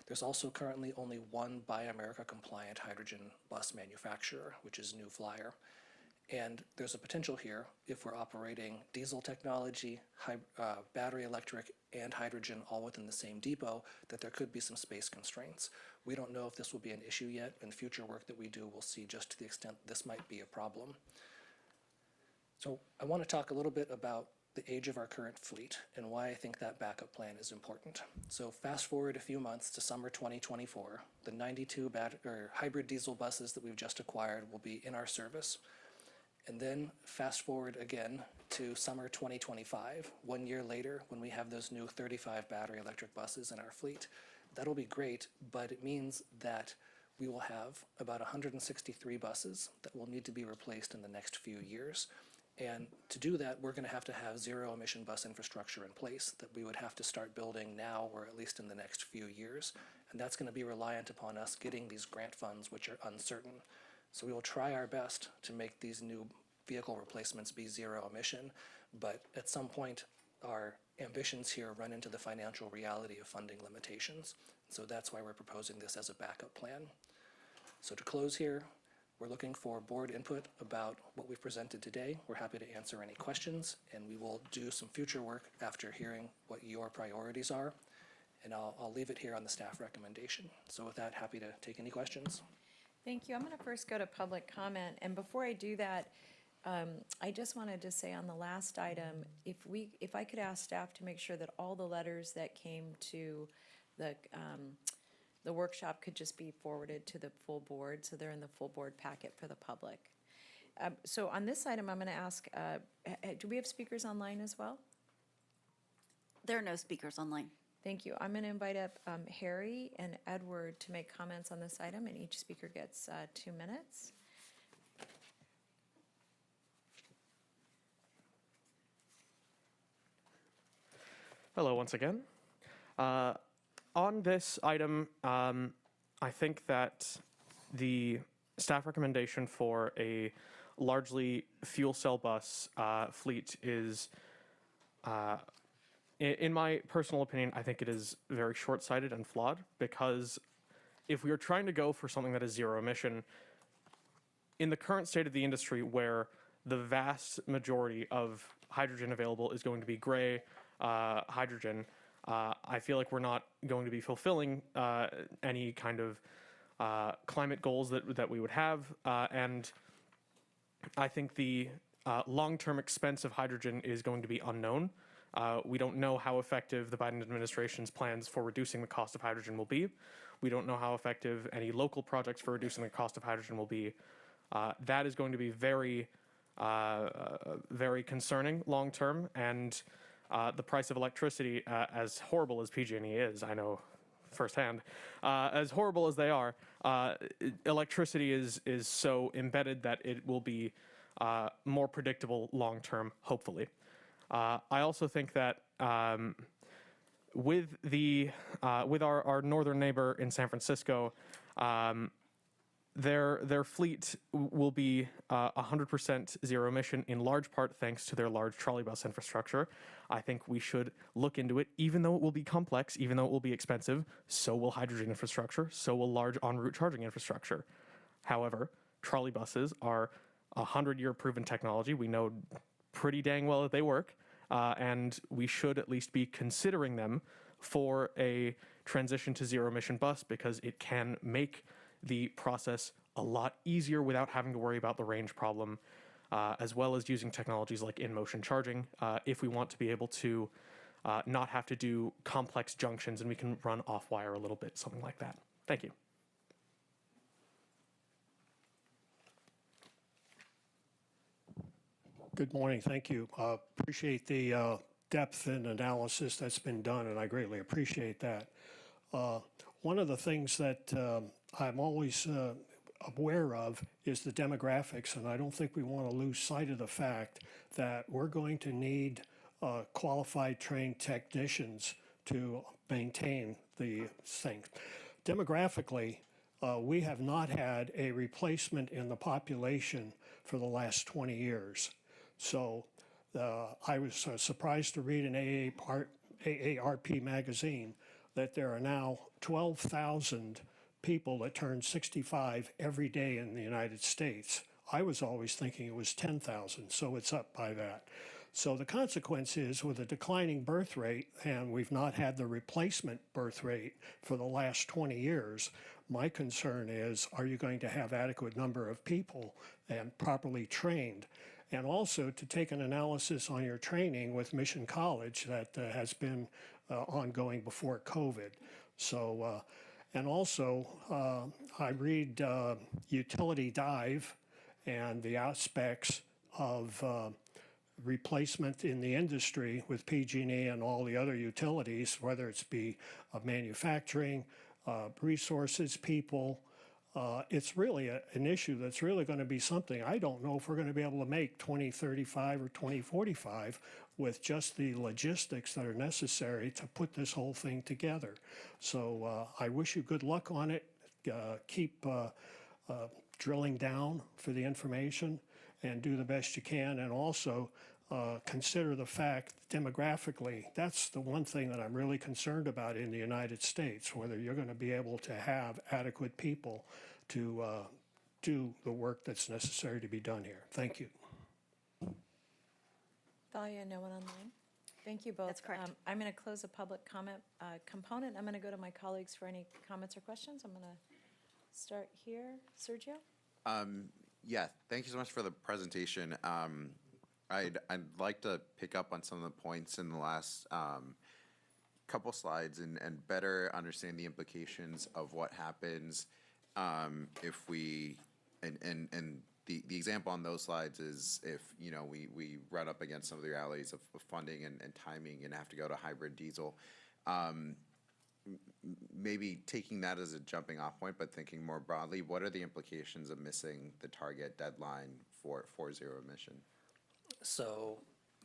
There's also currently only one Buy America compliant hydrogen bus manufacturer, which is New Flyer. And there's a potential here, if we're operating diesel technology, battery electric, and hydrogen all within the same depot, that there could be some space constraints. We don't know if this will be an issue yet. In future work that we do, we'll see just to the extent this might be a problem. So I want to talk a little bit about the age of our current fleet and why I think that backup plan is important. So fast forward a few months to summer 2024, the 92 hybrid diesel buses that we've just acquired will be in our service. And then fast forward again to summer 2025, 1 year later, when we have those new 35 battery electric buses in our fleet. That'll be great, but it means that we will have about 163 buses that will need to be replaced in the next few years. And to do that, we're going to have zero emission bus infrastructure in place that we would have to start building now or at least in the next few years. And that's going to be reliant upon us getting these grant funds, which are uncertain. So we will try our best to make these new vehicle replacements be zero emission, but at some point our ambitions here run into the financial reality of funding limitations. So that's why we're proposing this as a backup plan. So to close here, we're looking for board input about what we've presented today. We're happy to answer any questions, and we will do some future work after hearing what your priorities are. And I'll leave it here on the staff recommendation. So with that, happy to take any questions. Thank you. I'm going to first go to public comment. And before I do that, I just wanted to say on the last item, if I could ask staff to make sure that all the letters that came to the workshop could just be forwarded to the full board, so they're in the full board packet for the public. So on this item, I'm going to ask, do we have speakers online as well? There are no speakers online. Thank you. I'm going to invite up Harry and Edward to make comments on this item, and each speaker gets 2 minutes. Hello once again. On this item, I think that the staff recommendation for a largely fuel cell bus fleet is, in my personal opinion, I think it is very short-sighted and flawed, because if we are trying to go for something that is zero emission, in the current state of the industry where the vast majority of hydrogen available is going to be gray hydrogen, I feel like we're not going to be fulfilling any kind of climate goals that we would have, and I think the long-term expense of hydrogen is going to be unknown. We don't know how effective the Biden administration's plans for reducing the cost of hydrogen will be. We don't know how effective any local projects for reducing the cost of hydrogen will be. That is going to be very, very concerning long-term, and the price of electricity, as horrible as PG&E is, I know firsthand, as horrible as they are, electricity is so embedded that it will be more predictable long-term, hopefully. I also think that with our northern neighbor in San Francisco, their fleet will be 100% zero emission, in large part thanks to their large trolley bus infrastructure. I think we should look into it, even though it will be complex, even though it will be expensive. So will hydrogen infrastructure, so will large en route charging infrastructure. However, trolley buses are 100-year proven technology. We know pretty dang well that they work, and we should at least be considering them for a transition to zero emission bus, because it can make the process a lot easier without having to worry about the range problem, as well as using technologies like in-motion charging, if we want to be able to not have to do complex junctions and we can run off-wire a little bit, something like that. Thank you. Good morning, thank you. Appreciate the depth and analysis that's been done, and I greatly appreciate that. One of the things that I'm always aware of is the demographics, and I don't think we want to lose sight of the fact that we're going to need qualified, trained technicians to maintain the thing. Demographically, we have not had a replacement in the population for the last 20 years. So I was surprised to read in AARP magazine that there are now 12,000 people that turn 65 every day in the United States. I was always thinking it was 10,000, so it's up by that. So the consequence is, with a declining birth rate, and we've not had the replacement birth rate for the last 20 years, my concern is, are you going to have adequate number of people and properly trained? And also to take an analysis on your training with Mission College that has been ongoing before COVID. So, and also I read utility dive and the aspects of replacement in the industry with PG&E and all the other utilities, whether it's be manufacturing, resources, people. It's really an issue that's really going to be something. I don't know if we're going to be able to make 2035 or 2045 with just the logistics that are necessary to put this whole thing together. So I wish you good luck on it. Keep drilling down for the information and do the best you can. And also consider the fact demographically, that's the one thing that I'm really concerned about in the United States, whether you're going to be able to have adequate people to do the work that's necessary to be done here. Thank you. Thalia, no one online? Thank you both. That's correct. I'm going to close the public comment component. I'm going to go to my colleagues for any comments or questions. I'm going to start here. Sergio? Yeah, thank you so much for the presentation. I'd like to pick up on some of the points in the last couple slides and better understand the implications of what happens if we, and the example on those slides is if, you know, we run up against some of the realities of funding and timing and have to go to hybrid diesel. Maybe taking that as a jumping off point, but thinking more broadly, what are the implications of missing the target deadline for zero emission? So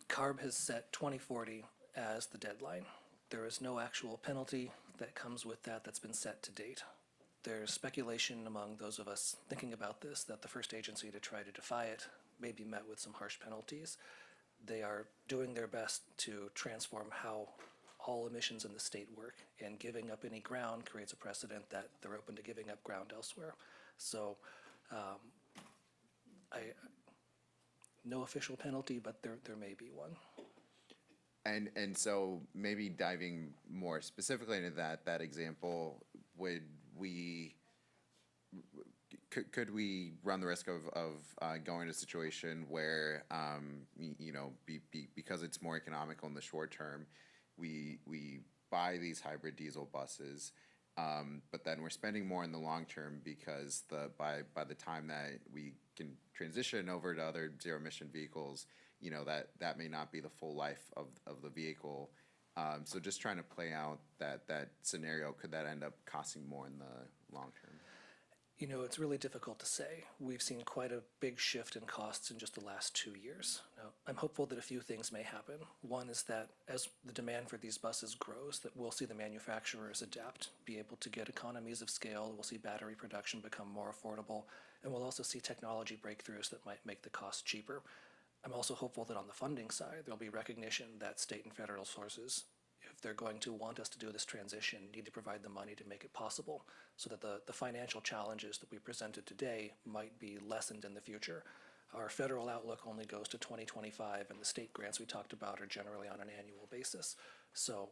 CARB has set 2040 as the deadline. There is no actual penalty that comes with that that's been set to date. There's speculation among those of us thinking about this that the first agency to try to defy it may be met with some harsh penalties. They are doing their best to transform how all emissions in the state work, and giving up any ground creates a precedent that they're open to giving up ground elsewhere. So No official penalty, but there may be one. And so maybe diving more specifically into that example, would we, could we run the risk of going to a situation where, because it's more economical in the short term, we buy these hybrid diesel buses, but then we're spending more in the long term because by the time that we can transition over to other zero emission vehicles, that may not be the full life of the vehicle. So just trying to play out that scenario, could that end up costing more in the long term? It's really difficult to say. We've seen quite a big shift in costs in just the last 2 years. Now, I'm hopeful that a few things may happen. One is that as the demand for these buses grows, that we'll see the manufacturers adapt, be able to get economies of scale. We'll see battery production become more affordable, and we'll also see technology breakthroughs that might make the cost cheaper. I'm also hopeful that on the funding side, there'll be recognition that state and federal sources, if they're going to want us to do this transition, need to provide the money to make it possible, so that the financial challenges that we presented today might be lessened in the future. Our federal outlook only goes to 2025, and the state grants we talked about are generally on an annual basis. So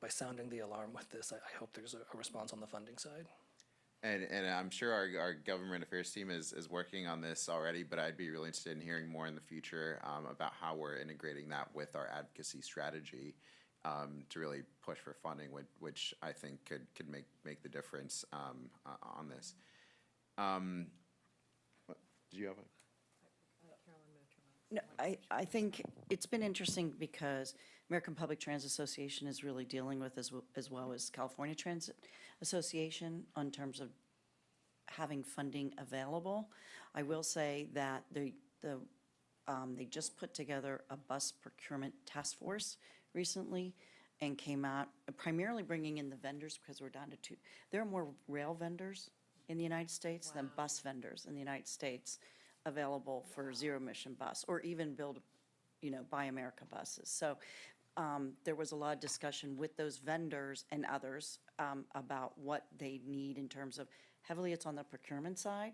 by sounding the alarm with this, I hope there's a response on the funding side. And I'm sure our government affairs team is working on this already, but I'd be really interested in hearing more in the future about how we're integrating that with our advocacy strategy to really push for funding, which I think could make the difference on this. Did you have a? No, I think it's been interesting because American Public Transit Association is really dealing with as well as California Transit Association on terms of having funding available. I will say that they just put together a bus procurement task force recently and came out primarily bringing in the vendors because we're down to two. There are more rail vendors in the United States than bus vendors in the United States available for zero emission bus or even build, Buy America buses. So there was a lot of discussion with those vendors and others about what they need in terms of heavily it's on the procurement side.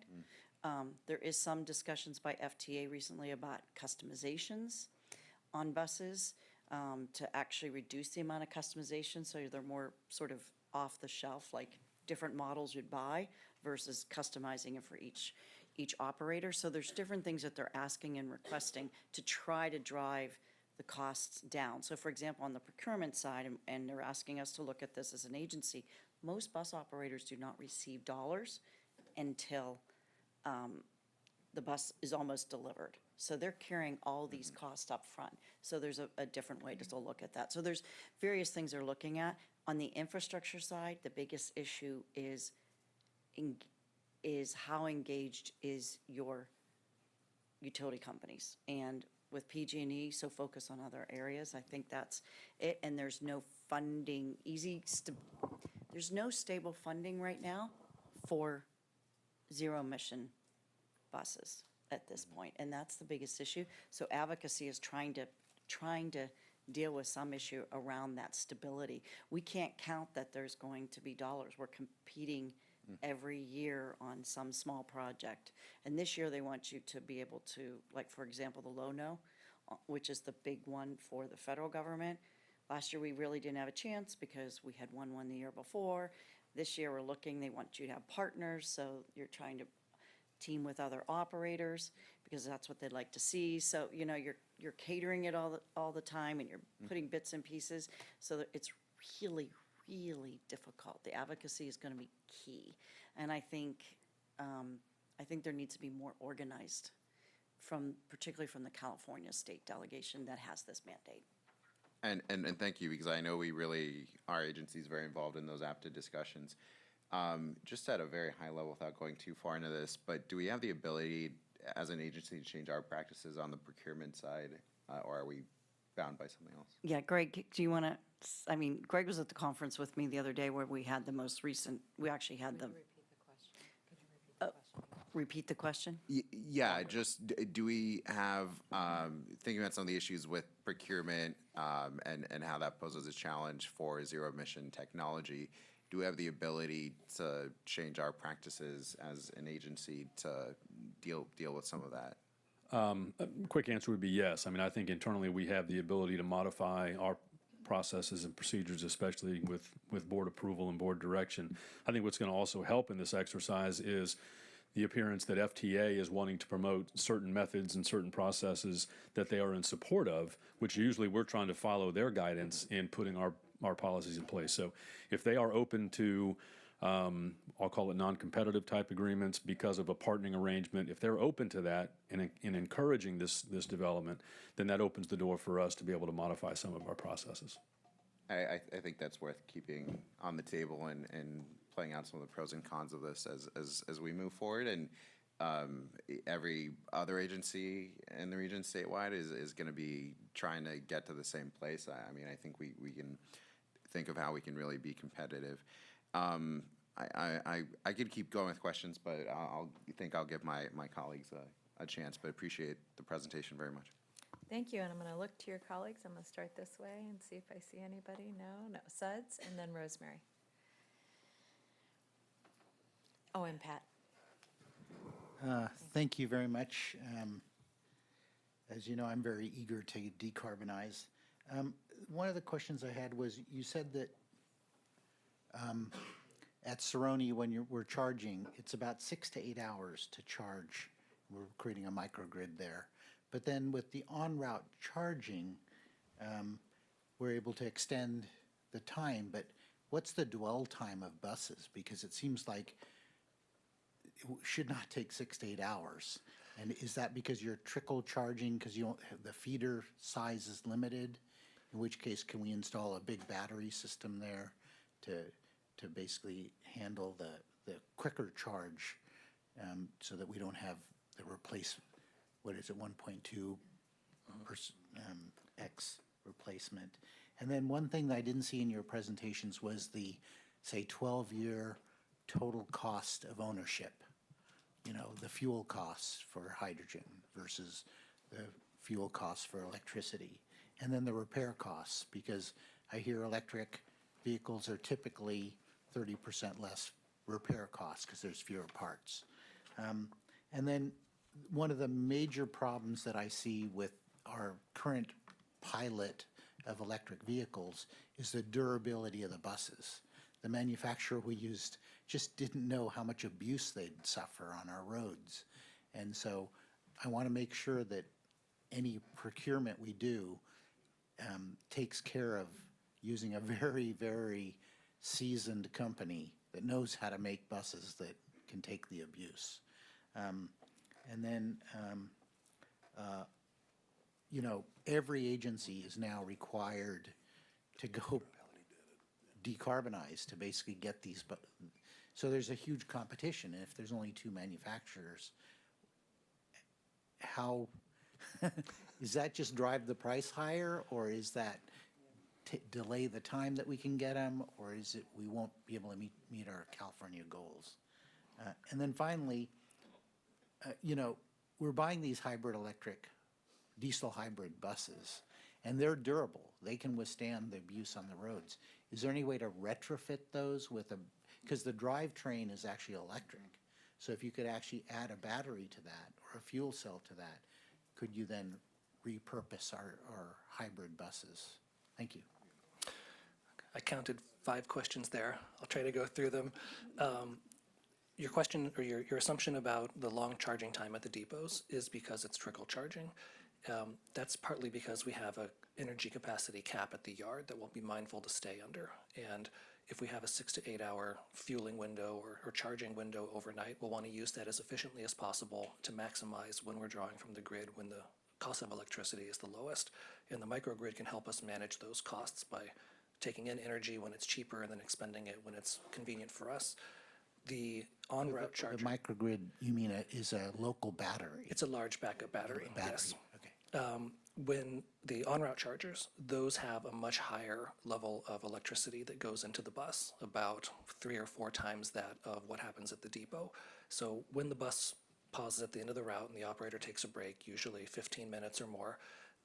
There is some discussions by VTA recently about customizations on buses to actually reduce the amount of customization so they're more sort of off the shelf, like different models you'd buy versus customizing it for each operator. So there's different things that they're asking and requesting to try to drive the costs down. So for example, on the procurement side, and they're asking us to look at this as an agency, most bus operators do not receive dollars until the bus is almost delivered. So they're carrying all these costs up front. So there's a different way to look at that. So there's various things they're looking at. On the infrastructure side, the biggest issue is how engaged is your utility companies. And with PG&E, so focus on other areas, I think that's it. And there's no funding, there's no stable funding right now for zero emission buses at this point, and that's the biggest issue. So advocacy is trying to deal with some issue around that stability. We can't count that there's going to be dollars. We're competing every year on some small project. And this year they want you to be able to, like for example, the Low-No, which is the big one for the federal government. Last year we really didn't have a chance because we had won one the year before. This year we're looking, they want you to have partners, so you're trying to team with other operators because that's what they'd like to see. So, you're catering it all the time and you're putting bits and pieces. So that it's really, really difficult. The advocacy is going to be key. And I think there needs to be more organized particularly from the California state delegation that has this mandate. And thank you, because I know our agency is very involved in those APTA discussions. Just at a very high level, without going too far into this, but do we have the ability as an agency to change our practices on the procurement side, or are we bound by something else? Yeah, Greg, do you want to, Greg was at the conference with me the other day where we had the most recent, we actually had the. Repeat the question? Yeah, just do we have, thinking about some of the issues with procurement and how that poses a challenge for zero emission technology, do we have the ability to change our practices as an agency to deal with some of that? Quick answer would be yes. I mean, I think internally we have the ability to modify our processes and procedures, especially with board approval and board direction. I think what's going to also help in this exercise is the appearance that FTA is wanting to promote certain methods and certain processes that they are in support of, which usually we're trying to follow their guidance in putting our policies in place. So if they are open to, I'll call it non-competitive type agreements because of a partnering arrangement, if they're open to that and encouraging this development, then that opens the door for us to be able to modify some of our processes. I think that's worth keeping on the table and playing out some of the pros and cons of this as we move forward. And every other agency in the region statewide is going to be trying to get to the same place. I mean, I think we can think of how we can really be competitive. I could keep going with questions, but I'll give my colleagues a chance, but appreciate the presentation very much. Thank you, and I'm going to look to your colleagues. I'm going to start this way and see if I see anybody. No, Suds, and then Rosemary. Oh, and Pat. Thank you very much. As you know, I'm very eager to decarbonize. One of the questions I had was, you said that at Cerrone, when we're charging, it's about 6 to 8 hours to charge. We're creating a microgrid there. But then with the en-route charging, we're able to extend the time. But what's the dwell time of buses? Because it seems like it should not take 6 to 8 hours. And is that because you're trickle charging because you don't have, the feeder size is limited? In which case, can we install a big battery system there to basically handle the quicker charge so that we don't have the replace, what is it, 1.2 X replacement? And then one thing that I didn't see in your presentations was the, say, 12-year total cost of ownership. You know, the fuel costs for hydrogen versus the fuel costs for electricity. And then the repair costs, because I hear electric vehicles are typically 30% less repair costs because there's fewer parts. And then one of the major problems that I see with our current pilot of electric vehicles is the durability of the buses. The manufacturer we used just didn't know how much abuse they'd suffer on our roads. And so I want to make sure that any procurement we do takes care of using a very, very seasoned company that knows how to make buses that can take the abuse. And then, you know, every agency is now required to go decarbonize to basically get these. But so there's a huge competition. And if there's only 2 manufacturers, how is that just drive the price higher, or is that delay the time that we can get them, or is it we won't be able to meet our California goals? And then finally, you know, we're buying these hybrid electric, diesel hybrid buses, and they're durable. They can withstand the abuse on the roads. Is there any way to retrofit those with a, because the drivetrain is actually electric. So if you could actually add a battery to that or a fuel cell to that, could you then repurpose our hybrid buses? Thank you. I counted 5 questions there. I'll try to go through them. Your question or your assumption about the long charging time at the depots is because it's trickle charging. That's partly because we have an energy capacity cap at the yard that we'll be mindful to stay under. And if we have a 6 to 8 hour fueling window or charging window overnight, we'll want to use that as efficiently as possible to maximize when we're drawing from the grid when the cost of electricity is the lowest. And the microgrid can help us manage those costs by taking in energy when it's cheaper and then expending it when it's convenient for us. The on-route charger. The microgrid, you mean is a local battery? It's a large backup battery, yes. When the on-route chargers, those have a much higher level of electricity that goes into the bus, about 3 or 4 times that of what happens at the depot. So when the bus pauses at the end of the route and the operator takes a break, usually 15 minutes or more,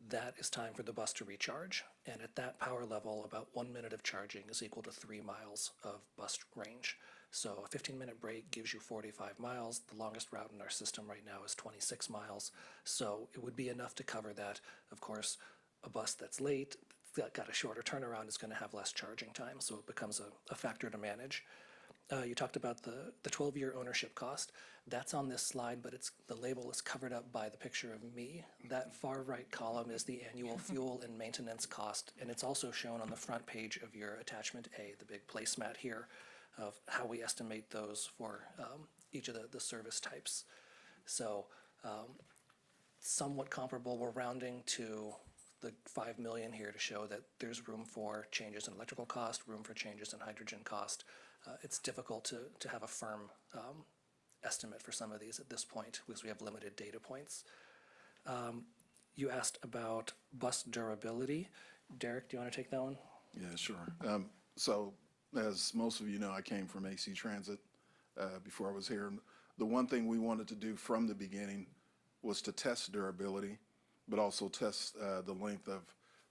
that is time for the bus to recharge. And at that power level, about 1 minute of charging is equal to 3 miles of bus range. So a 15-minute break gives you 45 miles. The longest route in our system right now is 26 miles. So it would be enough to cover that. Of course, a bus that's late, got a shorter turnaround, is going to have less charging time, so it becomes a factor to manage. You talked about the 12-year ownership cost. That's on this slide, but the label is covered up by the picture of me. That far right column is the annual fuel and maintenance cost, and it's also shown on the front page of your attachment A, the big placemat here, of how we estimate those for each of the service types. So somewhat comparable, we're rounding to the 5 million here to show that there's room for changes in electrical cost, room for changes in hydrogen cost. It's difficult to have a firm estimate for some of these at this point because we have limited data points. You asked about bus durability. Derek, do you want to take that one? Yeah, sure. So as most of you know, I came from AC Transit before I was here. The one thing we wanted to do from the beginning was to test durability, but also test the length of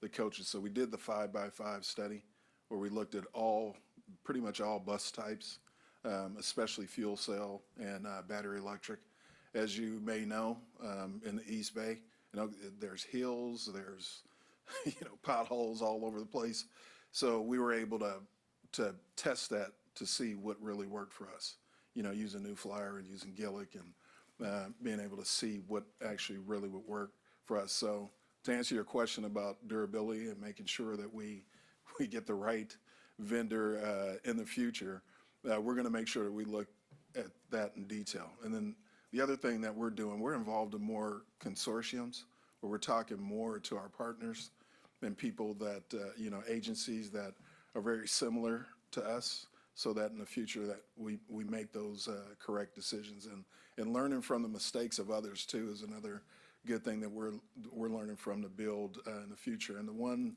the coaches. So we did the 5x5 study where we looked at pretty much all bus types, especially fuel cell and battery electric. As you may know, in the East Bay, there's hills, there's potholes all over the place. So we were able to test that to see what really worked for us. Using New Flyer and using Gillick and being able to see what actually really would work for us. So to answer your question about durability and making sure that we get the right vendor in the future, we're going to make sure that we look at that in detail. And then the other thing that we're doing, we're involved in more consortiums where we're talking more to our partners and people that, agencies that are very similar to us, so that in the future that we make those correct decisions. And learning from the mistakes of others too is another good thing that we're learning from to build in the future. And the one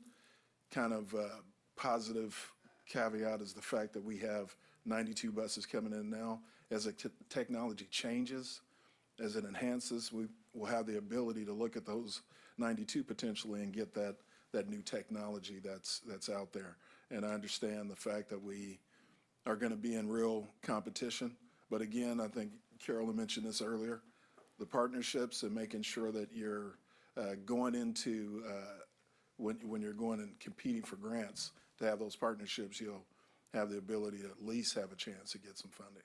kind of positive caveat is the fact that we have 92 buses coming in now. As the technology changes, as it enhances, we will have the ability to look at those 92 potentially and get that new technology that's out there. And I understand the fact that we are going to be in real competition. But again, I think Carolyn mentioned this earlier, the partnerships and making sure that you're going into, when you're going and competing for grants, to have those partnerships, you'll have the ability to at least have a chance to get some funding.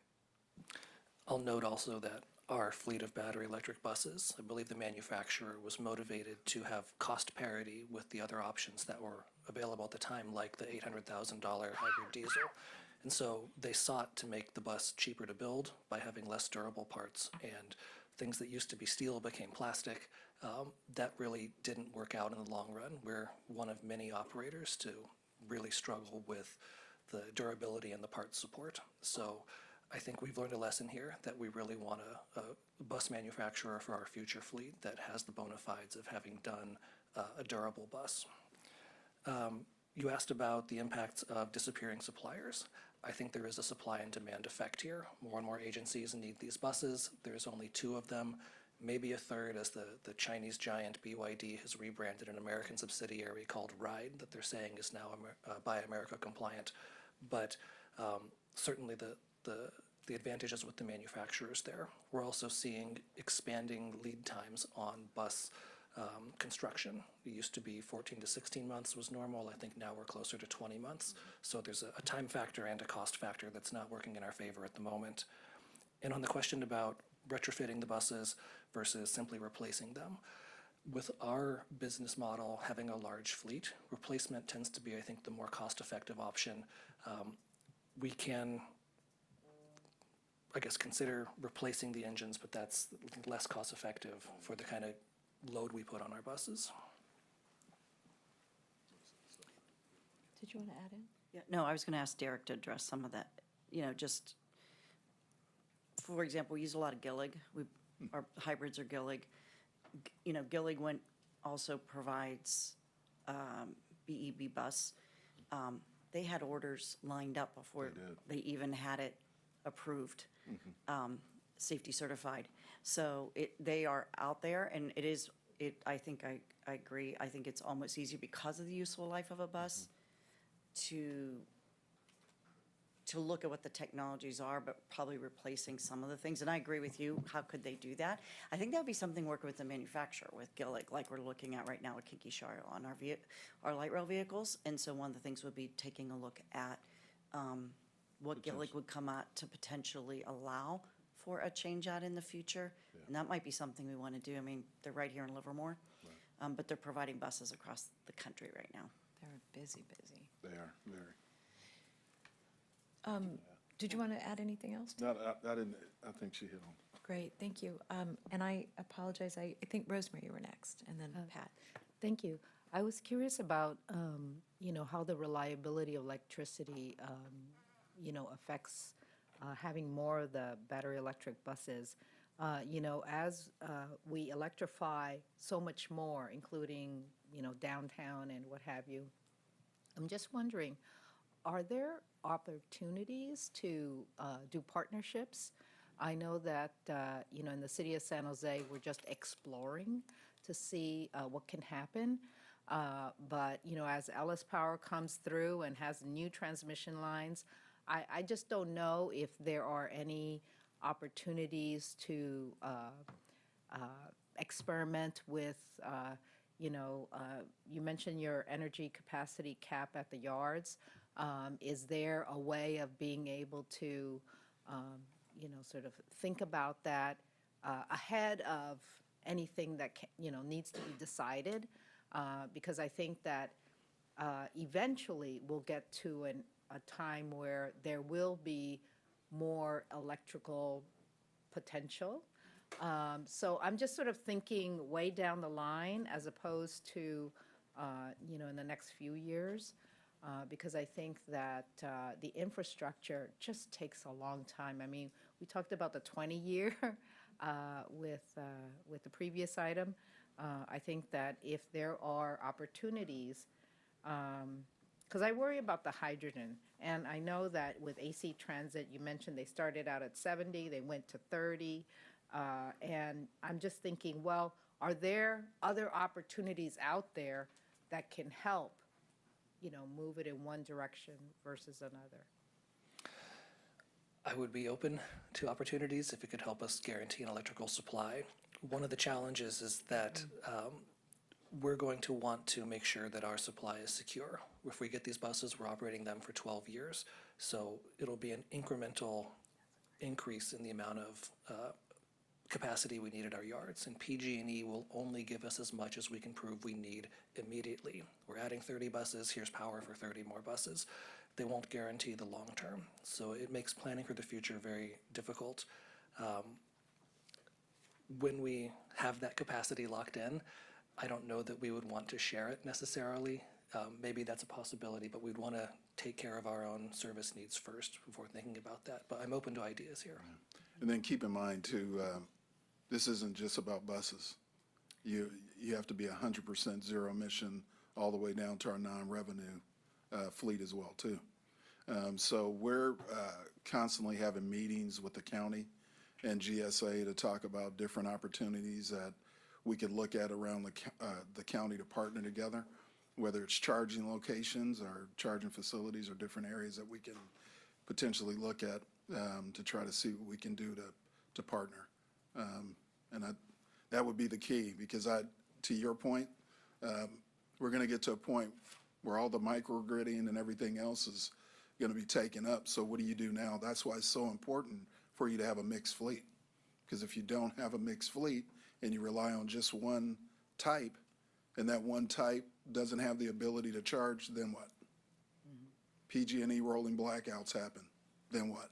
I'll note also that our fleet of battery electric buses, I believe the manufacturer was motivated to have cost parity with the other options that were available at the time, like the $800,000 hybrid diesel. And so they sought to make the bus cheaper to build by having less durable parts, and things that used to be steel became plastic. That really didn't work out in the long run. We're one of many operators to really struggle with the durability and the parts support. So I think we've learned a lesson here that we really want a bus manufacturer for our future fleet that has the bona fides of having done a durable bus. You asked about the impacts of disappearing suppliers. I think there is a supply and demand effect here. More and more agencies need these buses. There's only 2 of them, maybe a third, as the Chinese giant BYD has rebranded an American subsidiary called RIDE that they're saying is now Buy America compliant. But certainly the advantages with the manufacturers there. We're also seeing expanding lead times on bus construction. It used to be 14 to 16 months was normal. I think now we're closer to 20 months. So there's a time factor and a cost factor that's not working in our favor at the moment. And on the question about retrofitting the buses versus simply replacing them, with our business model having a large fleet, replacement tends to be, I think, the more cost-effective option. We can, I guess, consider replacing the engines, but that's less cost-effective for the kind of load we put on our buses. Did you want to add in? Yeah, no, I was going to ask Derek to address some of that. Just, for example, we use a lot of Gillig. Our hybrids are Gillig. Gillig also provides BEB bus. They had orders lined up before they even had it approved, safety certified. So they are out there, and I think I agree. I think it's almost easier because of the useful life of a bus to to look at what the technologies are, but probably replacing some of the things. And I agree with you, how could they do that? I think that would be something working with the manufacturer, with Gillig, like we're looking at right now with Kinky Shire on our light rail vehicles. And so one of the things would be taking a look at what Gillig would come out to potentially allow for a change out in the future. And that might be something we want to do. I mean, they're right here in Livermore, but they're providing buses across the country right now. They're busy. They are, very. Did you want to add anything else? No, I didn't, I think she hit on. Great, thank you. And I apologize, I think Rosemary, you were next, and then Pat. Thank you. I was curious about, how the reliability of electricity, affects having more of the battery electric buses. As we electrify so much more, including, downtown and what have you, I'm just wondering, are there opportunities to do partnerships? I know that, in the city of San Jose, we're just exploring to see what can happen. But, as Ellis Power comes through and has new transmission lines, I just don't know if there are any opportunities to experiment with, you mentioned your energy capacity cap at the yards. Is there a way of being able to, sort of think about that ahead of anything that, needs to be decided? Because I think that eventually we'll get to a time where there will be more electrical potential. So I'm just sort of thinking way down the line as opposed to, in the next few years, because I think that the infrastructure just takes a long time. I mean, we talked about the 20-year with the previous item. I think that if there are opportunities, because I worry about the hydrogen, and I know that with AC Transit, you mentioned they started out at 70, they went to 30, and I'm just thinking, well, are there other opportunities out there that can help, move it in one direction versus another? I would be open to opportunities if it could help us guarantee an electrical supply. One of the challenges is that we're going to want to make sure that our supply is secure. If we get these buses, we're operating them for 12 years. So it'll be an incremental increase in the amount of capacity we need at our yards. And PG&E will only give us as much as we can prove we need immediately. We're adding 30 buses, here's power for 30 more buses. They won't guarantee the long term. So it makes planning for the future very difficult. When we have that capacity locked in, I don't know that we would want to share it necessarily. Maybe that's a possibility, but we'd want to take care of our own service needs first before thinking about that. But I'm open to ideas here. And then keep in mind too, this isn't just about buses. You have to be 100% zero emission all the way down to our non-revenue fleet as well too. So we're constantly having meetings with the county and GSA to talk about different opportunities that we could look at around the county to partner together, whether it's charging locations or charging facilities or different areas that we can potentially look at to try to see what we can do to partner. And that would be the key, because to your point, we're going to get to a point where all the microgridding and everything else is going to be taken up. So what do you do now? That's why it's so important for you to have a mixed fleet. Because if you don't have a mixed fleet and you rely on just one type, and that one type doesn't have the ability to charge, then what? PG&E rolling blackouts happen, then what?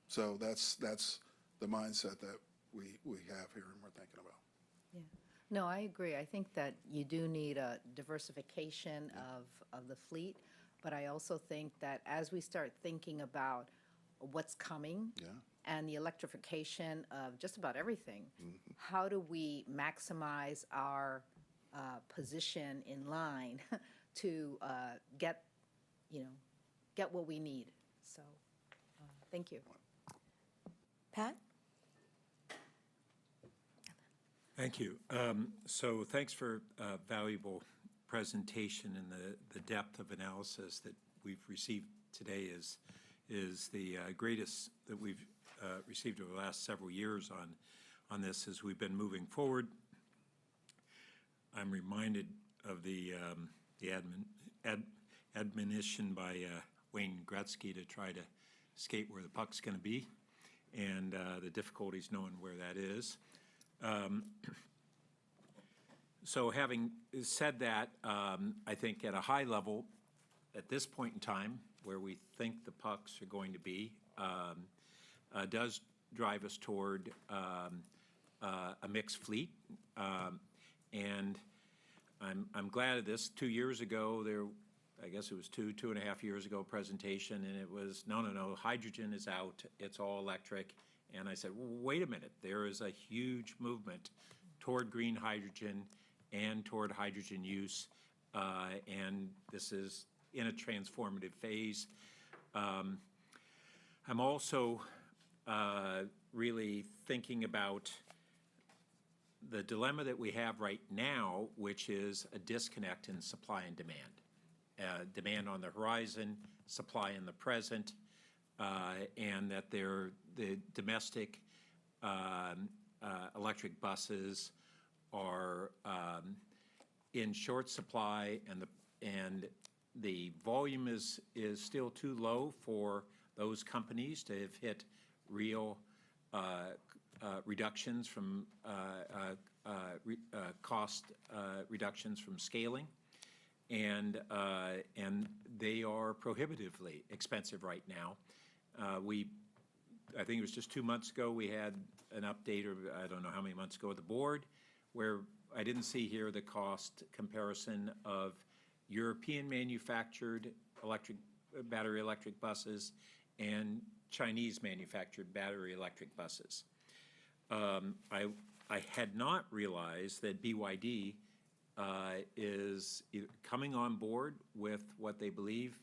So that's the mindset that we have here and we're thinking about. Yeah. No, I agree. I think that you do need a diversification of the fleet, but I also think that as we start thinking about what's coming and the electrification of just about everything, how do we maximize our position in line to get what we need? So, thank you. Pat? Thank you. So thanks for a valuable presentation, and the depth of analysis that we've received today is is the greatest that we've received over the last several years on this as we've been moving forward. I'm reminded of the admonition by Wayne Gretzky to try to skate where the puck's going to be, and the difficulties knowing where that is. So having said that, I think at a high level, at this point in time, where we think the pucks are going to be, does drive us toward a mixed fleet. And I'm glad of this. 2 years ago, I guess it was two and a half years ago, presentation, and it was, no, hydrogen is out, it's all electric. And I said, well, wait a minute, there is a huge movement toward green hydrogen and toward hydrogen use, and this is in a transformative phase. I'm also really thinking about the dilemma that we have right now, which is a disconnect in supply and demand. Demand on the horizon, supply in the present, and that the domestic electric buses are in short supply, and the volume is still too low for those companies to have hit real reductions from cost reductions from scaling, and they are prohibitively expensive right now. I think it was just 2 months ago, we had an update, or I don't know how many months ago, at the board, where I didn't see here the cost comparison of European manufactured battery electric buses and Chinese manufactured battery electric buses. I had not realized that BYD is coming on board with what they believe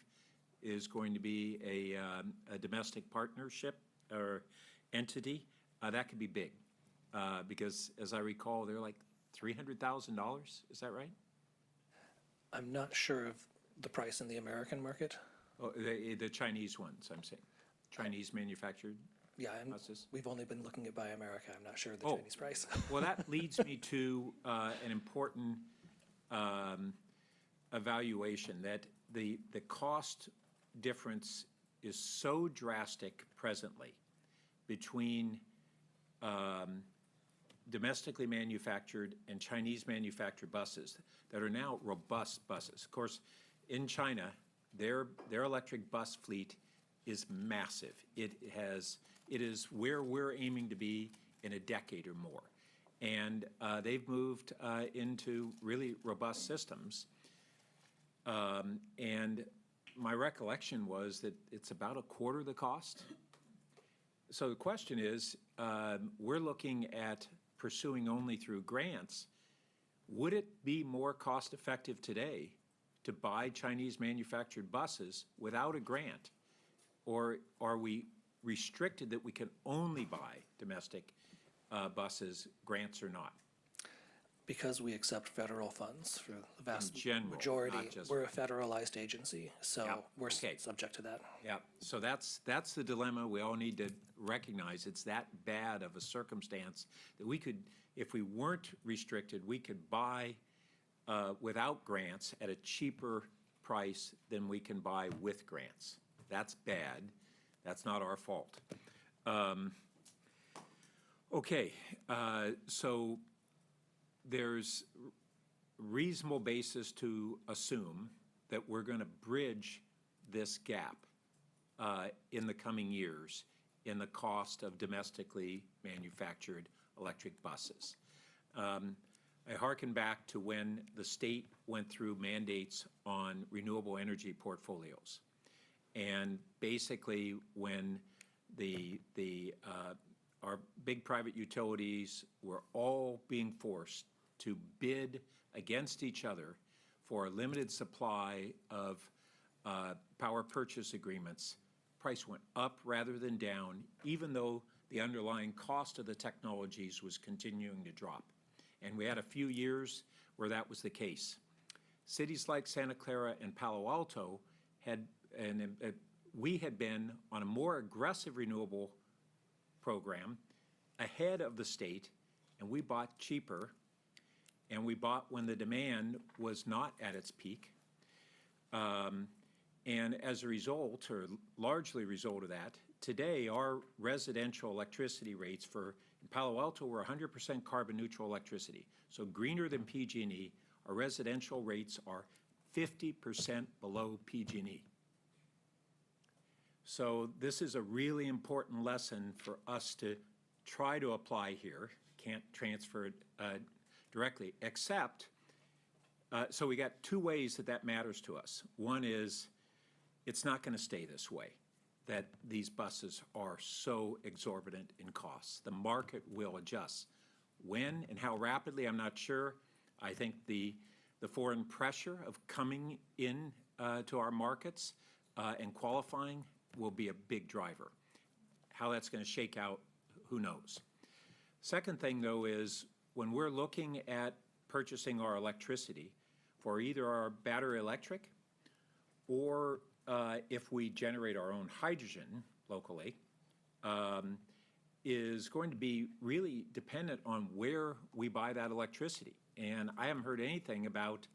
is going to be a domestic partnership or entity. That could be big, because as I recall, they're like $300,000. Is that right? I'm not sure of the price in the American market. Oh, the Chinese ones, I'm saying. Chinese manufactured Yeah, buses. we've only been looking at Buy America. I'm not sure of the Oh. Chinese price. Well, that leads me to an important evaluation, that the cost difference is so drastic presently between domestically manufactured and Chinese manufactured buses that are now robust buses. Of course, in China, their electric bus fleet is massive. It is where we're aiming to be in a decade or more. And they've moved into really robust systems. And my recollection was that it's about a quarter the cost. So the question is, we're looking at pursuing only through grants. Would it be more cost effective today to buy Chinese manufactured buses without a grant? Or are we restricted that we can only buy domestic buses, grants or not? Because we accept federal funds for the vast general, majority, not just- we're a federalized agency, so Yeah, we're okay. subject to that. Yeah, so that's the dilemma we all need to recognize. It's that bad of a circumstance that we could, if we weren't restricted, we could buy without grants at a cheaper price than we can buy with grants. That's bad. That's not our fault. Okay, so there's reasonable basis to assume that we're going to bridge this gap in the coming years in the cost of domestically manufactured electric buses. I hearken back to when the state went through mandates on renewable energy portfolios. And basically, when our big private utilities were all being forced to bid against each other for a limited supply of power purchase agreements, price went up rather than down, even though the underlying cost of the technologies was continuing to drop. And we had a few years where that was the case. Cities like Santa Clara and Palo Alto had we had been on a more aggressive renewable program ahead of the state, and we bought cheaper, and we bought when the demand was not at its peak. And as a result, or largely a result of that, today our residential electricity rates for in Palo Alto were 100% carbon neutral electricity. So greener than PG&E, our residential rates are 50% below PG&E. So this is a really important lesson for us to try to apply here. Can't transfer it directly, except, so we got two ways that that matters to us. One is it's not going to stay this way, that these buses are so exorbitant in costs. The market will adjust. When and how rapidly, I'm not sure. I think the foreign pressure of coming in to our markets and qualifying will be a big driver. How that's going to shake out, who knows? Second thing, though, is when we're looking at purchasing our electricity for either our battery electric or if we generate our own hydrogen locally, is going to be really dependent on where we buy that electricity. And I haven't heard anything about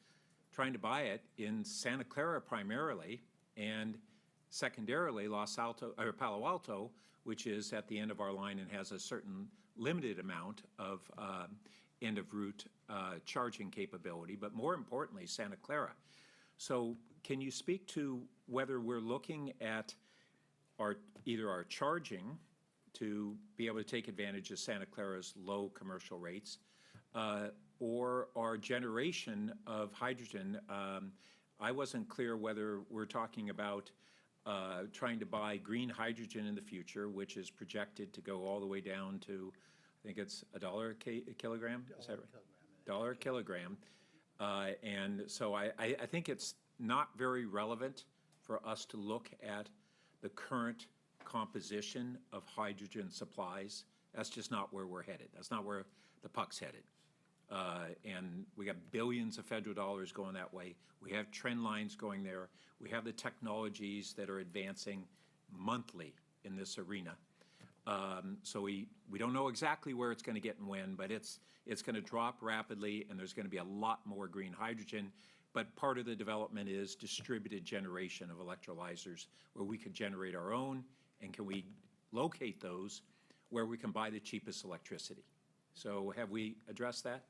trying to buy it in Santa Clara primarily, and secondarily Palo Alto, which is at the end of our line and has a certain limited amount of end of route charging capability, but more importantly, Santa Clara. So can you speak to whether we're looking at either our charging to be able to take advantage of Santa Clara's low commercial rates, or our generation of hydrogen? I wasn't clear whether we're talking about trying to buy green hydrogen in the future, which is projected to go all the way down to, I think it's $1 a kilogram, is that right? $1 a kilogram. And so I think it's not very relevant for us to look at the current composition of hydrogen supplies. That's just not where we're headed. That's not where the puck's headed. And we got billions of federal dollars going that way. We have trend lines going there. We have the technologies that are advancing monthly in this arena. So we don't know exactly where it's going to get and when, but it's going to drop rapidly, and there's going to be a lot more green hydrogen. But part of the development is distributed generation of electrolyzers, where we could generate our own, and can we locate those where we can buy the cheapest electricity? So have we addressed that?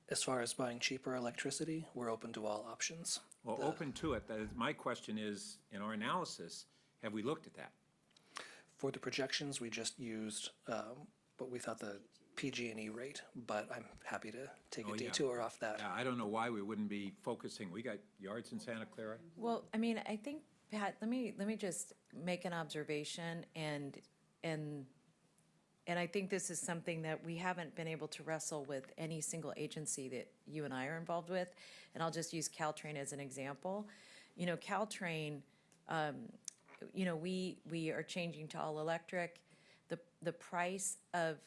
As far as buying cheaper electricity, we're open to all options. Well, open to it. My question is, in our analysis, have we looked at that? For the projections, we just used what we thought the PG&E rate, but I'm happy to take a detour off that. Yeah, I don't know why we wouldn't be focusing. We got yards in Santa Clara. Well, I mean, I think, Pat, let me just make an observation, and I think this is something that we haven't been able to wrestle with any single agency that you and I are involved with. And I'll just use Caltrain as an example. You know, Caltrain, you know, we are changing to all electric. The price of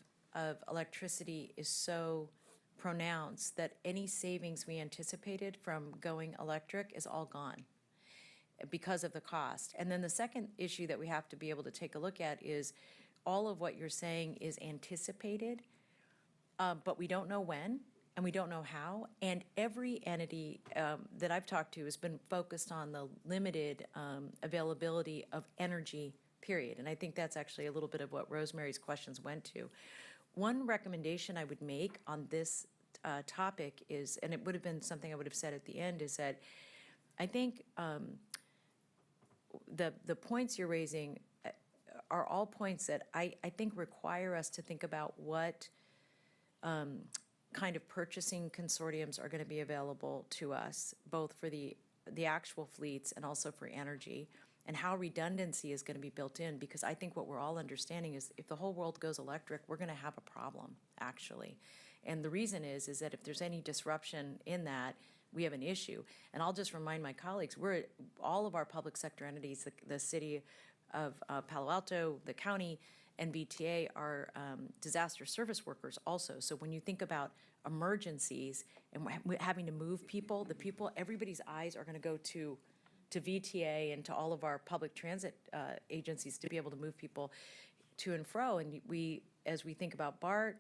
electricity is so pronounced that any savings we anticipated from going electric is all gone because of the cost. And then the second issue that we have to be able to take a look at is all of what you're saying is anticipated, but we don't know when, and we don't know how. And every entity that I've talked to has been focused on the limited availability of energy, period. And I think that's actually a little bit of what Rosemary's questions went to. One recommendation I would make on this topic is, and it would have been something I would have said at the end, is that I think the points you're raising are all points that I think require us to think about what kind of purchasing consortiums are going to be available to us, both for the actual fleets and also for energy, and how redundancy is going to be built in, because I think what we're all understanding is if the whole world goes electric, we're going to have a problem, actually. And the reason is that if there's any disruption in that, we have an issue. And I'll just remind my colleagues, all of our public sector entities, the city of Palo Alto, the county, and VTA are disaster service workers also. So when you think about emergencies and having to move people, everybody's eyes are going to go to to VTA and to all of our public transit agencies to be able to move people to and fro. And we, as we think about BART,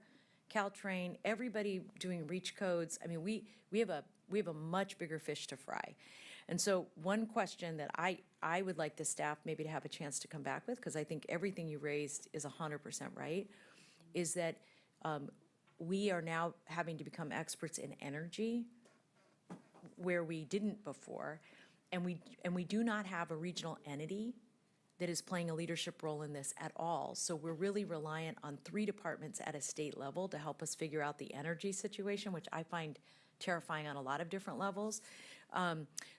Caltrain, everybody doing reach codes, I mean, we have a much bigger fish to fry. And so one question that I would like the staff maybe to have a chance to come back with, because I think everything you raised is 100% right, is that we are now having to become experts in energy where we didn't before, and we do not have a regional entity that is playing a leadership role in this at all. So we're really reliant on 3 departments at a state level to help us figure out the energy situation, which I find terrifying on a lot of different levels.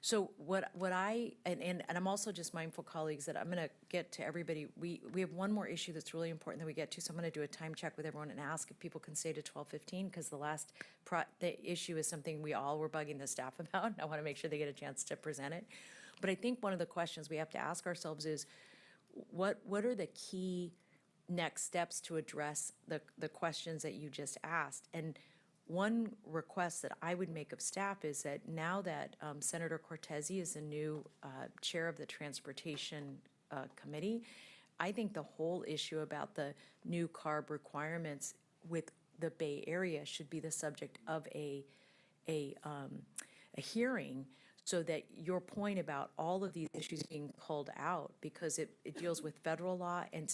So and I'm also just mindful, colleagues, that I'm going to get to everybody. We have one more issue that's really important that we get to, so I'm going to do a time check with everyone and ask if people can stay to 12:15, because the issue is something we all were bugging the staff about, and I want to make sure they get a chance to present it. But I think one of the questions we have to ask ourselves is, what are the key next steps to address the questions that you just asked? And one request that I would make of staff is that now that Senator Cortese is the new chair of the Transportation Committee, I think the whole issue about the new CARB requirements with the Bay Area should be the subject of a hearing, so that your point about all of these issues being pulled out, because it deals with federal law and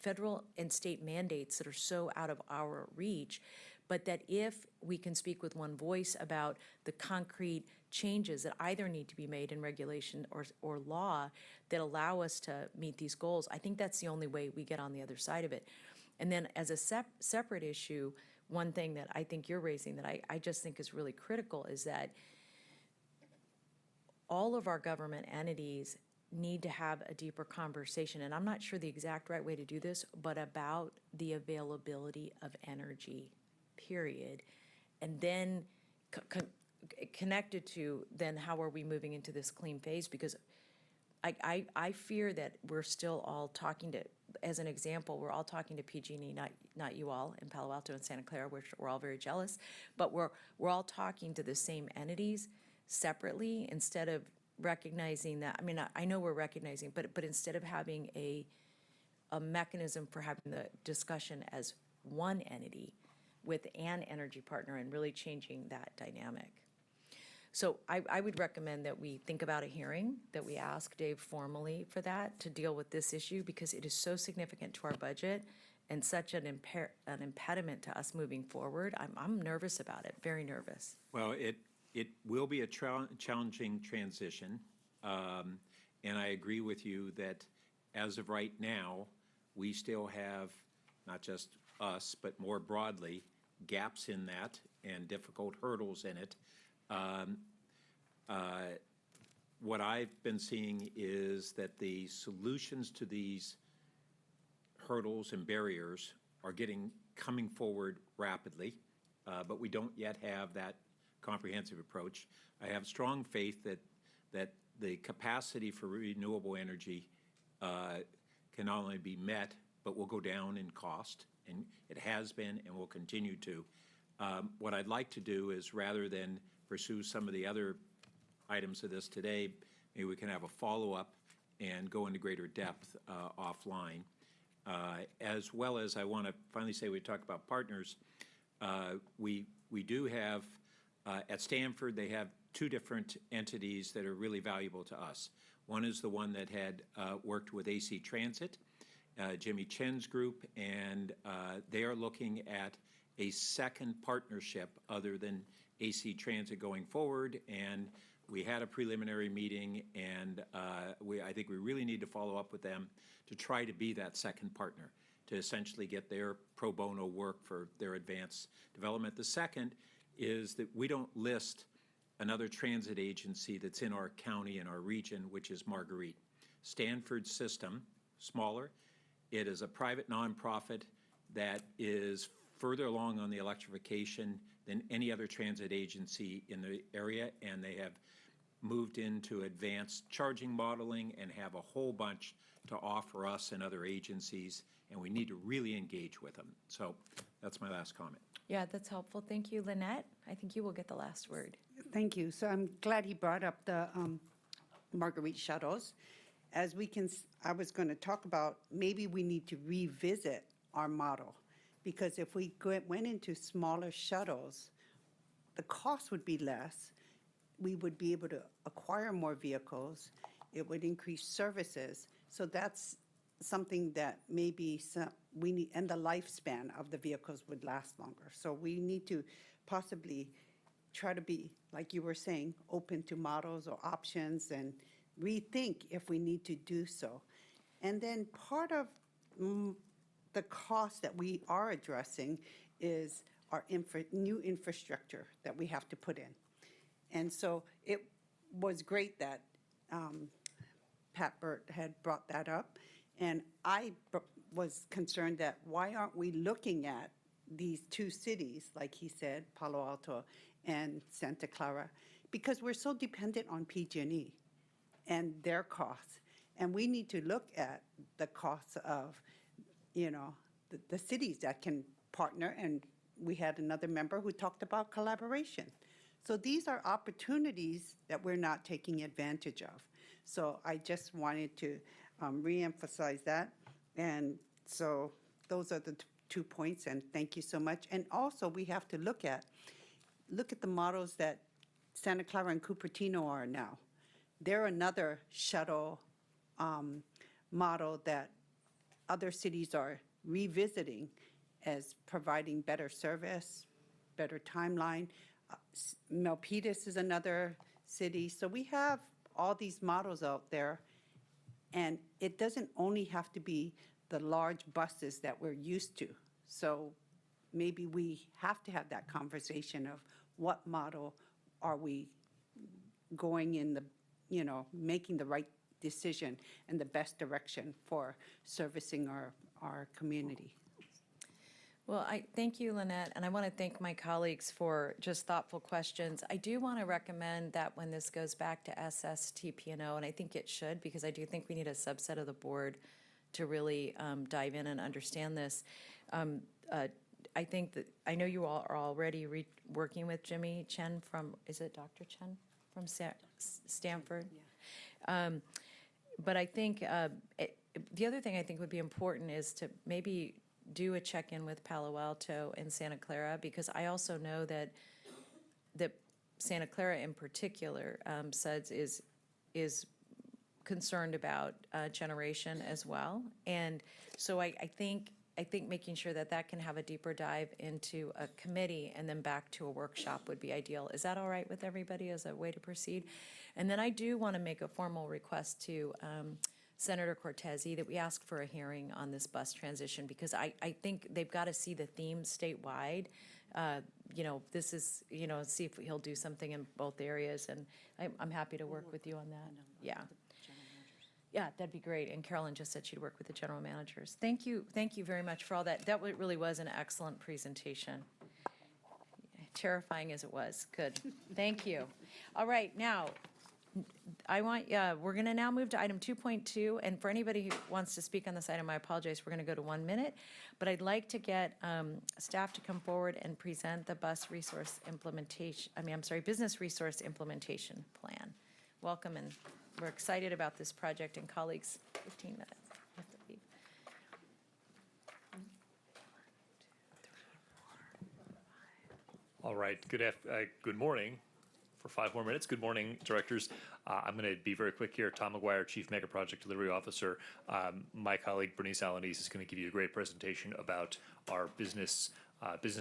federal and state mandates that are so out of our reach, but that if we can speak with one voice about the concrete changes that either need to be made in regulation or law that allow us to meet these goals, I think that's the only way we get on the other side of it. And then as a separate issue, one thing that I think you're raising that I just think is really critical is that all of our government entities need to have a deeper conversation, and I'm not sure the exact right way to do this, but about the availability of energy, period. And then connected to then how are we moving into this clean phase, because I fear that we're still all talking to, as an example, we're all talking to PG&E, not you all in Palo Alto and Santa Clara, which we're all very jealous, but we're all talking to the same entities separately instead of recognizing that. I mean, I know we're recognizing, but instead of having a mechanism for having the discussion as one entity with an energy partner and really changing that dynamic. So I would recommend that we think about a hearing, that we ask Dave formally for that to deal with this issue, because it is so significant to our budget and such an impediment to us moving forward. I'm nervous about it, very nervous. Well, it will be a challenging transition, and I agree with you that as of right now, we still have, not just us, but more broadly, gaps in that and difficult hurdles in it. What I've been seeing is that the solutions to these hurdles and barriers are coming forward rapidly, but we don't yet have that comprehensive approach. I have strong faith that the capacity for renewable energy can not only be met, but will go down in cost, and it has been and will continue to. What I'd like to do is, rather than pursue some of the other items of this today, maybe we can have a follow-up and go into greater depth offline. As well as, I want to finally say, we talk about partners. We do have, at Stanford, they have 2 different entities that are really valuable to us. One is the one that had worked with AC Transit, Jimmy Chen's group, and they are looking at a second partnership other than AC Transit going forward. And we had a preliminary meeting, and I think we really need to follow up with them to try to be that second partner, to essentially get their pro bono work for their advanced development. The second is that we don't list another transit agency that's in our county and our region, which is Marguerite. Stanford system, smaller. It is a private nonprofit that is further along on the electrification than any other transit agency in the area, and they have moved into advanced charging modeling and have a whole bunch to offer us and other agencies, and we need to really engage with them. So that's my last comment. Yeah, that's helpful. Thank you, Lynette. I think you will get the last word. Thank you. So I'm glad he brought up the Marguerite shuttles. As we can, I was going to talk about, maybe we need to revisit our model, because if we went into smaller shuttles, the cost would be less. We would be able to acquire more vehicles. It would increase services. So that's something that maybe we need, and the lifespan of the vehicles would last longer. So we need to possibly try to be, like you were saying, open to models or options and rethink if we need to do so. And then part of the cost that we are addressing is our new infrastructure that we have to put in. And so it was great that Pat Burt had brought that up. And I was concerned that why aren't we looking at these two cities, like he said, Palo Alto and Santa Clara, because we're so dependent on PG&E and their costs. And we need to look at the costs of, you know, the cities that can partner. And we had another member who talked about collaboration. So these are opportunities that we're not taking advantage of. So I just wanted to reemphasize that. And so those are the 2 points, and thank you so much. And also we have to look at the models that Santa Clara and Cupertino are now. They're another shuttle model that other cities are revisiting as providing better service, better timeline. Milpitas is another city. So we have all these models out there, and it doesn't only have to be the large buses that we're used to. So maybe we have to have that conversation of what model are we going in the, you know, making the right decision and the best direction for servicing our community. Well, I thank you, Lynette, and I want to thank my colleagues for just thoughtful questions. I do want to recommend that when this goes back to SSTP&O, and I think it should, because I do think we need a subset of the board to really dive in and understand this. I think that, I know you all are already working with Jimmy Chen from, is it Dr. Chen from Stanford? Yeah. But I think the other thing I think would be important is to maybe do a check-in with Palo Alto and Santa Clara, because I also know that Santa Clara in particular, SUDS is concerned about generation as well. And so I think making sure that can have a deeper dive into a committee and then back to a workshop would be ideal. Is that all right with everybody as a way to proceed? And then I do want to make a formal request to Senator Cortese that we ask for a hearing on this bus transition, because I think they've got to see the theme statewide. You know, this is, you know, see if he'll do something in both areas, and I'm happy to work with you on that. Yeah. Yeah, that'd be great. And Carolyn just said she'd work with the general managers. Thank you very much for all that. That really was an excellent presentation. Terrifying as it was. Good. Thank you. All right, now, we're going to now move to item 2.2, and for anybody who wants to speak on this item, I apologize, we're going to go to 1 minute, but I'd like to get staff to come forward and present the business resource implementation plan. Welcome, and we're excited about this project, and colleagues, 15 minutes. I have to leave. All right, good morning. For 5 more minutes. Good morning, directors. I'm going to be very quick here. Tom McGuire, Chief Mega Project Delivery Officer. My colleague Bernice Alanis is going to give you a great presentation about our business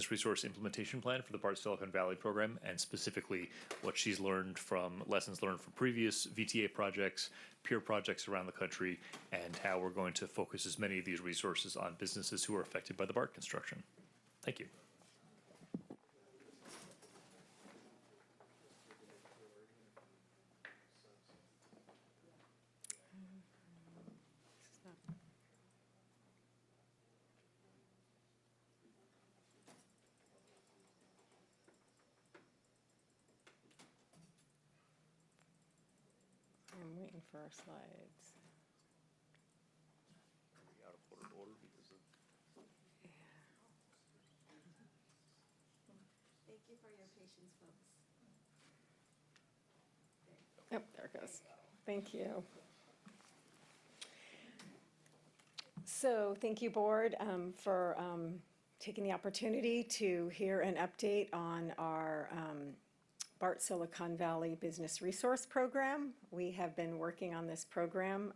resource implementation plan for the BART Silicon Valley program, and specifically what she's learned from lessons learned from previous VTA projects, peer projects around the country, and how we're going to focus as many of these resources on businesses who are affected by the BART construction. Thank you. I'm waiting for our slides. Thank you for your patience, folks. Yep, there it goes. Thank you. So thank you, Board, for taking the opportunity to hear an update on our BART Silicon Valley Business Resource Program. We have been working on this program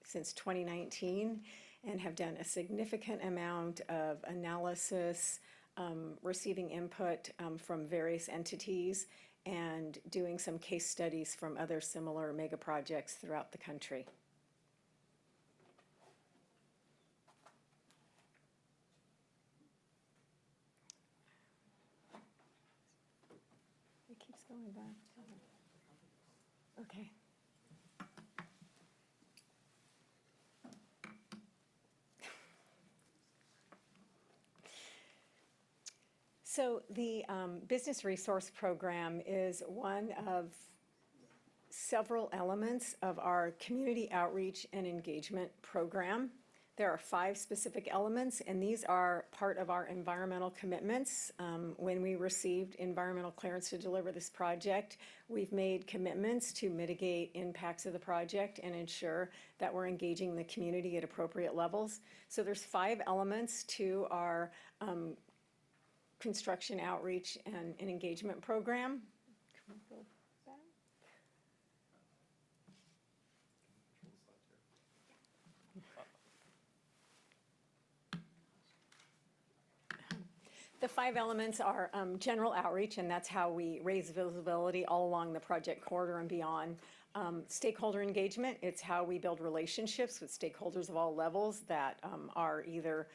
since 2019 and have done a significant amount of analysis, receiving input from various entities, and doing some case studies from other similar mega projects throughout the country. It keeps going back. Okay. So the Business Resource Program is one of several elements of our community outreach and engagement program. There are 5 specific elements, and these are part of our environmental commitments. When we received environmental clearance to deliver this project, we've made commitments to mitigate impacts of the project and ensure that we're engaging the community at appropriate levels. So there's 5 elements to our construction outreach and engagement program. Can we go back? The 5 elements are general outreach, and that's how we raise visibility all along the project corridor and beyond. Stakeholder engagement, it's how we build relationships with stakeholders of all levels that are either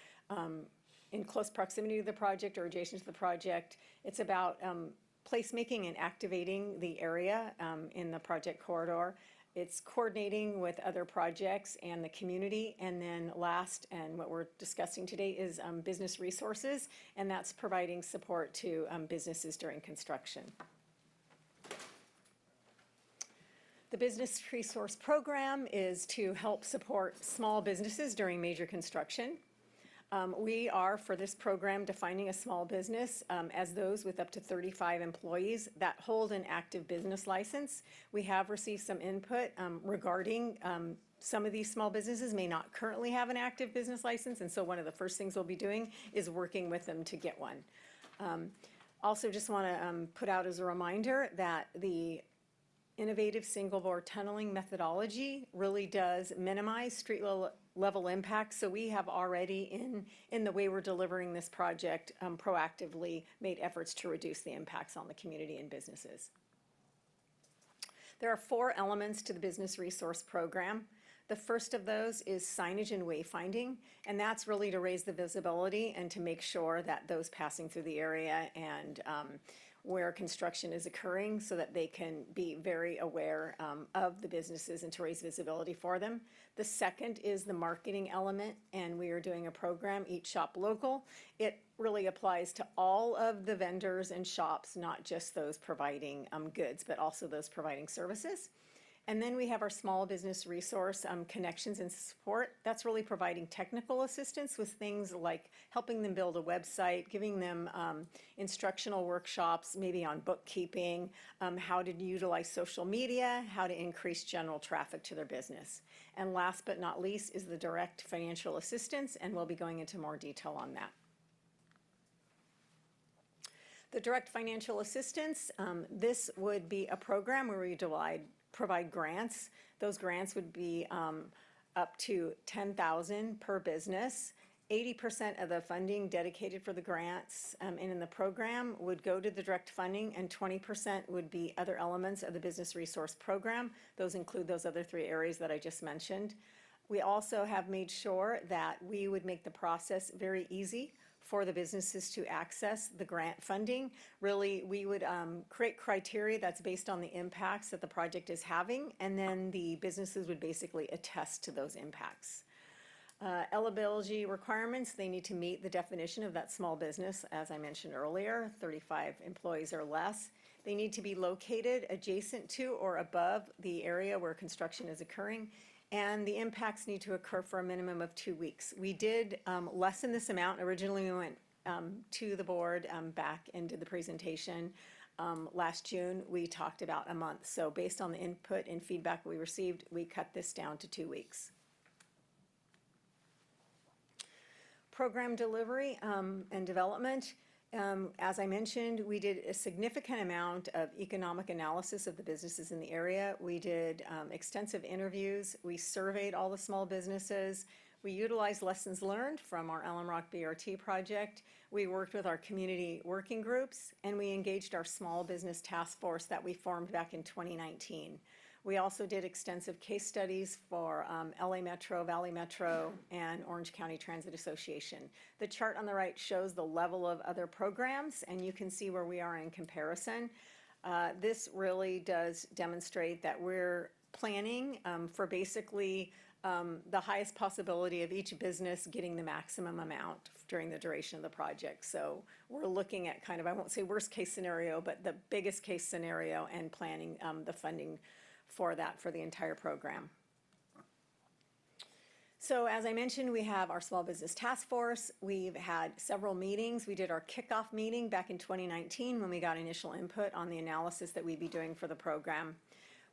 in close proximity to the project or adjacent to the project. It's about placemaking and activating the area in the project corridor. It's coordinating with other projects and the community. And then last, and what we're discussing today, is business resources, and that's providing support to businesses during construction. The Business Resource Program is to help support small businesses during major construction. We are, for this program, defining a small business as those with up to 35 employees that hold an active business license. We have received some input regarding some of these small businesses may not currently have an active business license, and so one of the first things we'll be doing is working with them to get one. Also, just want to put out as a reminder that the innovative single bore tunneling methodology really does minimize street level impacts. So we have already, in the way we're delivering this project, proactively made efforts to reduce the impacts on the community and businesses. There are 4 elements to the Business Resource Program. The first of those is signage and wayfinding, and that's really to raise the visibility and to make sure that those passing through the area and where construction is occurring, so that they can be very aware of the businesses and to raise visibility for them. The second is the marketing element, and we are doing a program, Eat Shop Local. It really applies to all of the vendors and shops, not just those providing goods, but also those providing services. And then we have our small business resource connections and support. That's really providing technical assistance with things like helping them build a website, giving them instructional workshops, maybe on bookkeeping, how to utilize social media, how to increase general traffic to their business. And last but not least is the direct financial assistance, and we'll be going into more detail on that. The direct financial assistance, this would be a program where we provide grants. Those grants would be up to $10,000 per business. 80% of the funding dedicated for the grants and in the program would go to the direct funding, and 20% would be other elements of the Business Resource Program. Those include those other 3 areas that I just mentioned. We also have made sure that we would make the process very easy for the businesses to access the grant funding. Really, we would create criteria that's based on the impacts that the project is having, and then the businesses would basically attest to those impacts. Eligibility requirements, they need to meet the definition of that small business, as I mentioned earlier, 35 employees or less. They need to be located adjacent to or above the area where construction is occurring, and the impacts need to occur for a minimum of 2 weeks. We did lessen this amount. Originally, we went to the board back and did the presentation Last June, we talked about a month. So based on the input and feedback we received, we cut this down to 2 weeks. Program delivery and development. As I mentioned, we did a significant amount of economic analysis of the businesses in the area. We did extensive interviews. We surveyed all the small businesses. We utilized lessons learned from our Alum Rock BRT project. We worked with our community working groups, and we engaged our small business task force that we formed back in 2019. We also did extensive case studies for LA Metro, Valley Metro, and Orange County Transit Association. The chart on the right shows the level of other programs, and you can see where we are in comparison. This really does demonstrate that we're planning for basically the highest possibility of each business getting the maximum amount during the duration of the project. So we're looking at kind of, I won't say worst case scenario, but the biggest case scenario and planning the funding for that for the entire program. So as I mentioned, we have our Small Business Task Force. We've had several meetings. We did our kickoff meeting back in 2019 when we got initial input on the analysis that we'd be doing for the program.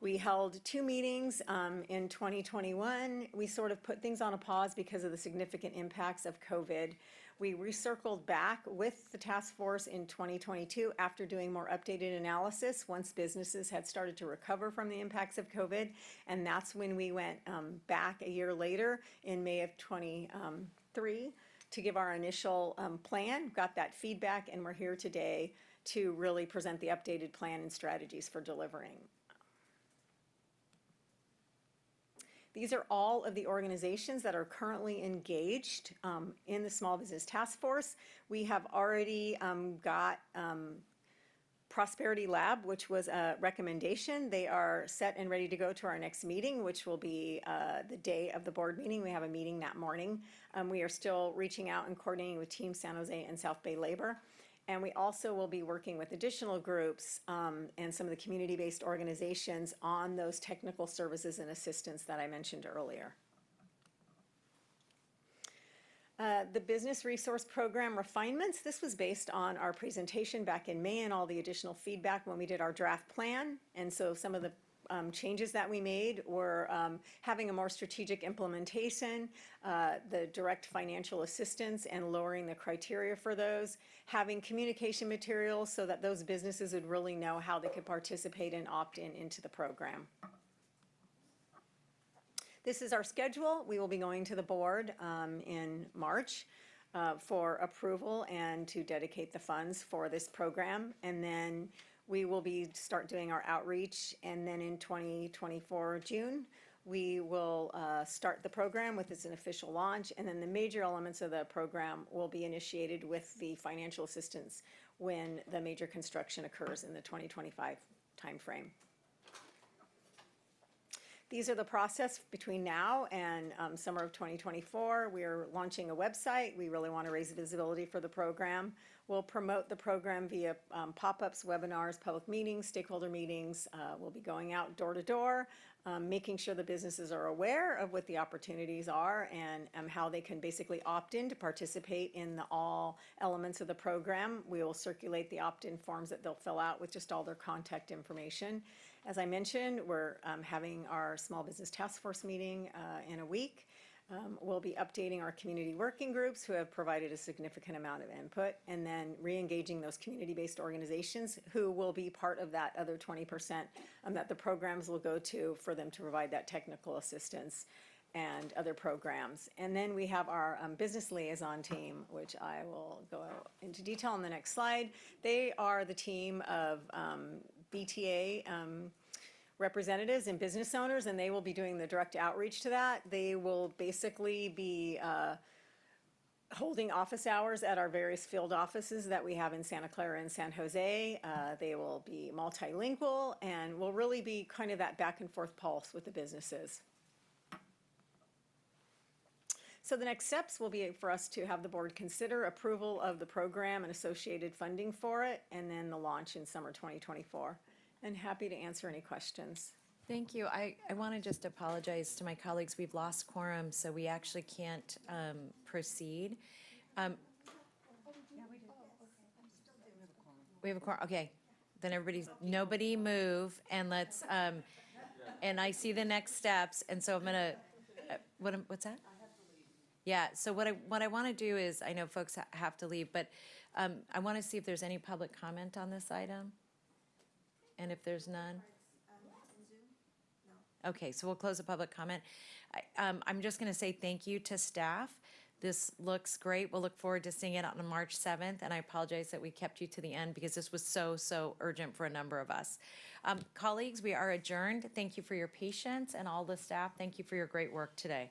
We held 2 meetings in 2021. We sort of put things on a pause because of the significant impacts of COVID. We recircled back with the task force in 2022 after doing more updated analysis once businesses had started to recover from the impacts of COVID. And that's when we went back a year later in May of 23 to give our initial plan, got that feedback, and we're here today to really present the updated plan and strategies for delivering. These are all of the organizations that are currently engaged in the Small Business Task Force. We have already got Prosperity Lab, which was a recommendation. They are set and ready to go to our next meeting, which will be the day of the board meeting. We have a meeting that morning. We are still reaching out and coordinating with Team San Jose and South Bay Labor. And we also will be working with additional groups and some of the community-based organizations on those technical services and assistance that I mentioned earlier. The Business Resource Program refinements, this was based on our presentation back in May and all the additional feedback when we did our draft plan. And so some of the changes that we made were having a more strategic implementation, the direct financial assistance and lowering the criteria for those, having communication materials so that those businesses would really know how they could participate and opt in into the program. This is our schedule. We will be going to the board in March for approval and to dedicate the funds for this program. And then we will start doing our outreach, and then in 2024 June, we will start the program with its official launch, and then the major elements of the program will be initiated with the financial assistance when the major construction occurs in the 2025 timeframe. These are the process between now and summer of 2024. We are launching a website. We really want to raise visibility for the program. We'll promote the program via pop-ups, webinars, public meetings, stakeholder meetings. We'll be going out door to door, making sure the businesses are aware of what the opportunities are and how they can basically opt in to participate in all elements of the program. We will circulate the opt-in forms that they'll fill out with just all their contact information. As I mentioned, we're having our Small Business Task Force meeting in a week. We'll be updating our community working groups who have provided a significant amount of input, and then re-engaging those community-based organizations who will be part of that other 20% that the programs will go to for them to provide that technical assistance and other programs. And then we have our business liaison team, which I will go into detail on the next slide. They are the team of VTA representatives and business owners, and they will be doing the direct outreach to that. They will basically be holding office hours at our various field offices that we have in Santa Clara and San Jose. They will be multilingual and will really be kind of that back and forth pulse with the businesses. So the next steps will be for us to have the board consider approval of the program and associated funding for it, and then the launch in summer 2024. And happy to answer any questions. Thank you. I want to just apologize to my colleagues. We've lost quorum, so we actually can't proceed. We have a quorum, okay. then nobody move, and let's, and I see the next steps, and so I'm gonna, what's that? Yeah, so what I want to do is, I know folks have to leave, but I want to see if there's any public comment on this item. And if there's none? Okay, so we'll close the public comment. I'm just going to say thank you to staff. This looks great. We'll look forward to seeing it on March 7th, and I apologize that we kept you to the end because this was so urgent for a number of us. Colleagues, we are adjourned. Thank you for your patience, and all the staff, thank you for your great work today.